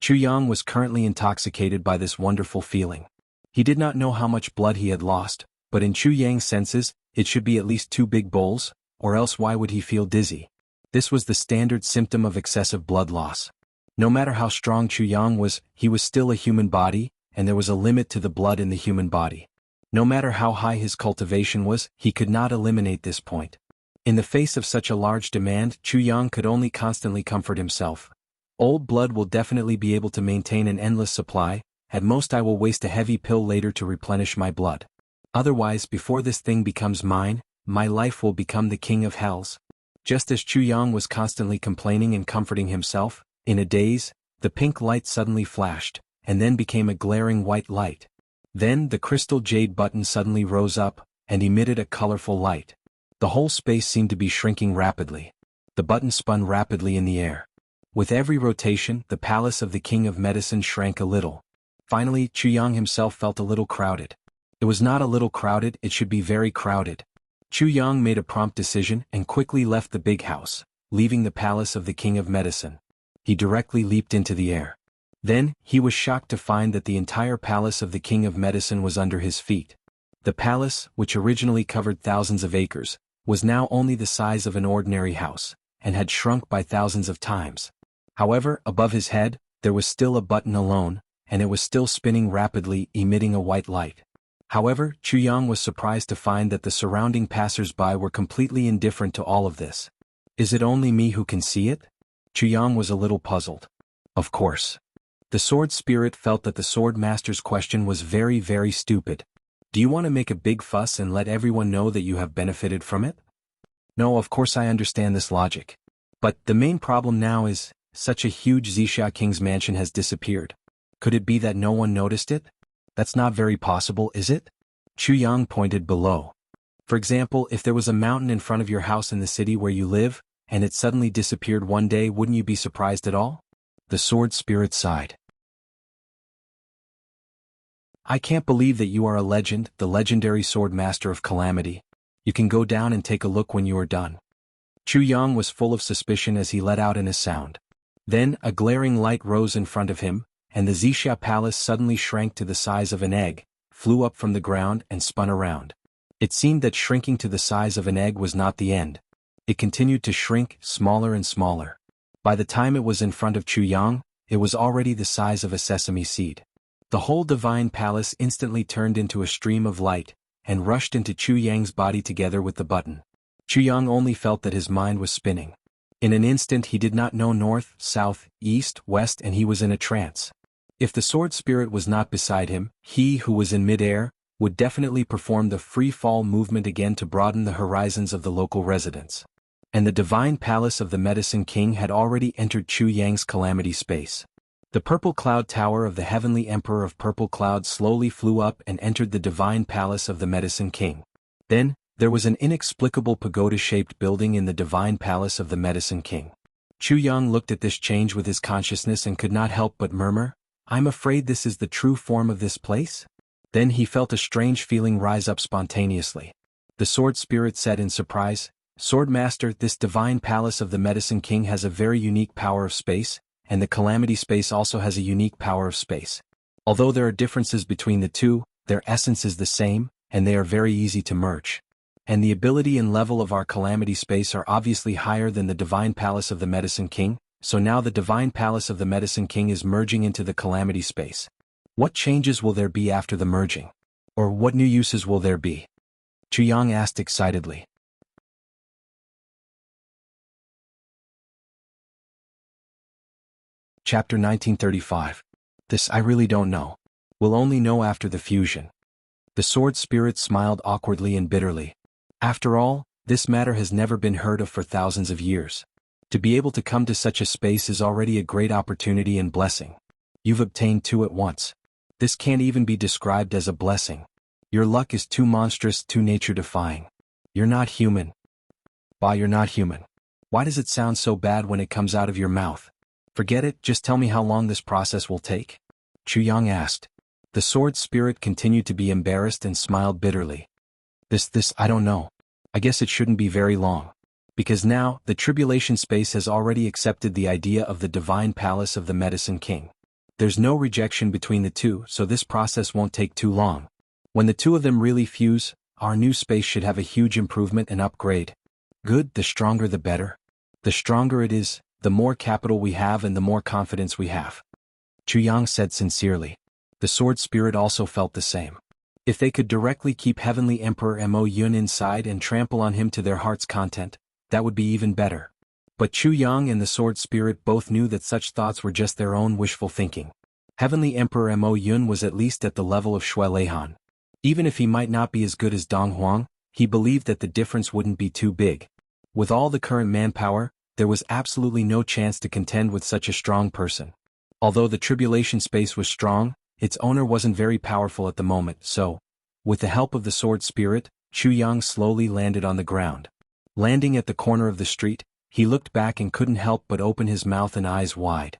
S1: Chu Yang was currently intoxicated by this wonderful feeling. He did not know how much blood he had lost, but in Chu Yang's senses, it should be at least 2 big bowls, or else why would he feel dizzy? This was the standard symptom of excessive blood loss. No matter how strong Chu Yang was, he was still a human body, and there was a limit to the blood in the human body. No matter how high his cultivation was, he could not eliminate this point. In the face of such a large demand, Chu Yang could only constantly comfort himself. Old blood will definitely be able to maintain an endless supply, at most I will waste a heavy pill later to replenish my blood. Otherwise, before this thing becomes mine, my life will become the king of hells. Just as Chu Yang was constantly complaining and comforting himself, in a daze, the pink light suddenly flashed, and then became a glaring white light. Then the crystal jade button suddenly rose up, and emitted a colorful light. The whole space seemed to be shrinking rapidly. The button spun rapidly in the air. With every rotation, the palace of the King of Medicine shrank a little. Finally, Chu Yang himself felt a little crowded. It was not a little crowded, it should be very crowded. Chu Yang made a prompt decision and quickly left the big house, leaving the palace of the King of Medicine. He directly leaped into the air. Then, he was shocked to find that the entire palace of the King of Medicine was under his feet. The palace, which originally covered thousands of acres, was now only the size of an ordinary house, and had shrunk by thousands of times. However, above his head, there was still a button alone, and it was still spinning rapidly, emitting a white light. However, Chu Yang was surprised to find that the surrounding passers-by were completely indifferent to all of this. Is it only me who can see it? Chu Yang was a little puzzled. Of course. The sword spirit felt that the sword master's question was very, very stupid. Do you want to make a big fuss and let everyone know that you have benefited from it? No, of course I understand this logic. But the main problem now is, such a huge Zixia King's mansion has disappeared. Could it be that no one noticed it? That's not very possible, is it? Chu Yang pointed below. For example, if there was a mountain in front of your house in the city where you live, and it suddenly disappeared one day, wouldn't you be surprised at all? The sword spirit sighed. I can't believe that you are a legend, the legendary sword master of calamity. You can go down and take a look when you are done. Chu Yang was full of suspicion as he let out in a sound. Then, a glaring light rose in front of him, and the Zixia palace suddenly shrank to the size of an egg, flew up from the ground and spun around. It seemed that shrinking to the size of an egg was not the end. It continued to shrink, smaller and smaller. By the time it was in front of Chu Yang, it was already the size of a sesame seed. The whole divine palace instantly turned into a stream of light, and rushed into Chu Yang's body together with the button. Chu Yang only felt that his mind was spinning. In an instant he did not know north, south, east, west, and he was in a trance. If the sword spirit was not beside him, he who was in mid-air, would definitely perform the free fall movement again to broaden the horizons of the local residents. And the divine palace of the Medicine King had already entered Chu Yang's calamity space. The purple cloud tower of the heavenly emperor of purple cloud slowly flew up and entered the divine palace of the Medicine King. Then, there was an inexplicable pagoda-shaped building in the divine palace of the Medicine King. Chu Yang looked at this change with his consciousness and could not help but murmur, I'm afraid this is the true form of this place? Then he felt a strange feeling rise up spontaneously. The sword spirit said in surprise, Sword Master, this divine palace of the Medicine King has a very unique power of space, and the calamity space also has a unique power of space. Although there are differences between the two, their essence is the same, and they are very easy to merge. And the ability and level of our calamity space are obviously higher than the divine palace of the Medicine King, so now the divine palace of the Medicine King is merging into the calamity space. What changes will there be after the merging? Or what new uses will there be? Chu Yang asked excitedly. Chapter 1935. This I really don't know. We'll only know after the fusion. The sword spirit smiled awkwardly and bitterly. After all, this matter has never been heard of for thousands of years. To be able to come to such a space is already a great opportunity and blessing. You've obtained two at once. This can't even be described as a blessing. Your luck is too monstrous, too nature-defying. You're not human. Bah, you're not human. Why does it sound so bad when it comes out of your mouth? Forget it, just tell me how long this process will take? Chu Yang asked. The sword spirit continued to be embarrassed and smiled bitterly. I don't know. I guess it shouldn't be very long. Because now, the tribulation space has already accepted the idea of the divine palace of the Medicine King. There's no rejection between the two, so this process won't take too long. When the two of them really fuse, our new space should have a huge improvement and upgrade. Good, the stronger the better. The stronger it is, the more capital we have and the more confidence we have. Chu Yang said sincerely. The sword spirit also felt the same. If they could directly keep Heavenly Emperor Mo Yun inside and trample on him to their heart's content, that would be even better. But Chu Yang and the sword spirit both knew that such thoughts were just their own wishful thinking. Heavenly Emperor Mo Yun was at least at the level of Shui Leihan. Even if he might not be as good as Dong Huang, he believed that the difference wouldn't be too big. With all the current manpower, there was absolutely no chance to contend with such a strong person. Although the tribulation space was strong, its owner wasn't very powerful at the moment, so, with the help of the sword spirit, Chu Yang slowly landed on the ground. Landing at the corner of the street, he looked back and couldn't help but open his mouth and eyes wide.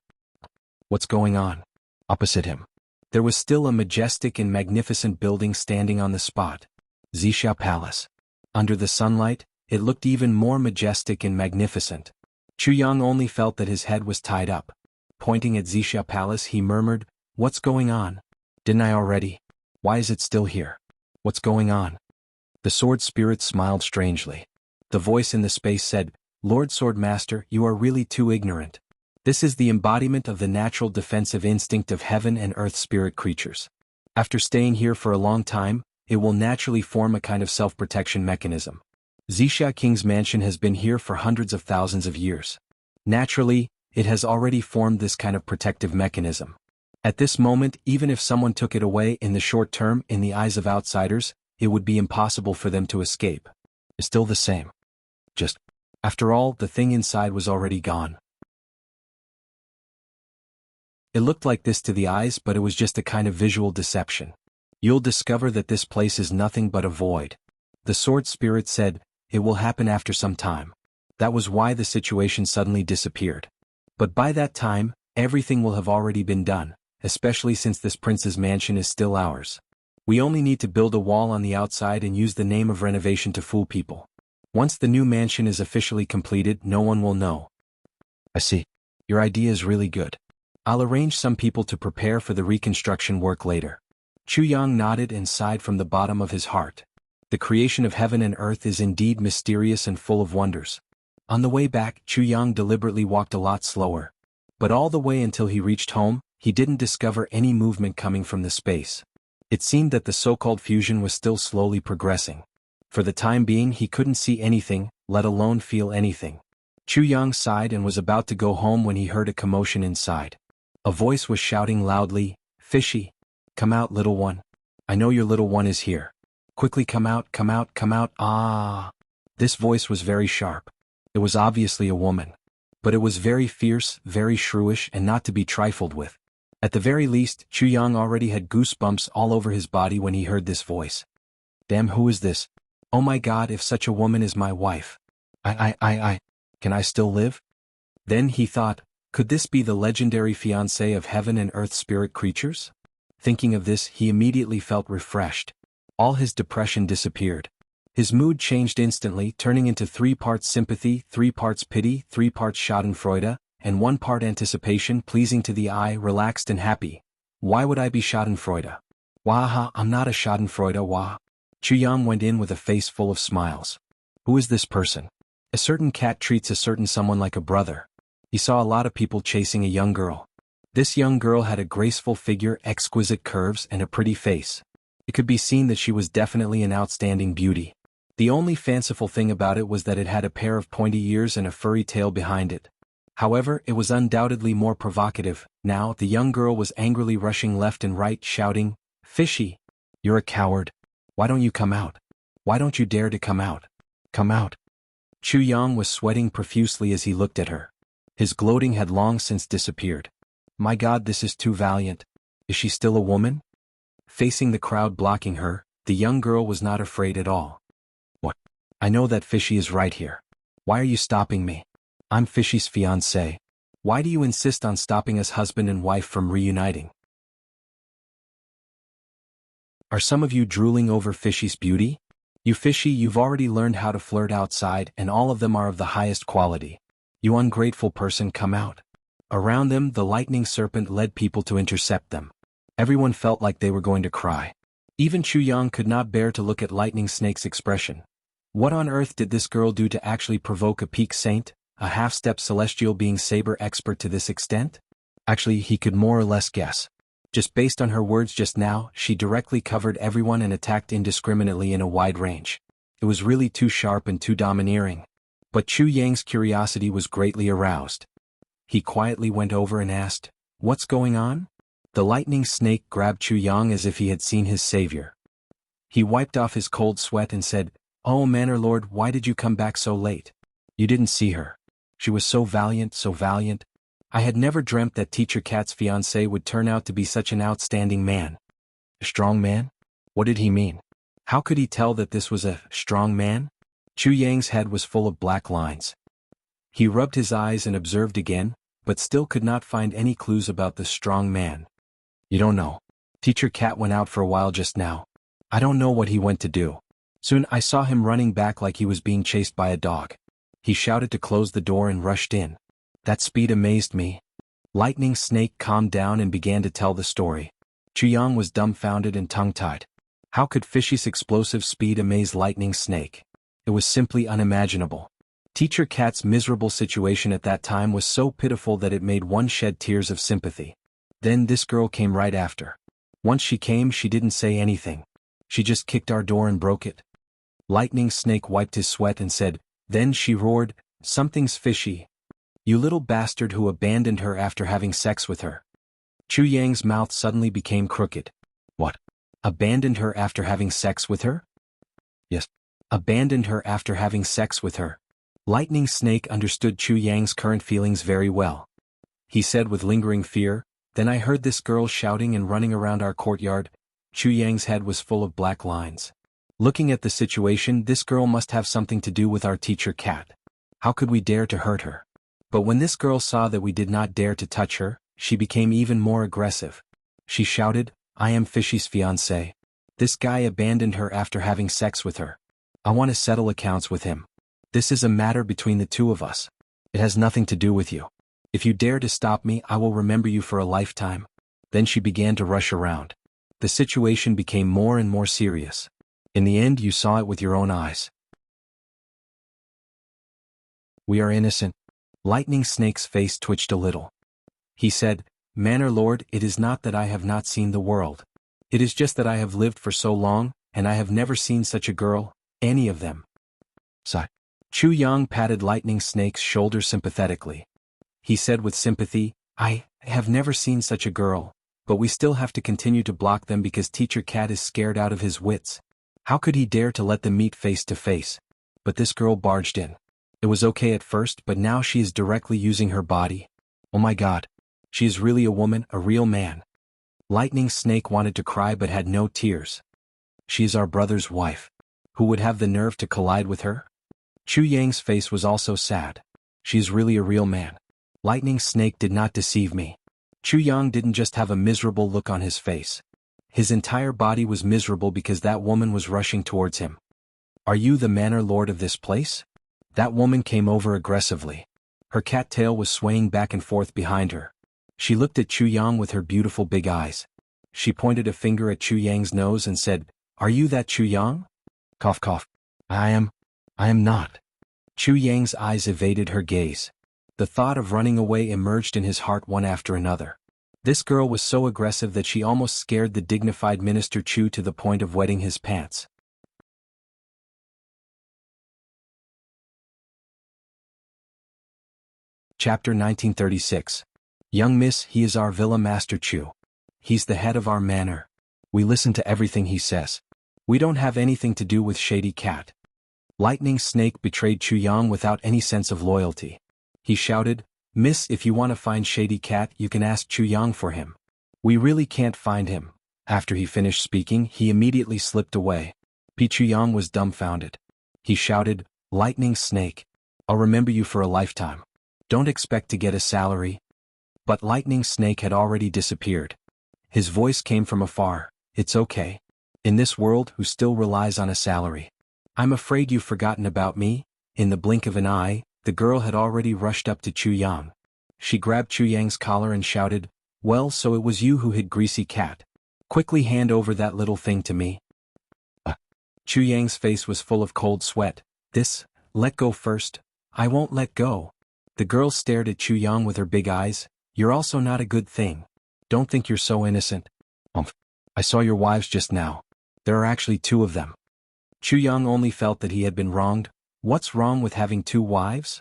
S1: What's going on? Opposite him, there was still a majestic and magnificent building standing on the spot. Zixia Palace. Under the sunlight, it looked even more majestic and magnificent. Chu Yang only felt that his head was tied up. Pointing at Zixia Palace, he murmured, "What's going on? Didn't I already? Why is it still here? What's going on?" The sword spirit smiled strangely. The voice in the space said, "Lord Swordmaster, you are really too ignorant. This is the embodiment of the natural defensive instinct of heaven and earth spirit creatures. After staying here for a long time, it will naturally form a kind of self-protection mechanism. Zixia King's mansion has been here for hundreds of thousands of years. Naturally, it has already formed this kind of protective mechanism. At this moment, even if someone took it away in the short term, in the eyes of outsiders, it would be impossible for them to escape. It's still the same. After all, the thing inside was already gone. It looked like this to the eyes, but it was just a kind of visual deception. You'll discover that this place is nothing but a void. The sword spirit said, it will happen after some time. That was why the situation suddenly disappeared. But by that time, everything will have already been done, especially since this prince's mansion is still ours. We only need to build a wall on the outside and use the name of renovation to fool people. Once the new mansion is officially completed, no one will know. I see. Your idea is really good. I'll arrange some people to prepare for the reconstruction work later. Chu Yang nodded and sighed from the bottom of his heart. The creation of heaven and earth is indeed mysterious and full of wonders. On the way back, Chu Yang deliberately walked a lot slower. But all the way until he reached home, he didn't discover any movement coming from the space. It seemed that the so-called fusion was still slowly progressing. For the time being, he couldn't see anything, let alone feel anything. Chu Yang sighed and was about to go home when he heard a commotion inside. A voice was shouting loudly, "Fishy! Come out, little one. I know your little one is here. Quickly come out, come out, come out, ah!" This voice was very sharp. It was obviously a woman. But it was very fierce, very shrewish, and not to be trifled with. At the very least, Chu Yang already had goosebumps all over his body when he heard this voice. Damn, who is this? Oh my God, if such a woman is my wife. Can I still live? Then he thought, could this be the legendary fiancé of heaven and earth spirit creatures? Thinking of this, he immediately felt refreshed. All his depression disappeared. His mood changed instantly, turning into 3 parts sympathy, 3 parts pity, 3 parts schadenfreude, and 1 part anticipation, pleasing to the eye, relaxed and happy. Why would I be schadenfreude? Waha, I'm not a schadenfreude, wah. Chu Yang went in with a face full of smiles. Who is this person? A certain cat treats a certain someone like a brother. He saw a lot of people chasing a young girl. This young girl had a graceful figure, exquisite curves, and a pretty face. It could be seen that she was definitely an outstanding beauty. The only fanciful thing about it was that it had a pair of pointy ears and a furry tail behind it. However, it was undoubtedly more provocative. Now, the young girl was angrily rushing left and right, shouting, "Fishy! You're a coward. Why don't you come out? Why don't you dare to come out? Come out." Chu Yang was sweating profusely as he looked at her. His gloating had long since disappeared. My God, this is too valiant. Is she still a woman? Facing the crowd blocking her, the young girl was not afraid at all. What? I know that Fishy is right here. Why are you stopping me? I'm Fishy's fiancé. Why do you insist on stopping us husband and wife from reuniting? Are some of you drooling over Fishy's beauty? You fishy, you've already learned how to flirt outside and all of them are of the highest quality. You ungrateful person, come out. Around them, the lightning serpent led people to intercept them. Everyone felt like they were going to cry. Even Chu Yang could not bear to look at Lightning Snake's expression. What on earth did this girl do to actually provoke a peak saint, a half-step celestial being saber expert to this extent? Actually, he could more or less guess. Just based on her words just now, she directly covered everyone and attacked indiscriminately in a wide range. It was really too sharp and too domineering. But Chu Yang's curiosity was greatly aroused. He quietly went over and asked, "What's going on?" The lightning snake grabbed Chu Yang as if he had seen his savior. He wiped off his cold sweat and said, "Oh Manor Lord, why did you come back so late? You didn't see her. She was so valiant, so valiant. I had never dreamt that Teacher Cat's fiancé would turn out to be such an outstanding man." A strong man? What did he mean? How could he tell that this was a strong man? Chu Yang's head was full of black lines. He rubbed his eyes and observed again, but still could not find any clues about the strong man. "You don't know. Teacher Cat went out for a while just now. I don't know what he went to do. Soon I saw him running back like he was being chased by a dog. He shouted to close the door and rushed in. That speed amazed me." Lightning Snake calmed down and began to tell the story. Chu Yang was dumbfounded and tongue-tied. How could Fishy's explosive speed amaze Lightning Snake? It was simply unimaginable. Teacher Cat's miserable situation at that time was so pitiful that it made one shed tears of sympathy. Then this girl came right after. Once she came, she didn't say anything. She just kicked our door and broke it. Lightning Snake wiped his sweat and said, then she roared, "Something's fishy. You little bastard who abandoned her after having sex with her." Chu Yang's mouth suddenly became crooked. What? Abandoned her after having sex with her? Yes. Abandoned her after having sex with her. Lightning Snake understood Chu Yang's current feelings very well. He said with lingering fear, "Then I heard this girl shouting and running around our courtyard." Chu Yang's head was full of black lines. Looking at the situation, this girl must have something to do with our Teacher Cat. How could we dare to hurt her? But when this girl saw that we did not dare to touch her, she became even more aggressive. She shouted, "I am Fishy's fiancé. This guy abandoned her after having sex with her. I want to settle accounts with him. This is a matter between the two of us. It has nothing to do with you. If you dare to stop me, I will remember you for a lifetime." Then she began to rush around. The situation became more and more serious. In the end, you saw it with your own eyes. "We are innocent." Lightning Snake's face twitched a little. He said, "Manor Lord, it is not that I have not seen the world. It is just that I have lived for so long, and I have never seen such a girl, any of them." Sigh. Chu Yang patted Lightning Snake's shoulder sympathetically. He said with sympathy, "I have never seen such a girl, but we still have to continue to block them because Teacher Cat is scared out of his wits. How could he dare to let them meet face to face? But this girl barged in. It was okay at first, but now she is directly using her body. Oh my God. She is really a woman, a real man." Lightning Snake wanted to cry but had no tears. "She is our brother's wife. Who would have the nerve to collide with her?" Chu Yang's face was also sad. "She is really a real man. Lightning Snake did not deceive me." Chu Yang didn't just have a miserable look on his face. His entire body was miserable because that woman was rushing towards him. "Are you the Manor Lord of this place?" That woman came over aggressively. Her cat tail was swaying back and forth behind her. She looked at Chu Yang with her beautiful big eyes. She pointed a finger at Chu Yang's nose and said, "Are you that Chu Yang?" Cough cough. I am not." Chu Yang's eyes evaded her gaze. The thought of running away emerged in his heart one after another. This girl was so aggressive that she almost scared the dignified Minister Chu to the point of wetting his pants. Chapter 1936. Young Miss, he is our Villa Master Chu. He's the head of our manor. We listen to everything he says. We don't have anything to do with Shady Cat. Lightning Snake betrayed Chu Yang without any sense of loyalty. He shouted, "Miss, if you want to find Shady Cat, you can ask Chu Yang for him. We really can't find him." After he finished speaking, he immediately slipped away. Chu Yang was dumbfounded. He shouted, "Lightning Snake, I'll remember you for a lifetime. Don't expect to get a salary." But Lightning Snake had already disappeared. His voice came from afar, "It's okay. In this world, who still relies on a salary? I'm afraid you've forgotten about me. In the blink of an eye, the girl had already rushed up to Chu Yang. She grabbed Chu Yang's collar and shouted, "Well, so it was you who hid Greasy Cat. Quickly hand over that little thing to me." Chu Yang's face was full of cold sweat. Let go first. I won't let go. The girl stared at Chu Yang with her big eyes. You're also not a good thing. Don't think you're so innocent. I saw your wives just now. There are actually 2 of them. Chu Yang only felt that he had been wronged. What's wrong with having 2 wives?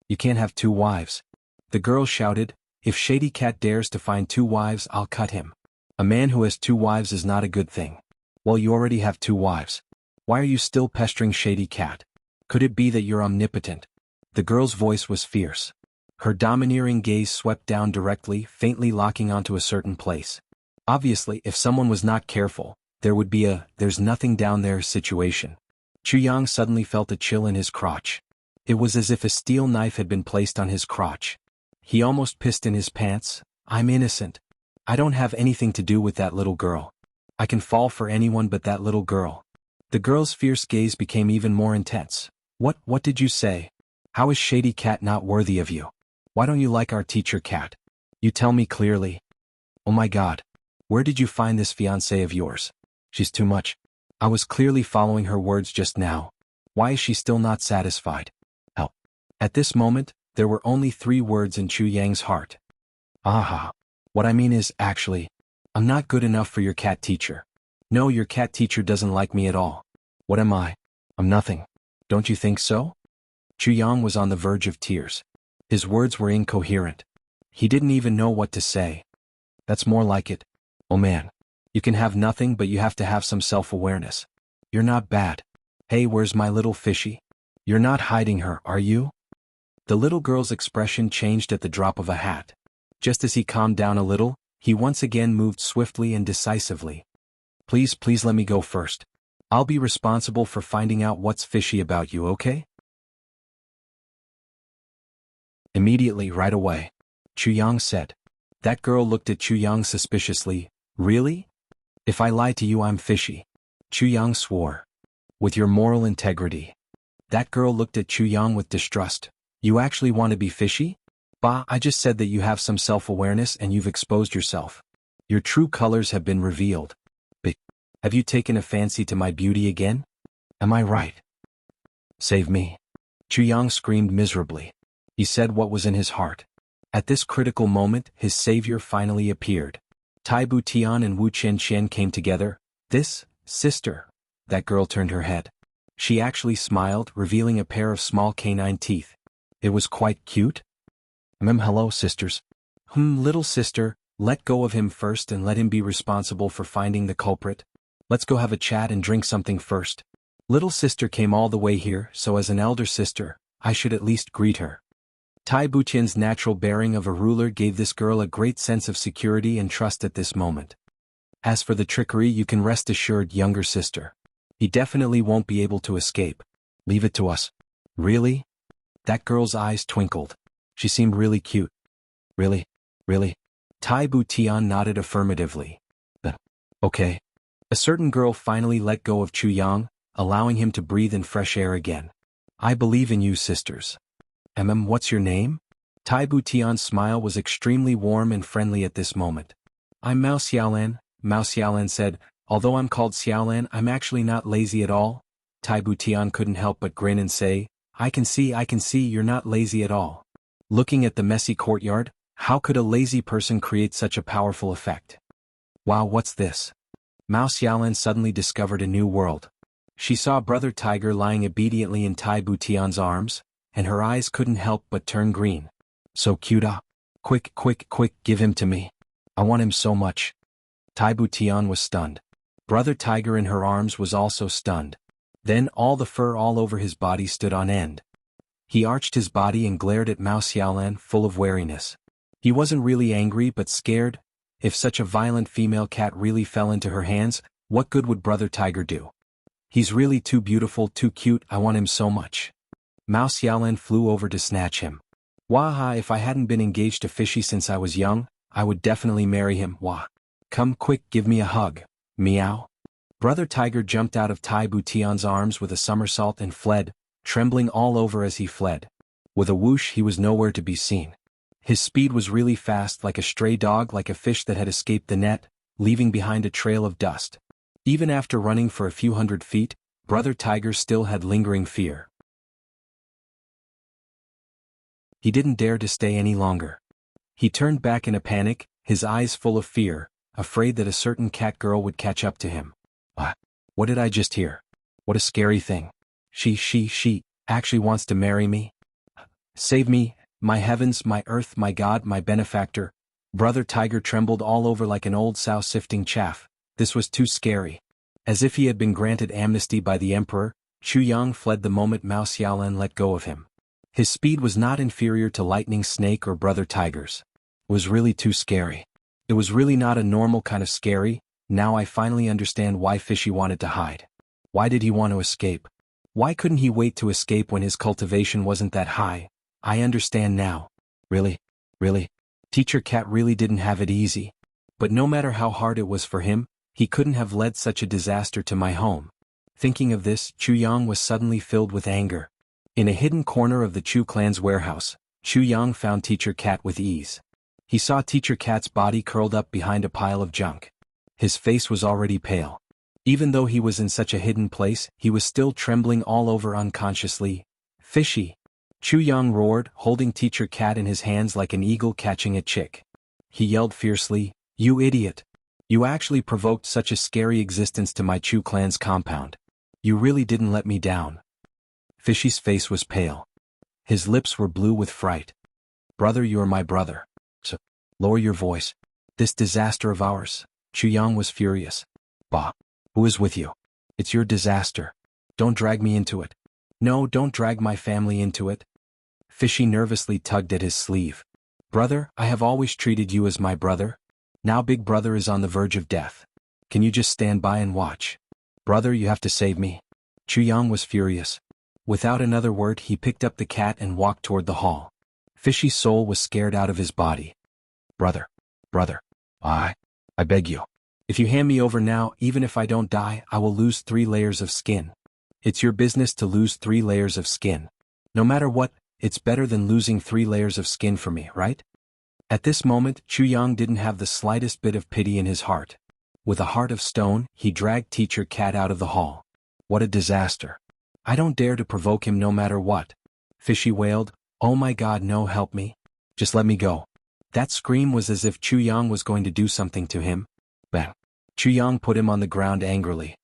S1: You can't have 2 wives. The girl shouted, if Shady Cat dares to find 2 wives, I'll cut him. A man who has 2 wives is not a good thing. Well, you already have 2 wives. Why are you still pestering Shady Cat? Could it be that you're omnipotent? The girl's voice was fierce. Her domineering gaze swept down directly, faintly locking onto a certain place. Obviously, if someone was not careful, there would be a "there's nothing down there" situation. Chu Yang suddenly felt a chill in his crotch. It was as if a steel knife had been placed on his crotch. He almost pissed in his pants. I'm innocent. I don't have anything to do with that little girl. I can fall for anyone but that little girl. The girl's fierce gaze became even more intense. What did you say? How is Shady Cat not worthy of you? Why don't you like our teacher Cat? You tell me clearly. Oh my God. Where did you find this fiancée of yours? She's too much. I was clearly following her words just now. Why is she still not satisfied? Hell. At this moment, there were only 3 words in Chu Yang's heart. Aha. What I mean is, actually, I'm not good enough for your cat teacher. No, your cat teacher doesn't like me at all. What am I? I'm nothing. Don't you think so? Chu Yang was on the verge of tears. His words were incoherent. He didn't even know what to say. That's more like it. Oh man. You can have nothing, but you have to have some self-awareness. You're not bad. Hey, where's my little fishy? You're not hiding her, are you? The little girl's expression changed at the drop of a hat. Just as he calmed down a little, he once again moved swiftly and decisively. Please let me go first. I'll be responsible for finding out what's fishy about you, okay? Immediately, right away. Chu Yang said. That girl looked at Chu Yang suspiciously. Really? If I lie to you, I'm fishy. Chu Yang swore. With your moral integrity. That girl looked at Chu Yang with distrust. You actually want to be fishy? Bah, I just said that you have some self-awareness and you've exposed yourself. Your true colors have been revealed. But have you taken a fancy to my beauty again? Am I right? Save me. Chu Yang screamed miserably. He said what was in his heart. At this critical moment, his savior finally appeared. Tai Bu Tian and Wu Chen came together. This, sister. That girl turned her head. She actually smiled, revealing a pair of small canine teeth. It was quite cute. Hello, sisters. Little sister, let go of him first and let him be responsible for finding the culprit. Let's go have a chat and drink something first. Little sister came all the way here, so as an elder sister, I should at least greet her. Tai Buqian's natural bearing of a ruler gave this girl a great sense of security and trust at this moment. As for the trickery, you can rest assured, younger sister. He definitely won't be able to escape. Leave it to us. Really? That girl's eyes twinkled. She seemed really cute. Really? Tai Bu Tian nodded affirmatively. Okay. A certain girl finally let go of Chu Yang, allowing him to breathe in fresh air again. I believe in you, sisters. What's your name? Tai Bu Tian's smile was extremely warm and friendly at this moment. I'm Mao Xiaolan, Mao Xiaolan said. Although I'm called Xiaolan, I'm actually not lazy at all. Tai Bu Tian couldn't help but grin and say, I can see you're not lazy at all. Looking at the messy courtyard, how could a lazy person create such a powerful effect? Wow, what's this? Mao Xiaolan suddenly discovered a new world. She saw Brother Tiger lying obediently in Tai Bu Tian's arms, and her eyes couldn't help but turn green. So cute. Quick, give him to me. I want him so much. Tai Bu Tian was stunned. Brother Tiger in her arms was also stunned. Then all the fur all over his body stood on end. He arched his body and glared at Mao Xiaolan, full of wariness. He wasn't really angry but scared. If such a violent female cat really fell into her hands, what good would Brother Tiger do? He's really too beautiful, too cute, I want him so much. Mao Xiaolan flew over to snatch him. Waha, if I hadn't been engaged to Fishy since I was young, I would definitely marry him. Wah. Come quick, give me a hug. Meow. Brother Tiger jumped out of Tai Butian's arms with a somersault and fled, trembling all over as he fled. With a whoosh he was nowhere to be seen. His speed was really fast, like a stray dog, like a fish that had escaped the net, leaving behind a trail of dust. Even after running for a few hundred feet, Brother Tiger still had lingering fear. He didn't dare to stay any longer. He turned back in a panic, his eyes full of fear, afraid that a certain cat girl would catch up to him. What did I just hear? What a scary thing. She actually wants to marry me? Save me, my heavens, my earth, my God, my benefactor. Brother Tiger trembled all over like an old sow sifting chaff. This was too scary. As if he had been granted amnesty by the emperor, Chu Yang fled the moment Mao Xiaolan let go of him. His speed was not inferior to Lightning Snake or Brother Tiger's. It was really too scary. It was really not a normal kind of scary. Now I finally understand why Fishy wanted to hide. Why did he want to escape? Why couldn't he wait to escape when his cultivation wasn't that high? I understand now. Really? Teacher Cat really didn't have it easy. But no matter how hard it was for him, he couldn't have led such a disaster to my home. Thinking of this, Chu Yang was suddenly filled with anger. In a hidden corner of the Chu clan's warehouse, Chu Yang found Teacher Cat with ease. He saw Teacher Cat's body curled up behind a pile of junk. His face was already pale. Even though he was in such a hidden place, he was still trembling all over unconsciously. Fishy! Chu Yang roared, holding Teacher Cat in his hands like an eagle catching a chick. He yelled fiercely, "You idiot! You actually provoked such a scary existence to my Chu clan's compound. You really didn't let me down." Fishy's face was pale. His lips were blue with fright. "Brother, you're my brother. So, lower your voice. This disaster of ours." Chu Yang was furious. "Bah! Who is with you? It's your disaster. Don't drag me into it. No, don't drag my family into it." Fishy nervously tugged at his sleeve. "Brother, I have always treated you as my brother. Now Big Brother is on the verge of death. Can you just stand by and watch? Brother, you have to save me." Chu Yang was furious. Without another word, he picked up the cat and walked toward the hall. Fishy's soul was scared out of his body. Brother, I beg you. If you hand me over now, even if I don't die, I will lose 3 layers of skin. It's your business to lose 3 layers of skin. No matter what, it's better than losing 3 layers of skin for me, right?" At this moment, Chu Yang didn't have the slightest bit of pity in his heart. With a heart of stone, he dragged Teacher Cat out of the hall. What a disaster. I don't dare to provoke him no matter what. Fishy wailed, "Oh my God, no, help me. Just let me go." That scream was as if Chu Yang was going to do something to him. Bang. Chu Yang put him on the ground angrily.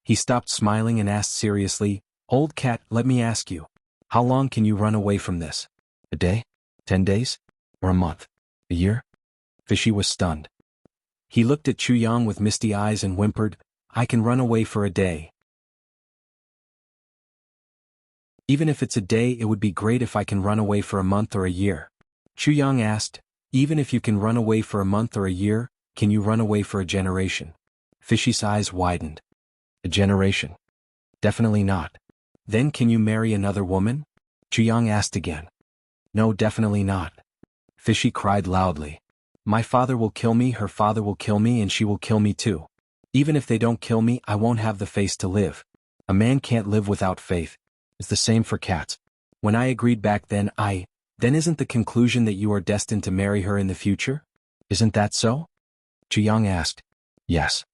S1: He stopped smiling and asked seriously, "Old cat, let me ask you. How long can you run away from this? A day? 10 days? Or a month? A year?" Fishy was stunned. He looked at Chu Yang with misty eyes and whimpered, "I can run away for a day. Even if it's a day, it would be great if I can run away for a month or a year." Chu Yang asked, "Even if you can run away for a month or a year, can you run away for a generation?" Fishy's eyes widened. "A generation? Definitely not." "Then can you marry another woman?" Chu Yang asked again. "No, definitely not." Fishy cried loudly. "My father will kill me, her father will kill me, and she will kill me too. Even if they don't kill me, I won't have the face to live. A man can't live without faith. It's the same for cats. When I agreed back then isn't the conclusion that you are destined to marry her in the future? Isn't that so?" Chu Yang asked. "Yes."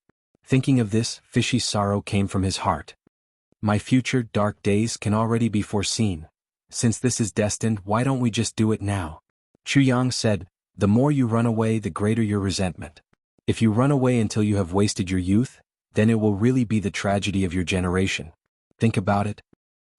S1: Thinking of this, Fishy's sorrow came from his heart. "My future dark days can already be foreseen. Since this is destined, why don't we just do it now?" Chu Yang said, "The more you run away, the greater your resentment. If you run away until you have wasted your youth, then it will really be the tragedy of your generation. Think about it."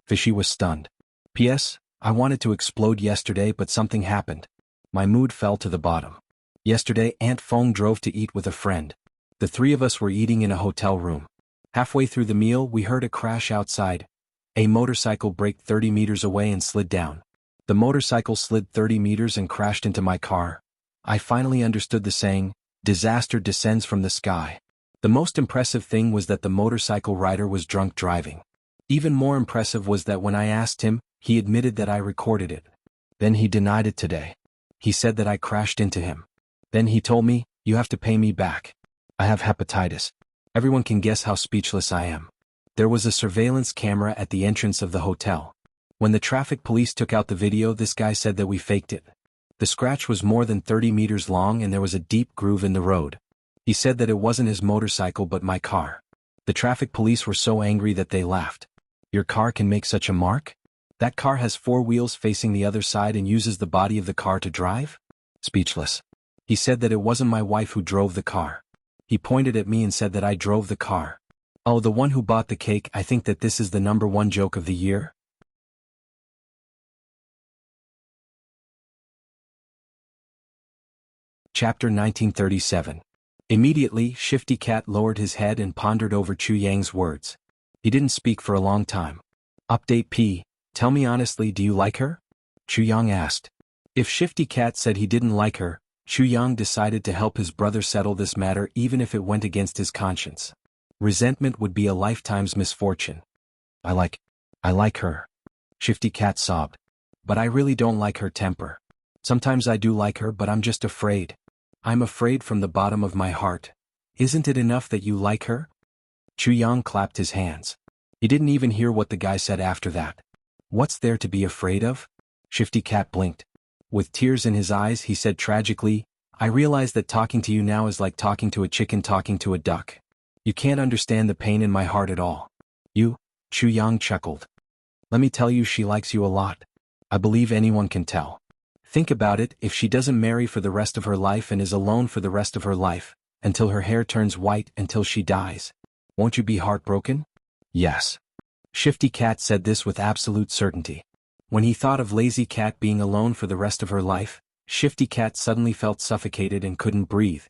S1: Fishy was stunned. "P.S. I wanted to explode yesterday, but something happened. My mood fell to the bottom. Yesterday, Aunt Fong drove to eat with a friend. The 3 of us were eating in a hotel room. Halfway through the meal, we heard a crash outside. A motorcycle braked 30 meters away and slid down. The motorcycle slid 30 meters and crashed into my car. I finally understood the saying, 'Disaster descends from the sky.' The most impressive thing was that the motorcycle rider was drunk driving. Even more impressive was that when I asked him, he admitted that I recorded it. Then he denied it today. He said that I crashed into him. Then he told me, 'You have to pay me back. I have hepatitis.' Everyone can guess how speechless I am. There was a surveillance camera at the entrance of the hotel. When the traffic police took out the video, this guy said that we faked it. The scratch was more than 30 meters long and there was a deep groove in the road. He said that it wasn't his motorcycle but my car. The traffic police were so angry that they laughed. Your car can make such a mark? That car has 4 wheels facing the other side and uses the body of the car to drive? Speechless. He said that it wasn't my wife who drove the car. He pointed at me and said that I drove the car. Oh, the one who bought the cake. I think that this is the #1 joke of the year. Chapter 1937. Immediately, Shifty Cat lowered his head and pondered over Chu Yang's words. He didn't speak for a long time. Update P. Tell me honestly, do you like her? Chu Yang asked. If Shifty Cat said he didn't like her, Chu Yang decided to help his brother settle this matter even if it went against his conscience. Resentment would be a lifetime's misfortune. I like her. Shifty Cat sobbed. But I really don't like her temper. Sometimes I do like her but I'm just afraid. I'm afraid from the bottom of my heart. Isn't it enough that you like her? Chu Yang clapped his hands. He didn't even hear what the guy said after that. What's there to be afraid of? Shifty Cat blinked. With tears in his eyes he said tragically, I realize that talking to you now is like talking to a chicken talking to a duck. You can't understand the pain in my heart at all. You? Chu Yang chuckled. Let me tell you, she likes you a lot. I believe anyone can tell. Think about it, if she doesn't marry for the rest of her life and is alone for the rest of her life, until her hair turns white, until she dies, won't you be heartbroken? Yes. Shifty Cat said this with absolute certainty. When he thought of Lazy Cat being alone for the rest of her life, Shifty Cat suddenly felt suffocated and couldn't breathe.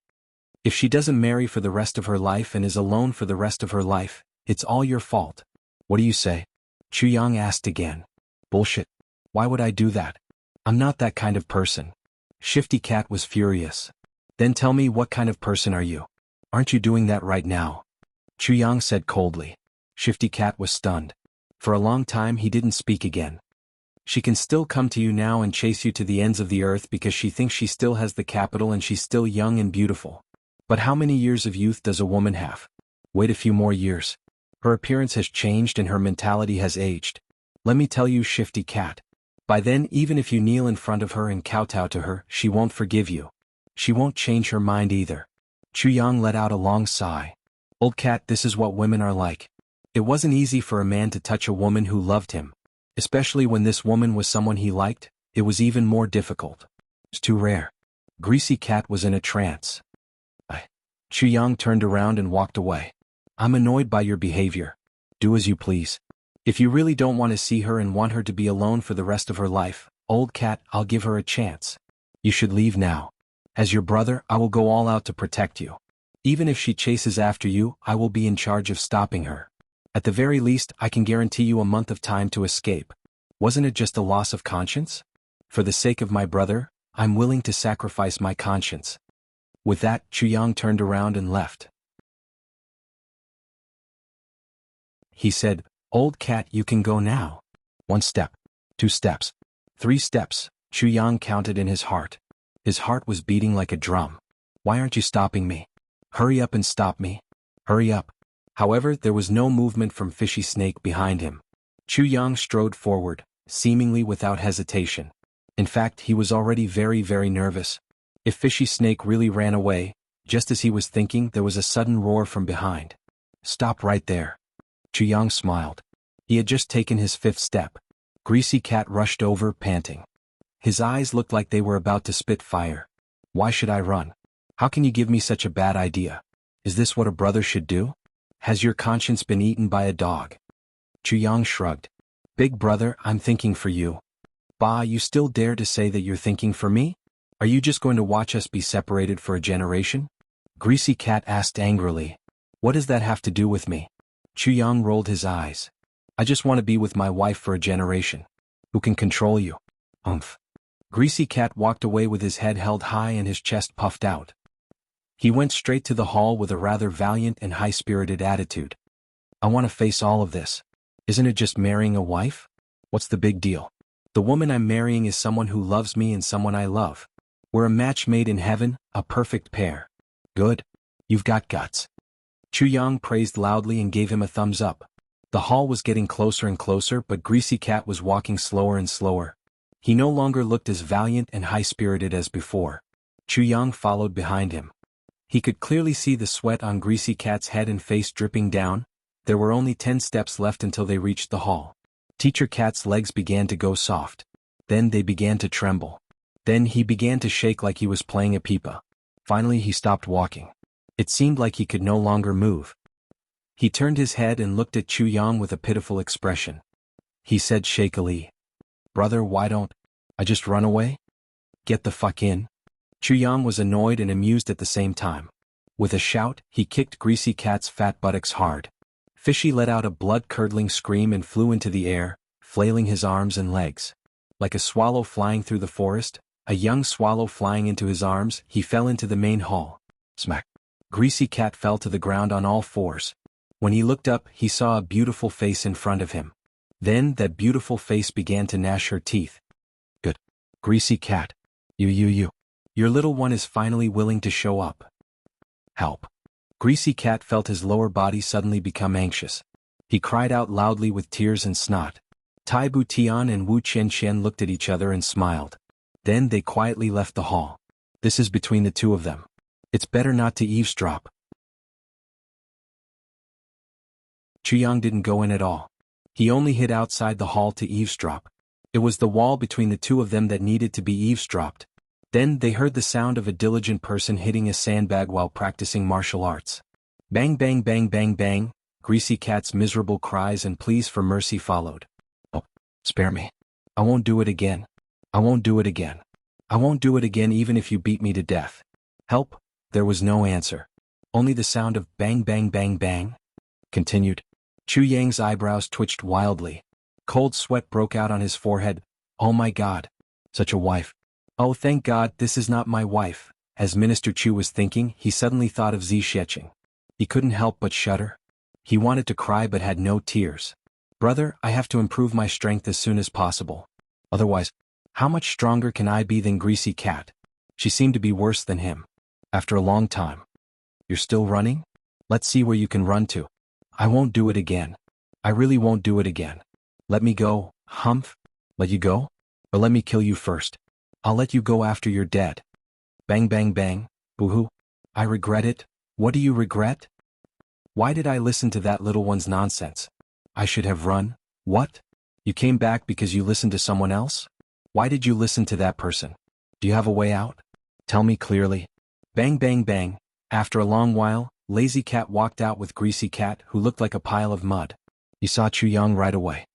S1: If she doesn't marry for the rest of her life and is alone for the rest of her life, it's all your fault. What do you say? Chu Yang asked again. Bullshit. Why would I do that? I'm not that kind of person. Shifty Cat was furious. Then tell me, what kind of person are you? Aren't you doing that right now? Chu Yang said coldly. Shifty Cat was stunned. For a long time he didn't speak again. She can still come to you now and chase you to the ends of the earth because she thinks she still has the capital and she's still young and beautiful. But how many years of youth does a woman have? Wait a few more years. Her appearance has changed and her mentality has aged. Let me tell you, Shifty Cat. By then, even if you kneel in front of her and kowtow to her, she won't forgive you. She won't change her mind either. Chu Yang let out a long sigh. Old cat, this is what women are like. It wasn't easy for a man to touch a woman who loved him. Especially when this woman was someone he liked, it was even more difficult. It's too rare. Greasy Cat was in a trance. Chu Yang turned around and walked away. I'm annoyed by your behavior. Do as you please. If you really don't want to see her and want her to be alone for the rest of her life, old cat, I'll give her a chance. You should leave now. As your brother, I will go all out to protect you. Even if she chases after you, I will be in charge of stopping her. At the very least, I can guarantee you a month of time to escape. Wasn't it just a loss of conscience? For the sake of my brother, I'm willing to sacrifice my conscience. With that, Chu Yang turned around and left. He said, Old cat, you can go now. 1 step, 2 steps, 3 steps, Chu Yang counted in his heart. His heart was beating like a drum. Why aren't you stopping me? Hurry up and stop me. Hurry up. However, there was no movement from Fishy Snake behind him. Chu Yang strode forward, seemingly without hesitation. In fact, he was already very, very nervous. If Fishy Snake really ran away, just as he was thinking, there was a sudden roar from behind. Stop right there. Chu Yang smiled. He had just taken his 5th step. Greasy Cat rushed over, panting. His eyes looked like they were about to spit fire. Why should I run? How can you give me such a bad idea? Is this what a brother should do? Has your conscience been eaten by a dog? Chu Yang shrugged. Big brother, I'm thinking for you. Bah, you still dare to say that you're thinking for me? Are you just going to watch us be separated for a generation? Greasy Cat asked angrily. What does that have to do with me? Chu Yang rolled his eyes. I just want to be with my wife for a generation. Who can control you? Umph. Greasy Cat walked away with his head held high and his chest puffed out. He went straight to the hall with a rather valiant and high-spirited attitude. I want to face all of this. Isn't it just marrying a wife? What's the big deal? The woman I'm marrying is someone who loves me and someone I love. We're a match made in heaven, a perfect pair. Good. You've got guts. Chu Yang praised loudly and gave him a thumbs up. The hall was getting closer and closer, but Greasy Cat was walking slower and slower. He no longer looked as valiant and high-spirited as before. Chu Yang followed behind him. He could clearly see the sweat on Greasy Cat's head and face dripping down. There were only 10 steps left until they reached the hall. Teacher Cat's legs began to go soft. Then they began to tremble. Then he began to shake like he was playing a pipa. Finally he stopped walking. It seemed like he could no longer move. He turned his head and looked at Chu Yang with a pitiful expression. He said shakily, "Brother, why don't I just run away? Get the fuck in." Chu Yang was annoyed and amused at the same time. With a shout, he kicked Greasy Cat's fat buttocks hard. Fishy let out a blood-curdling scream and flew into the air, flailing his arms and legs. Like a swallow flying through the forest, a young swallow flying into his arms, he fell into the main hall. Smack! Greasy Cat fell to the ground on all fours. When he looked up, he saw a beautiful face in front of him. Then that beautiful face began to gnash her teeth. "Good. Greasy Cat. You. Your little one is finally willing to show up. Help." Greasy Cat felt his lower body suddenly become anxious. He cried out loudly with tears and snot. Tai Bu Tian and Wu Qianqian looked at each other and smiled. Then they quietly left the hall. This is between the two of them. It's better not to eavesdrop. Chu Yang didn't go in at all. He only hid outside the hall to eavesdrop. It was the wall between the two of them that needed to be eavesdropped. Then they heard the sound of a diligent person hitting a sandbag while practicing martial arts. Bang bang bang bang bang, Greasy Cat's miserable cries and pleas for mercy followed. "Oh, spare me. I won't do it again. I won't do it again. I won't do it again even if you beat me to death. Help." There was no answer. Only the sound of bang bang bang bang continued. Chu Yang's eyebrows twitched wildly. Cold sweat broke out on his forehead. "Oh my God. Such a wife. Oh, thank God this is not my wife." As Minister Chu was thinking, he suddenly thought of Zi Xiecheng. He couldn't help but shudder. He wanted to cry but had no tears. "Brother, I have to improve my strength as soon as possible. Otherwise, how much stronger can I be than Greasy Cat?" She seemed to be worse than him. After a long time. "You're still running? Let's see where you can run to." "I won't do it again. I really won't do it again. Let me go." "Humph? Let you go? Or let me kill you first? I'll let you go after you're dead." Bang bang bang, boo-hoo. "I regret it." "What do you regret?" "Why did I listen to that little one's nonsense? I should have run." "What? You came back because you listened to someone else? Why did you listen to that person? Do you have a way out? Tell me clearly." Bang bang bang. After a long while, Lazy Cat walked out with Greasy Cat, who looked like a pile of mud. He saw Chu Yang right away.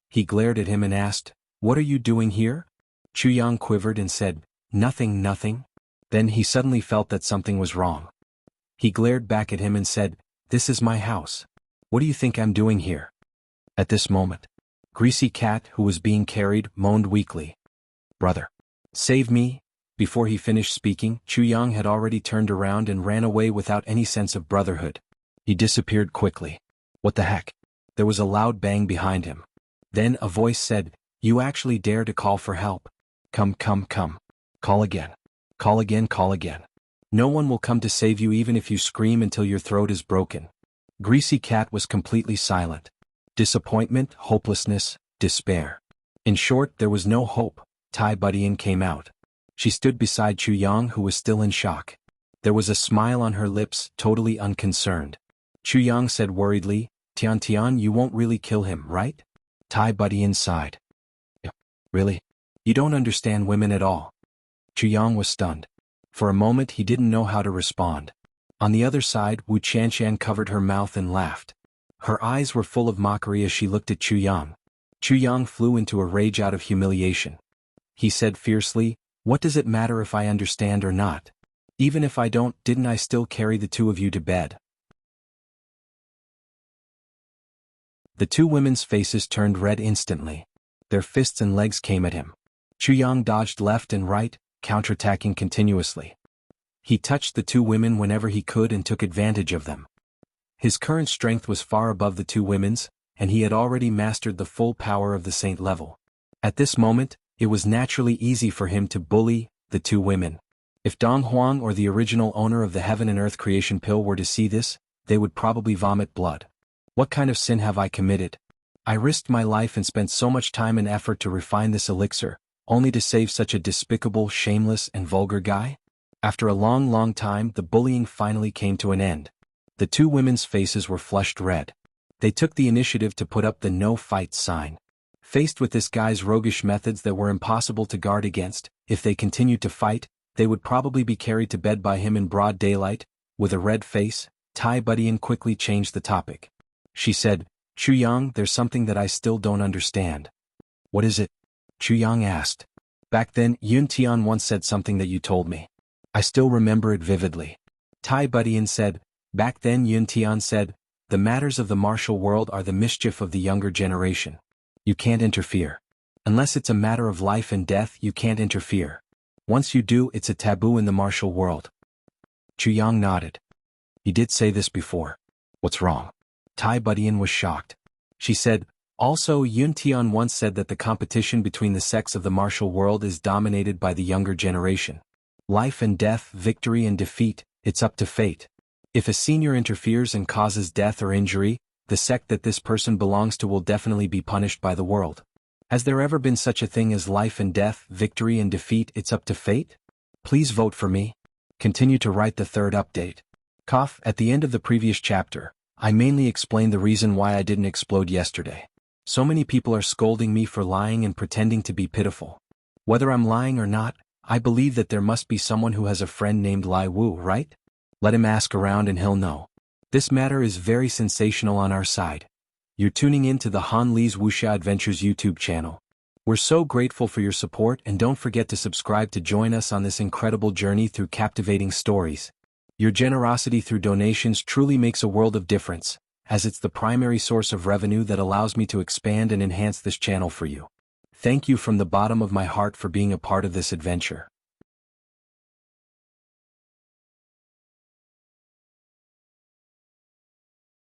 S1: He glared at him and asked, "What are you doing here?" Chu Yang quivered and said, "Nothing, nothing." Then he suddenly felt that something was wrong. He glared back at him and said, "This is my house. What do you think I'm doing here?" At this moment, Greasy Cat, who was being carried, moaned weakly. "Brother, save me." Before he finished speaking, Chu Yang had already turned around and ran away without any sense of brotherhood. He disappeared quickly. What the heck? There was a loud bang behind him. Then a voice said, "You actually dare to call for help? Come. Call again. Call again, call again. No one will come to save you even if you scream until your throat is broken." Greasy Cat was completely silent. Disappointment, hopelessness, despair. In short, there was no hope. Tai Budian came out. She stood beside Chu Yang, who was still in shock. There was a smile on her lips, totally unconcerned. Chu Yang said worriedly, Tian, you won't really kill him, right?" Tai Budian sighed. "Really? You don't understand women at all." Chu Yang was stunned. For a moment he didn't know how to respond. On the other side, Wu Qianqian covered her mouth and laughed. Her eyes were full of mockery as she looked at Chu Yang. Chu Yang flew into a rage out of humiliation. He said fiercely, "What does it matter if I understand or not? Even if I don't, didn't I still carry the two of you to bed?" The two women's faces turned red instantly. Their fists and legs came at him. Chu Yang dodged left and right, counterattacking continuously. He touched the two women whenever he could and took advantage of them. His current strength was far above the two women's, and he had already mastered the full power of the saint level. At this moment, it was naturally easy for him to bully the two women. If Dong Huang or the original owner of the Heaven and Earth creation pill were to see this, they would probably vomit blood. What kind of sin have I committed? I risked my life and spent so much time and effort to refine this elixir, only to save such a despicable, shameless, and vulgar guy? After a long time, the bullying finally came to an end. The two women's faces were flushed red. They took the initiative to put up the no-fight sign. Faced with this guy's roguish methods that were impossible to guard against, if they continued to fight, they would probably be carried to bed by him in broad daylight. With a red face, Tai Budian quickly changed the topic. She said, Chuyang, there's something that I still don't understand. What is it? Chuyang asked. Back then, Yun Tian once said something that you told me. I still remember it vividly. Tai Budian said, back then Yun Tian said, the matters of the martial world are the mischief of the younger generation. You can't interfere. Unless it's a matter of life and death, you can't interfere. Once you do, it's a taboo in the martial world. Chuyang nodded. He did say this before. What's wrong? Tai Budian was shocked. She said, also Yun Tian once said that the competition between the sects of the martial world is dominated by the younger generation. Life and death, victory and defeat, it's up to fate. If a senior interferes and causes death or injury, the sect that this person belongs to will definitely be punished by the world. Has there ever been such a thing as life and death, victory and defeat, it's up to fate? Please vote for me. Continue to write the third update. At the end of the previous chapter, I mainly explained the reason why I didn't explode yesterday. So many people are scolding me for lying and pretending to be pitiful. Whether I'm lying or not, I believe that there must be someone who has a friend named Lai Wu, right? Let him ask around and he'll know. This matter is very sensational on our side. You're tuning in to the Han Li's Wuxia Adventures YouTube channel. We're so grateful for your support, and don't forget to subscribe to join us on this incredible journey through captivating stories. Your generosity through donations truly makes a world of difference, as it's the primary source of revenue that allows me to expand and enhance this channel for you. Thank you from the bottom of my heart for being a part of this adventure.